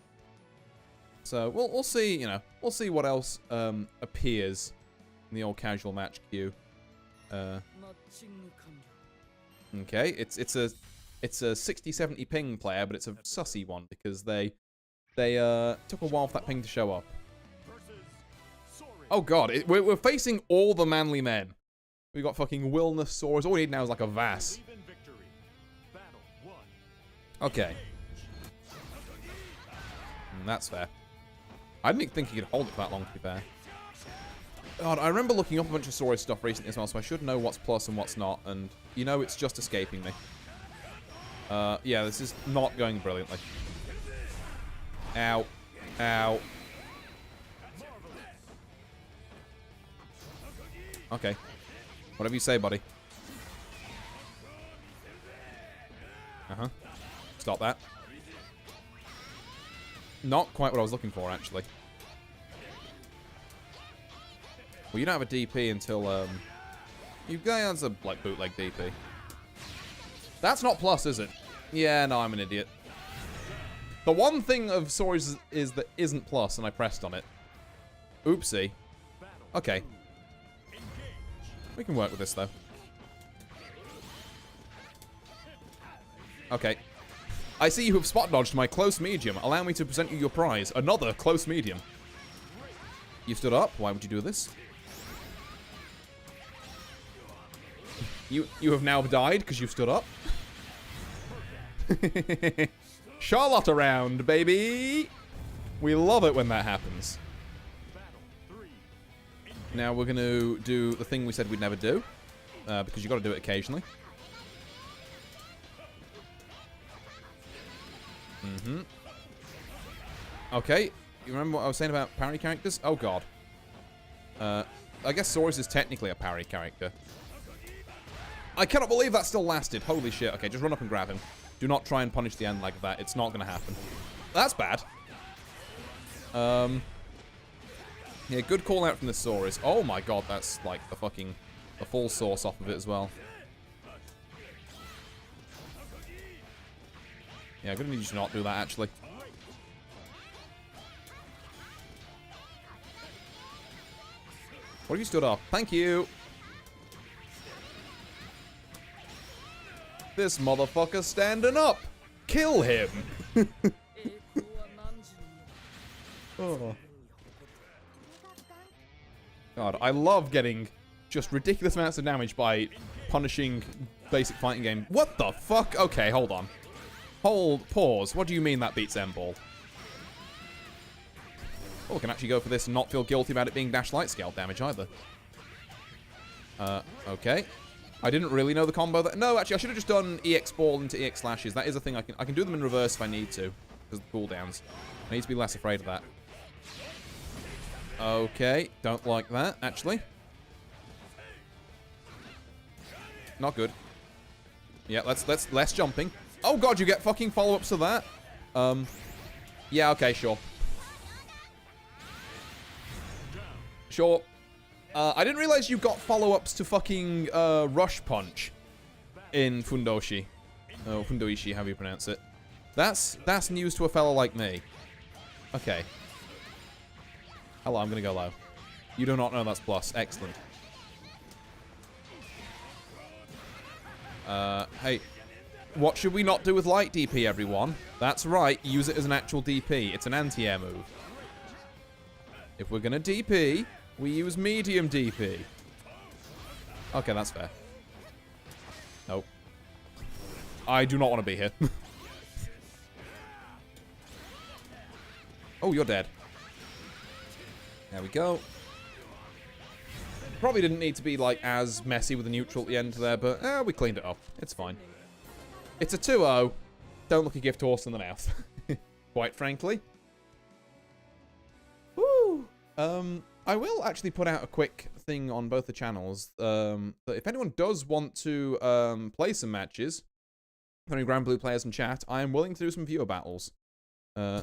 we'll see, you know, we'll see what else appears in the old casual match queue. Okay, it's a 60-70 ping player, but it's a sussy one because they took a while for that ping to show up. Oh god, we're facing all the manly men. We got fucking Wilnosaurus. All we need now is like a Vass. Okay. That's fair. I didn't think he could hold it that long, to be fair. God, I remember looking up a bunch of story stuff recently as well, so I should know what's plus and what's not, and, you know, it's just escaping me. Yeah, this is not going brilliantly. Ow. Ow. Okay. Whatever you say, buddy. Uh-huh. Stop that. Not quite what I was looking for, actually. Well, you don't have a DP until, you guys are, like, bootleg DP. That's not plus, is it? Yeah, no, I'm an idiot. The one thing of stories is that isn't plus, and I pressed on it. Oopsie. Okay. We can work with this, though. Okay. I see you have spot dodged my close medium. Allow me to present you your prize. Another close medium. You stood up. Why would you do this? You have now died because you've stood up. Charlotte around, baby. We love it when that happens. Now we're going to do the thing we said we'd never do. Because you've got to do it occasionally. Mm-hmm. Okay. You remember what I was saying about parry characters? Oh, God. I guess Saurus is technically a parry character. I cannot believe that still lasted. Holy shit. Okay, just run up and grab him. Do not try and punish the end like that. It's not going to happen. That's bad. Yeah, good call out from the Saurus. Oh my god, that's like the full sauce off of it as well. Yeah, I'm going to need you to not do that, actually. What have you stood up? Thank you. This motherfucker's standing up. Kill him. Oh. God, I love getting just ridiculous amounts of damage by punishing basic fighting game. What the fuck? Okay, hold on. Pause. What do you mean that beats M-Ball? Oh, we can actually go for this and not feel guilty about it being dash light scale damage either. Okay. I didn't really know the combo that... No, actually, I should have just done EX Ball into EX Slashes. That is a thing I can do them in reverse if I need to. Because of the cooldowns. I need to be less afraid of that. Okay. Don't like that, actually. Not good. Yeah, let's less jumping. Oh, God, you get fucking follow-ups to that? Yeah, okay, sure. Sure. I didn't realize you got follow-ups to fucking Rush Punch in Fundoshi. Oh, Fundoishi, however you pronounce it. That's news to a fella like me. Okay. Hello, I'm gonna go low. You do not know that's plus. Excellent. Hey. What should we not do with light DP, everyone? That's right, use it as an actual DP. It's an anti-air move. If we're gonna DP... we use medium DP. Okay, that's fair. Nope. I do not want to be here. Oh, you're dead. There we go. Probably didn't need to be, like, as messy with the neutral at the end there, but we cleaned it up. It's fine. It's a 2-0. Don't look a gift horse in the mouth. Quite frankly. Woo! I will actually put out a quick thing on both the channels. That if anyone does want to play some matches, any Grand Blue players in chat, I am willing to do some viewer battles. Viewer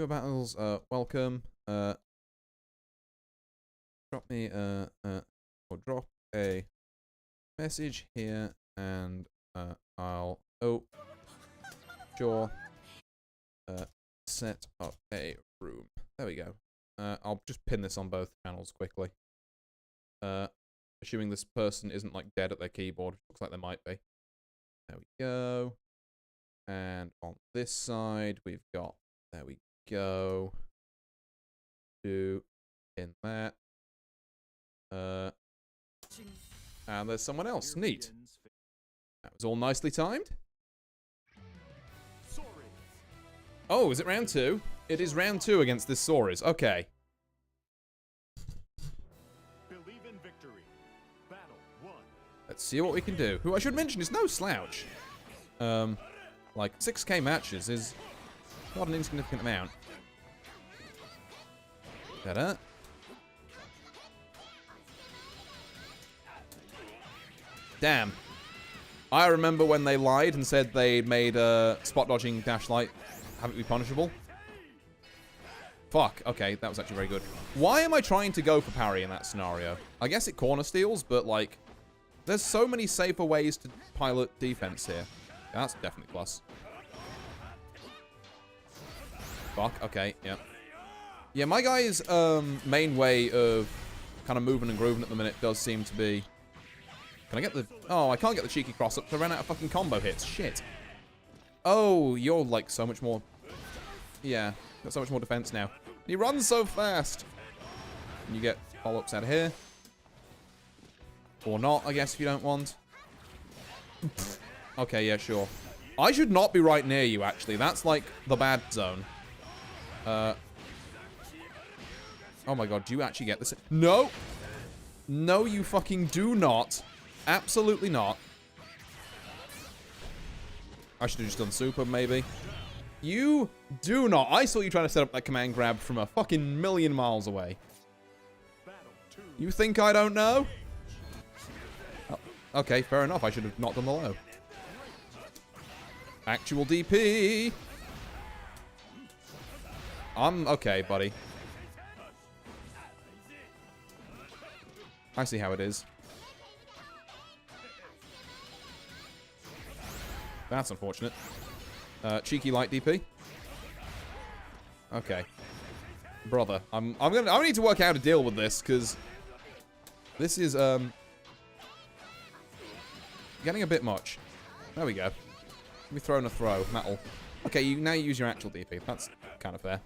battles, welcome. Drop me or drop a message here, and I'll sure set up a room. There we go. I'll just pin this on both channels quickly. Assuming this person isn't like dead at their keyboard. Looks like they might be. There we go. And on this side we've got, there we go. Do in that. And there's someone else. Neat. That was all nicely timed. Oh, is it round 2? It is round 2 against this Saurus. Okay. Believe in victory. Battle 1. Let's see what we can do. Who I should mention is no slouch. Like, 6k matches is not an insignificant amount. Better. Damn. I remember when they lied and said they made spot dodging dash light have it be punishable. Fuck. Okay, that was actually very good. Why am I trying to go for parry in that scenario? I guess it corner steals, but like, there's so many safer ways to pilot defense here. Yeah, that's definitely plus. Fuck. Okay. Yeah. Yeah, my guy's main way of kind of moving and grooving at the minute does seem to be. Can I get the... Oh, I can't get the cheeky cross-up. I ran out of fucking combo hits. Shit. Oh, you're, like, so much more... Yeah, got so much more defense now. He runs so fast. And you get follow-ups out of here. Or not, I guess, if you don't want. Okay, yeah, sure. I should not be right near you, actually. That's, like, the bad zone. Oh, my God. Do you actually get this? No! No, you fucking do not. Absolutely not. I should have just done super, maybe. You do not. I saw you trying to set up that command grab from a fucking million miles away. You think I don't know? Oh, okay, fair enough. I should have not done the low. Actual DP. I'm okay, buddy. I see how it is. That's unfortunate. Cheeky light DP. Okay. Brother, I need to work out how to deal with this, because this is, getting a bit much. There we go. Let me throw in a throw. That'll... Okay, you now use your actual DP. That's kind of fair.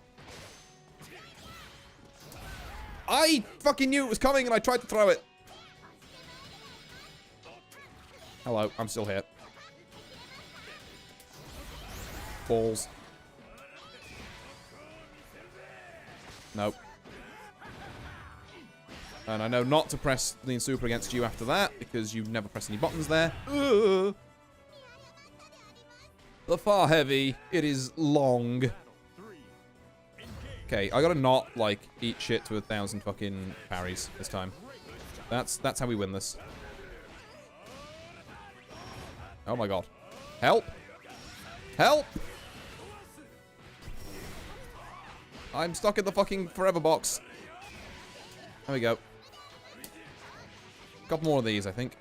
I fucking knew it was coming and I tried to throw it. Hello, I'm still here. Balls. Nope. And I know not to press lean super against you after that, because you've never pressed any buttons there. Ugh. The far heavy, it is long. Okay, I gotta not, like, eat shit to 1,000 fucking parries this time. That's how we win this. Oh my God. Help! Help! I'm stuck in the fucking forever box. There we go. Couple more of these, I think.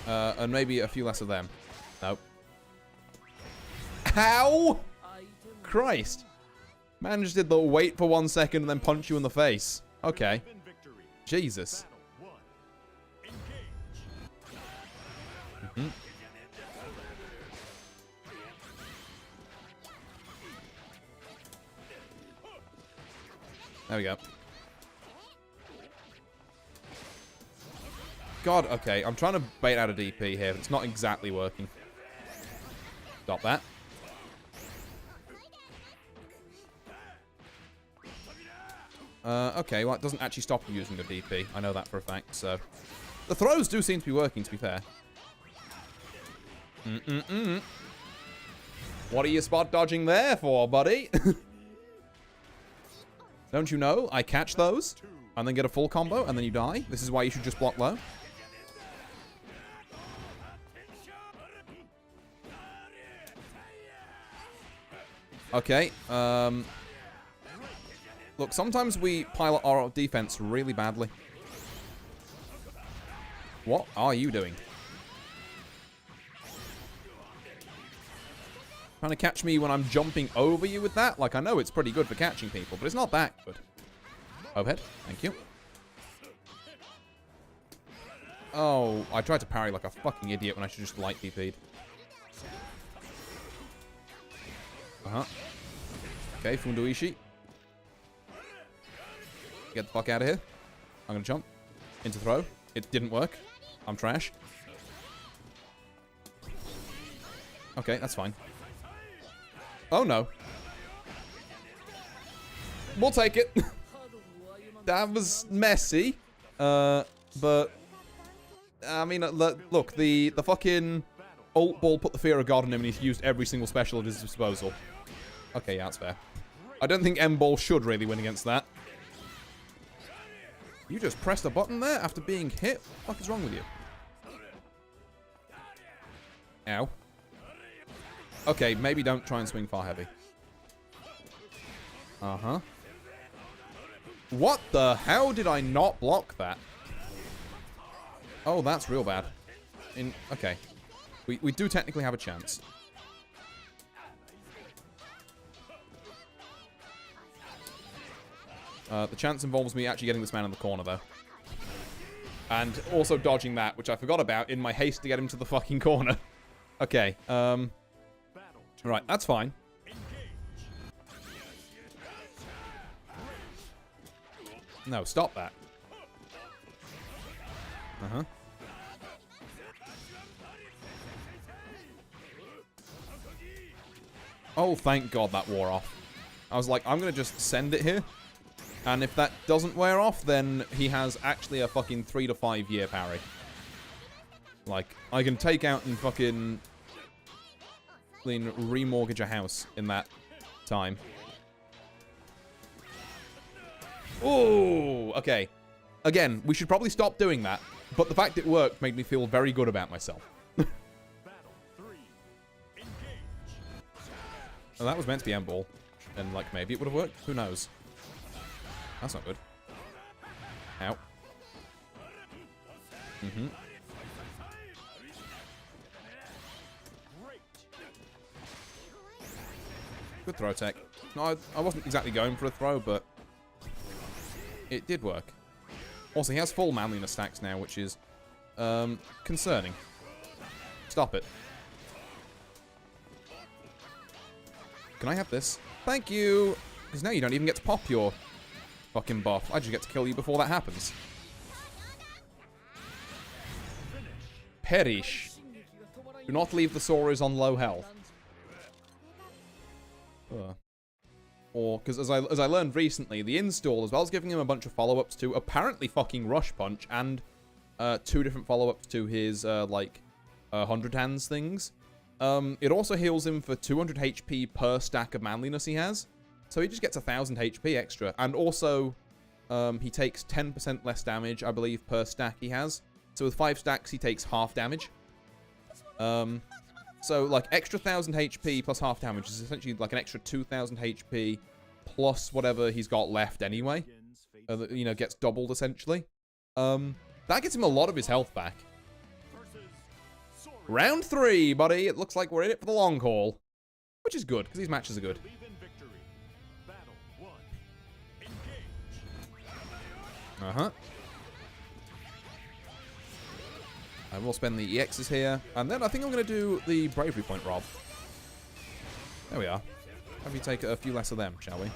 And maybe a few less of them. Nope. How? Christ. Man just did the wait for 1 second and then punch you in the face. Okay. Jesus. Mm-hmm. There we go. God, okay. I'm trying to bait out a DP here, but it's not exactly working. Stop that. Okay, well, it doesn't actually stop you using a DP. I know that for a fact, so... The throws do seem to be working, to be fair. What are you spot dodging there for, buddy? Don't you know? I catch those, and then get a full combo, and then you die. This is why you should just block low. Okay, look, sometimes we pilot our defense really badly. What are you doing? Trying to catch me when I'm jumping over you with that? Like, I know it's pretty good for catching people, but it's not that good. Overhead. Thank you. Oh, I tried to parry like a fucking idiot when I should just light DP'd. Uh-huh. Okay, Funduishi. Get the fuck out of here. I'm gonna jump. Into throw. It didn't work. I'm trash. Okay, that's fine. Oh, no. We'll take it. That was messy. But I mean, look, the fucking ult ball put the fear of God in him, and he's used every single special at his disposal. Okay, yeah, that's fair. I don't think M-ball should really win against that. You just pressed a button there after being hit? What the fuck is wrong with you? Ow. Okay, maybe don't try and swing far heavy. Uh-huh. What the hell did I not block that? Oh, that's real bad. Okay. We do technically have a chance. The chance involves me actually getting this man in the corner, though. And also dodging that, which I forgot about in my haste to get him to the fucking corner. Okay, right, that's fine. No, stop that. Uh-huh. Oh, thank God that wore off. I was like, I'm gonna just send it here. And if that doesn't wear off, then he has actually a fucking 3 to 5 year parry. Like, I can take out and fucking remortgage a house in that time. Ooh, okay. Again, we should probably stop doing that. But the fact it worked made me feel very good about myself. Well, that was meant to be M-ball. And, like, maybe it would have worked. Who knows? That's not good. Ow. Mm-hmm. Good throw tech. No, I wasn't exactly going for a throw, but it did work. Also, he has full manliness stacks now, which is concerning. Stop it. Can I have this? Thank you! Because now you don't even get to pop your fucking buff. I just get to kill you before that happens. Perish. Do not leave the Soras on low health. Or, because as I learned recently, the install, as well as giving him a bunch of follow-ups to apparently fucking Rush Punch and 2 different follow-ups to his, 100 hands things, it also heals him for 200 HP per stack of manliness he has. So he just gets 1,000 HP extra. And also, he takes 10% less damage, I believe, per stack he has. So with 5 stacks, he takes half damage. So, like, extra 1,000 HP plus half damage is essentially like an extra 2,000 HP plus whatever he's got left anyway. You know, gets doubled, essentially. That gets him a lot of his health back. Round 3, buddy. It looks like we're in it for the long haul. Which is good, because these matches are good. Uh-huh. I will spend the EXs here. And then I think I'm going to do the bravery point rob. There we are. Have you take a few less of them, shall we?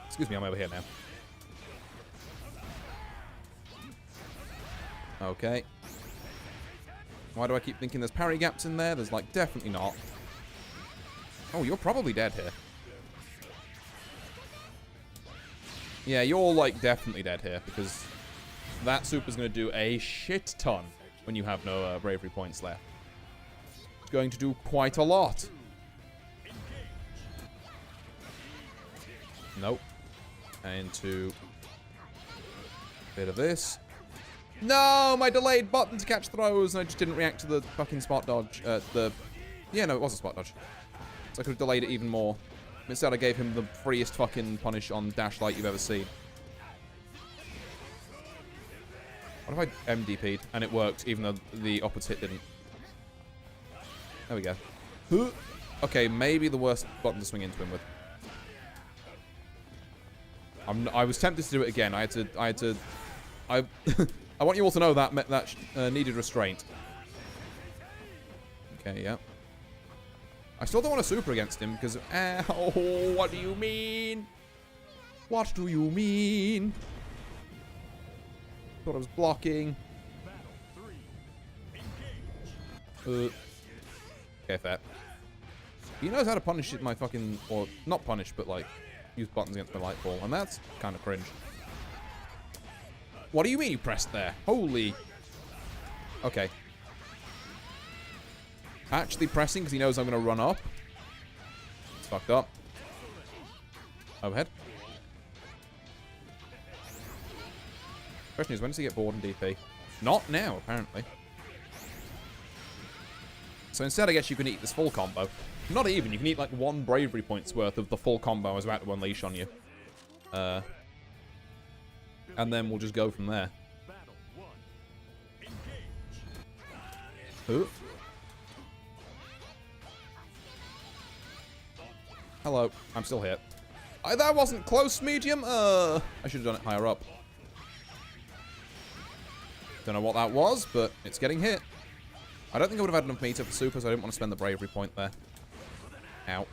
Excuse me, I'm over here now. Okay. Why do I keep thinking there's parry gaps in there? There's, like, definitely not. Oh, you're probably dead here. Yeah, you're, like, definitely dead here, because that super's going to do a shit ton when you have no bravery points left. It's going to do quite a lot. Nope. Into a bit of this. No, my delayed button to catch throws, and I just didn't react to the fucking spot dodge. Yeah, no, it was a spot dodge. So I could have delayed it even more. Instead, I gave him the freest fucking punish on Dash Light you've ever seen. What if I MDP'd and it worked, even though the upwards hit didn't? There we go. Okay, maybe the worst button to swing into him with. I was tempted to do it again. I want you all to know that needed restraint. Okay, yeah. I still don't want to super against him because, oh, what do you mean? What do you mean? Thought I was blocking. Okay, fair. He knows how to punish my fucking... Or, not punish, but, like, use buttons against my light ball. And that's kind of cringe. What do you mean you pressed there? Holy... Okay. Actually pressing because he knows I'm going to run up. It's fucked up. Overhead. Question is, when does he get bored in DP? Not now, apparently. So instead, I guess you can eat this full combo. Not even. You can eat like 1 bravery points worth of the full combo I was about to unleash on you. And then we'll just go from there. Ooh. Hello. I'm still here. That wasn't close, medium. I should have done it higher up. Don't know what that was, but it's getting hit. I don't think I would have had enough meter for super, so I didn't want to spend the bravery point there. Ow.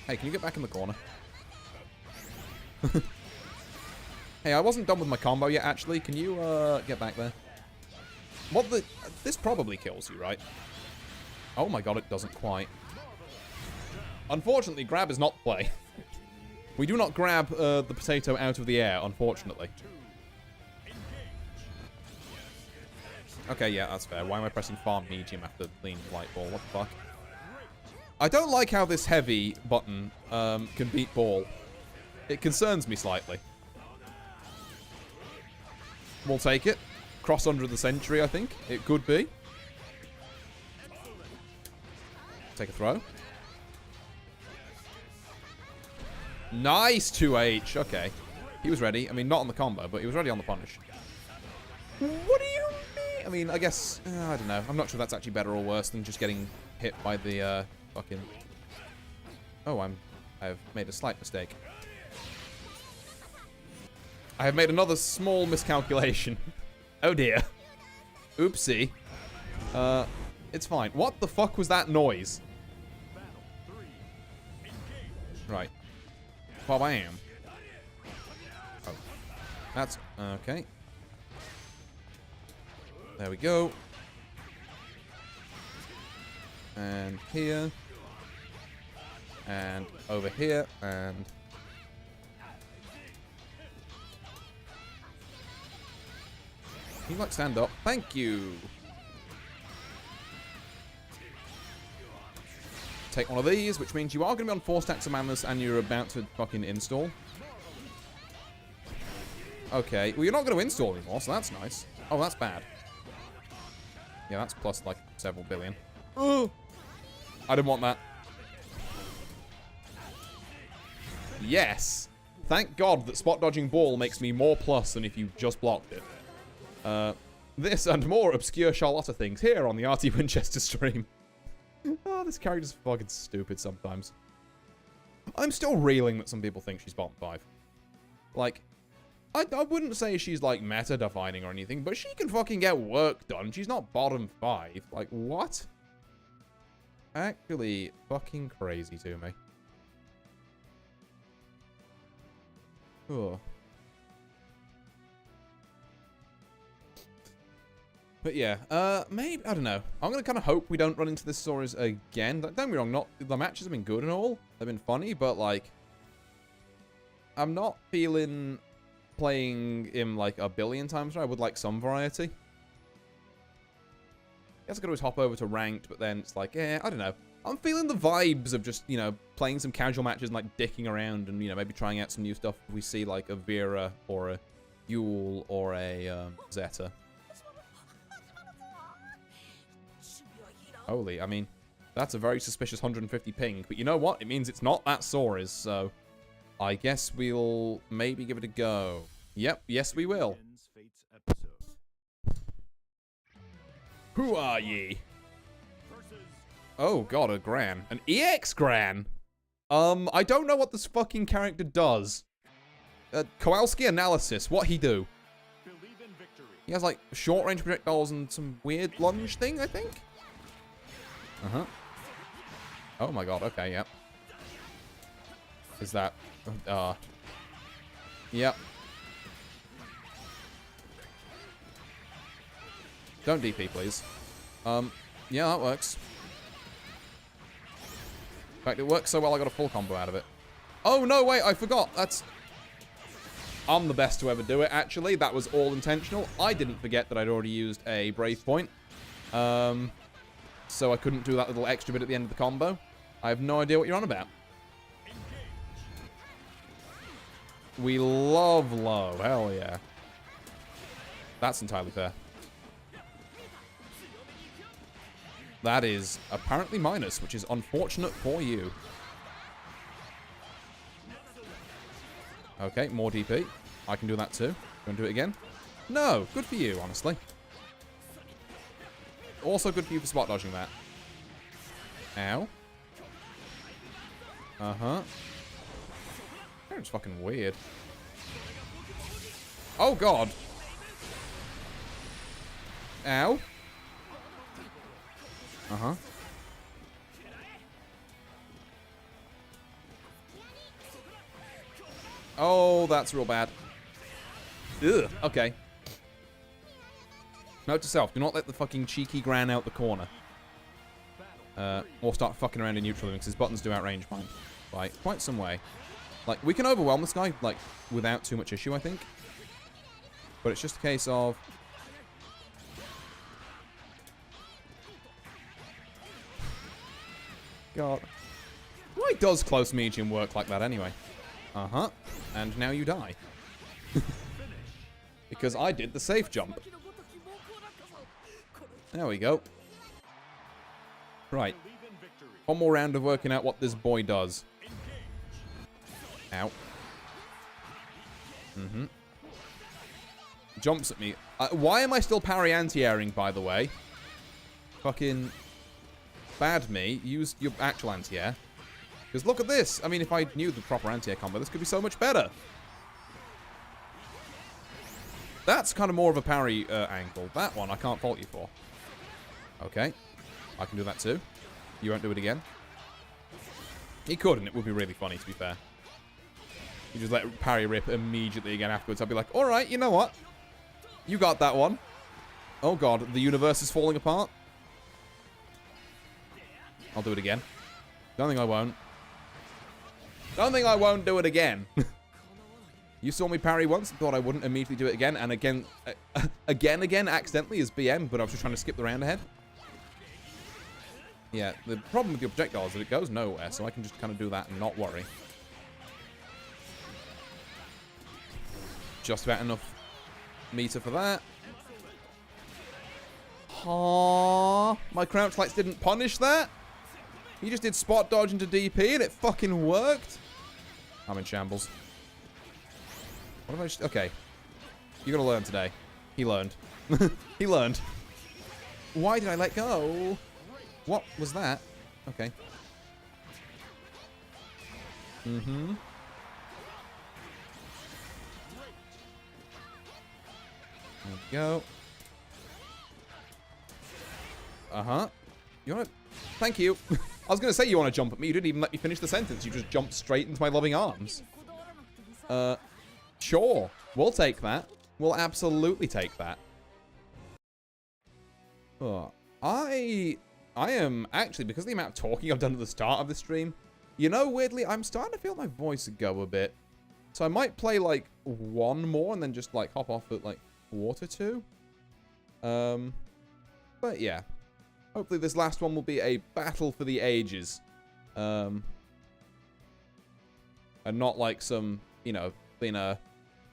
Hey, can you get back in the corner? Hey, I wasn't done with my combo yet, actually. Can you, get back there? What the... This probably kills you, right? Oh my god, it doesn't quite. Unfortunately, grab is not play. We do not grab the potato out of the air, unfortunately. Okay, yeah, that's fair. Why am I pressing farm medium after clean light ball? What the fuck? I don't like how this heavy button can beat ball. It concerns me slightly. We'll take it. Cross under the century, I think. It could be. Take a throw. Nice 2H. Okay. He was ready. I mean, not on the combo, but he was ready on the punish. What do you mean? I mean, I guess... I don't know. I'm not sure that's actually better or worse than just getting hit by the fucking... Oh, I've made a slight mistake. I have made another small miscalculation. Oh dear. Oopsie. It's fine. What the fuck was that noise? Right. Bam. Oh. That's... Okay. There we go. And here. And over here. And... Can you, like, stand up? Thank you. Take one of these, which means you are going to be on 4 stacks of manas and you're about to fucking install. Okay. Well, you're not going to install anymore, so that's nice. Oh, that's bad. Yeah, that's plus, like, several billion. Oh! I didn't want that. Yes! Thank God that spot dodging ball makes me more plus than if you just blocked it. This and more obscure Charlotta things here on the RT Winchester stream. Oh, this character's fucking stupid sometimes. I'm still reeling that some people think she's bottom 5. Like, I wouldn't say she's, like, meta-defining or anything, but she can fucking get work done. She's not bottom 5. Like, what? Actually, fucking crazy to me. Oh. But yeah, maybe, I don't know. I'm going to kind of hope we don't run into this stories again. Don't get me wrong, the matches have been good and all. They've been funny, but, like, I'm not feeling playing him, like, a billion times. I would like some variety. I guess I could always hop over to ranked, but then it's like, I don't know. I'm feeling the vibes of just, you know, playing some casual matches and, like, dicking around and, you know, maybe trying out some new stuff. If we see, like, a Vera or a Yule or a Zeta. Holy, I mean, that's a very suspicious 150 ping. But you know what? It means it's not that Sora's, so I guess we'll maybe give it a go. Yep, yes we will. Who are ye? Oh god, a Gran. An EX Gran? I don't know what this fucking character does. Kowalski analysis, what he do? He has, like, short-range projectiles and some weird lunge thing, I think? Uh-huh. Oh my god, okay, yep. Is that... Yep. Don't DP, please. Yeah, that works. fact, it worked so well I got a full combo out of it. Oh, no, wait, I forgot. I'm the best to ever do it, actually. That was all intentional. I didn't forget that I'd already used a Brave Point. So I couldn't do that little extra bit at the end of the combo. I have no idea what you're on about. We love low. Hell yeah. That's entirely fair. That is apparently minus, which is unfortunate for you. Okay, more DP. I can do that too. Gonna do it again? No, good for you, honestly. Also good for you for spot dodging that. Ow. Uh-huh. It's fucking weird. Oh, God. Ow. Uh-huh. Oh, that's real bad. Ugh. Okay. Note to self, do not let the fucking cheeky Gran out the corner. Or start fucking around in neutral because his buttons do outrange mine. By quite some way. Like, we can overwhelm this guy, like, without too much issue, I think. But it's just a case of... God. Why does close medium work like that anyway? Uh-huh. And now you die. Because I did the safe jump. There we go. Right. One more round of working out what this boy does. Ow. Mm-hmm. Jumps at me. Why am I still parry anti-airing, by the way? Fucking bad me. Use your actual anti-air. Because look at this. I mean, if I knew the proper anti-air combo, this could be so much better. That's kind of more of a parry angle. That one I can't fault you for. Okay. I can do that too. You won't do it again. He could, and it would be really funny, to be fair. You just let parry rip immediately again afterwards. I'd be like, alright, you know what? You got that one. Oh god, the universe is falling apart. I'll do it again. Don't think I won't. Don't think I won't do it again. You saw me parry once and thought I wouldn't immediately do it again. And again, again, accidentally as BM, but I was just trying to skip the round ahead. Yeah, the problem with your projectile is that it goes nowhere, so I can just kind of do that and not worry. Just about enough meter for that. Aww, my crouch lights didn't punish that. He just did spot dodge into DP and it fucking worked. I'm in shambles. What have I just... Okay. You're gonna learn today. He learned. He learned. Why did I let go? What was that? Okay. Mm-hmm. There we go. Uh-huh. You wanna... Thank you. I was gonna say you wanna jump at me. You didn't even let me finish the sentence. You just jumped straight into my loving arms. Sure. We'll take that. We'll absolutely take that. Oh, I am actually, because of the amount of talking I've done at the start of the stream, you know, weirdly, I'm starting to feel my voice go a bit. So I might play, like, one more and then just, like, hop off at, like, quarter two. But, yeah. Hopefully this last one will be a battle for the ages. And not like some, you know, being a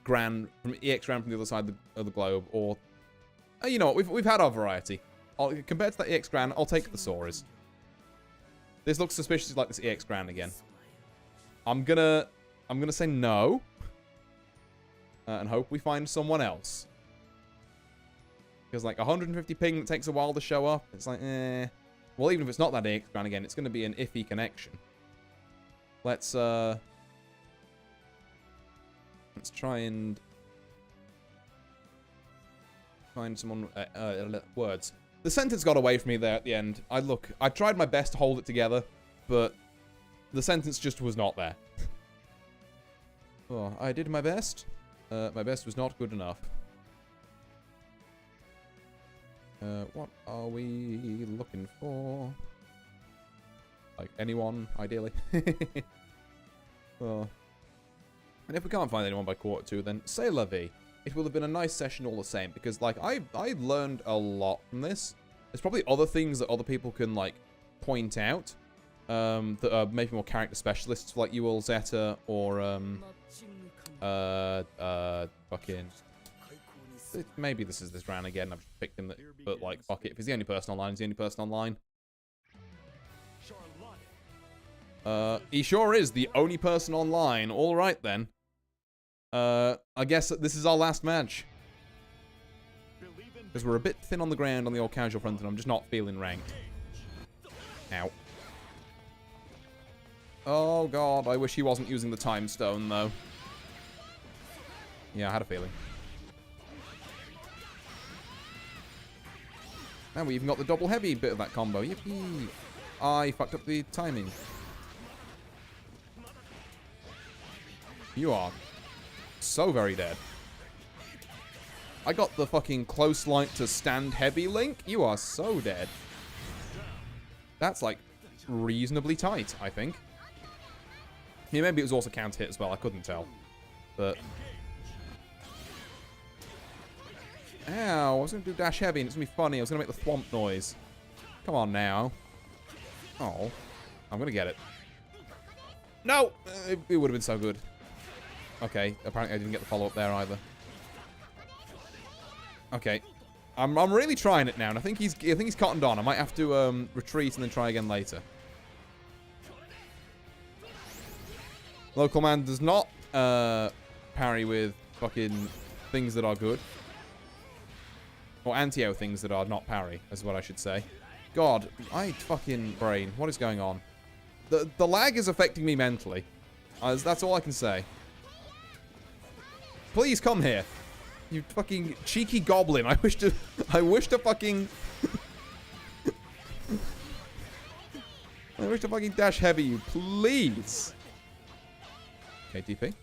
Gran, from EX Gran from the other side of the globe, or... you know what, we've had our variety. Compared to that EX Gran, I'll take the Soras. This looks suspiciously like this EX Gran again. I'm gonna say no. And hope we find someone else. Because like 150 ping that takes a while to show up, it's like, eh. Well, even if it's not that EX Gran again, it's gonna be an iffy connection. Let's try and find someone, words. The sentence got away from me there at the end. I tried my best to hold it together, but the sentence just was not there. Oh, I did my best. My best was not good enough. What are we looking for? Like, anyone, ideally. Oh. And if we can't find anyone by quarter 2, then c'est la vie. It will have been a nice session all the same, because, like, I learned a lot from this. There's probably other things that other people can, like, point out that are maybe more character specialists, like you all, Zeta, or, fucking... Maybe this is this round again. I've just picked him, but, like, fuck it. If he's the only person online, he's the only person online. He sure is the only person online. All right, then. I guess this is our last match. Because we're a bit thin on the ground on the old casual front, and I'm just not feeling ranked. Ow. Oh, God. I wish he wasn't using the time stone, though. Yeah, I had a feeling. And we even got the double heavy bit of that combo. Yippee. I fucked up the timing. You are so very dead. I got the fucking close light to stand heavy link. You are so dead. That's like reasonably tight, I think. Yeah, maybe it was also counter hit as well. I couldn't tell. But... Ow, I was going to do dash heavy and it's going to be funny. I was going to make the thwomp noise. Come on now. Oh, I'm going to get it. No! It would have been so good. Okay, apparently I didn't get the follow-up there either. Okay. I'm really trying it now, and I think he's cottoned on. I might have to retreat and then try again later. Local man does not parry with fucking things that are good. Or anti-AO things that are not parry, is what I should say. God, my fucking brain. What is going on? The lag is affecting me mentally. That's all I can say. Please come here. You fucking cheeky goblin. I wish to fucking... I wish to fucking dash heavy you, please. Okay, DP.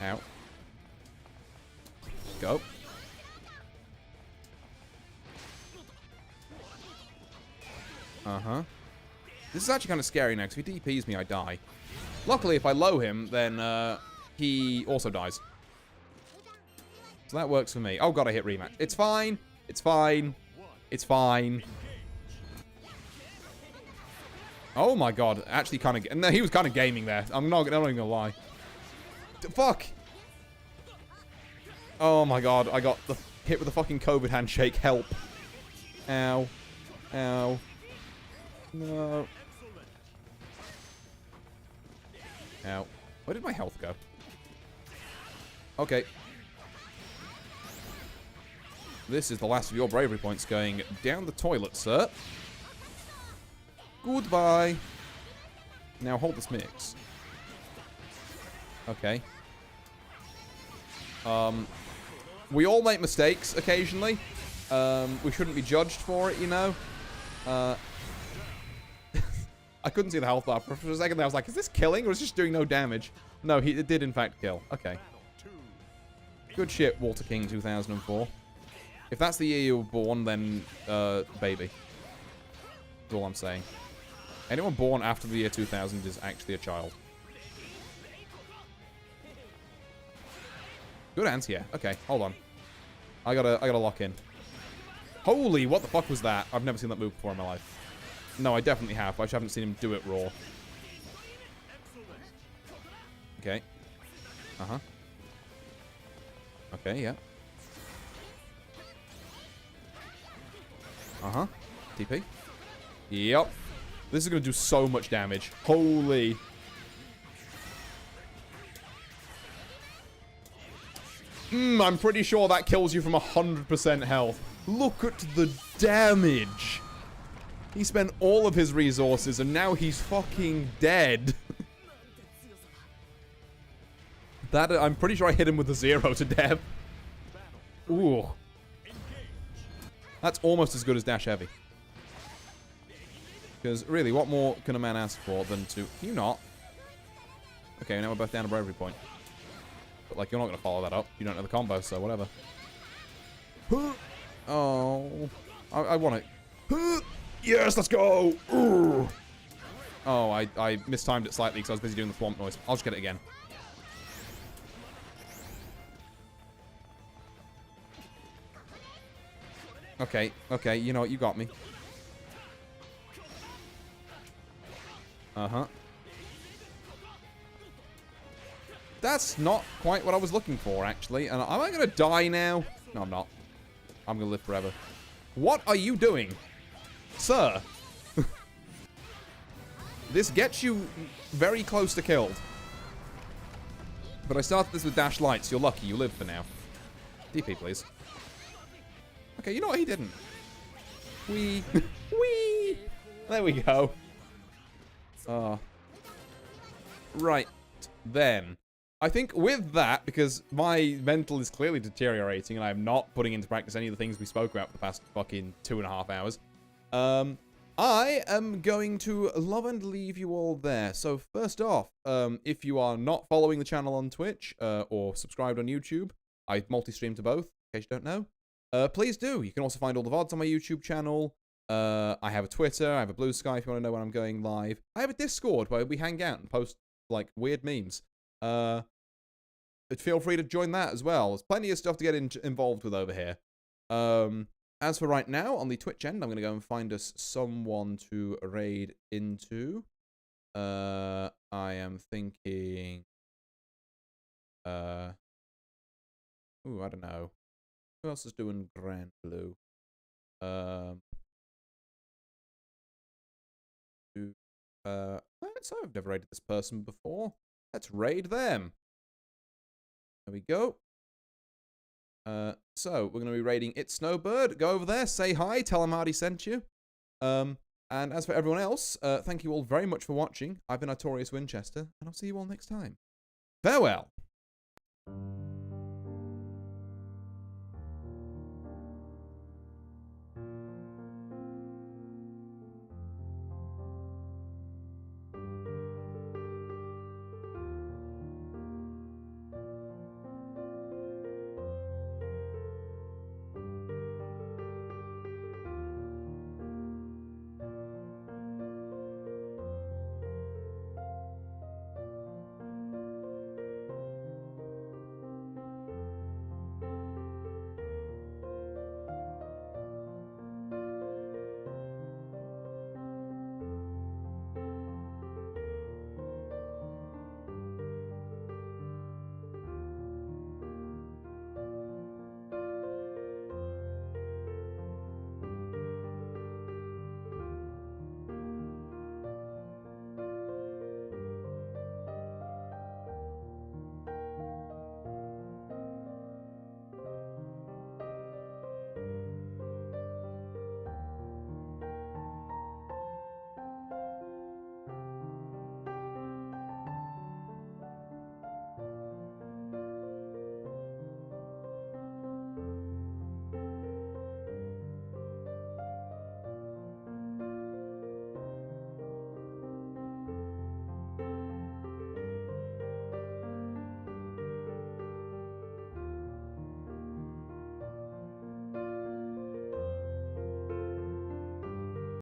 Ow. Go. Uh-huh. This is actually kind of scary now, because if he DPs me, I die. Luckily, if I low him, then he also dies. So that works for me. Oh god, I hit rematch. It's fine. It's fine. It's fine. Oh my god. Actually kind of... No, he was kind of gaming there. I'm not even gonna lie. Fuck. Oh my god. I got the hit with the fucking COVID handshake. Help. Ow. Ow. No. Ow. Where did my health go? Okay. This is the last of your bravery points going down the toilet, sir. Goodbye. Now hold this mix. Okay. We all make mistakes occasionally. We shouldn't be judged for it, you know. I couldn't see the health bar. For a second there, I was like, is this killing or is it just doing no damage? No, it did in fact kill. Okay. Good shit, Walter King 2004. If that's the year you were born, then, baby. That's all I'm saying. Anyone born after the year 2000 is actually a child. Good anti-air. Okay, hold on. I gotta lock in. Holy, what the fuck was that? I've never seen that move before in my life. No, I definitely have. I just haven't seen him do it raw. Okay. Uh-huh. Okay, yeah. Uh-huh. TP. Yep. This is going to do so much damage. Holy. I'm pretty sure that kills you from 100% health. Look at the damage. He spent all of his resources and now he's fucking dead. That I'm pretty sure I hit him with a 0 to death. Ooh. That's almost as good as dash heavy. Because really, what more can a man ask for than to... Can you not? Okay, now we're both down a bravery point. But like, you're not going to follow that up. You don't know the combo, so whatever. Oh. I want it. Yes, let's go. Ooh. Oh, I mistimed it slightly because I was busy doing the thwomp noise. I'll just get it again. Okay, okay, you know what? You got me. Uh-huh. That's not quite what I was looking for, actually. And am I going to die now? No, I'm not. I'm going to live forever. What are you doing? Sir? This gets you very close to killed. But I started this with dash lights. You're lucky. You live for now. DP, please. Okay, you know what? He didn't. Wee. Wee. There we go. Right. Then. I think with that, because my mental is clearly deteriorating and I'm not putting into practice any of the things we spoke about for the past fucking 2.5 hours, I am going to love and leave you all there. So first off, if you are not following the channel on Twitch or subscribed on YouTube, I multi-stream to both, in case you don't know. Please do. You can also find all the VODs on my YouTube channel. I have a Twitter. I have a Blue Sky if you want to know when I'm going live. I have a Discord where we hang out and post, like, weird memes. Feel free to join that as well. There's plenty of stuff to get involved with over here. As for right now, on the Twitch end, I'm going to go and find us someone to raid into. I am thinking... ooh, I don't know. Who else is doing Grand Blue? I've never raided this person before. Let's raid them. There we go. So, we're going to be raiding It's Snowbird. Go over there, say hi, tell him Hardy sent you. And as for everyone else, thank you all very much for watching. I've been Artorius Winchester, and I'll see you all next time. Farewell!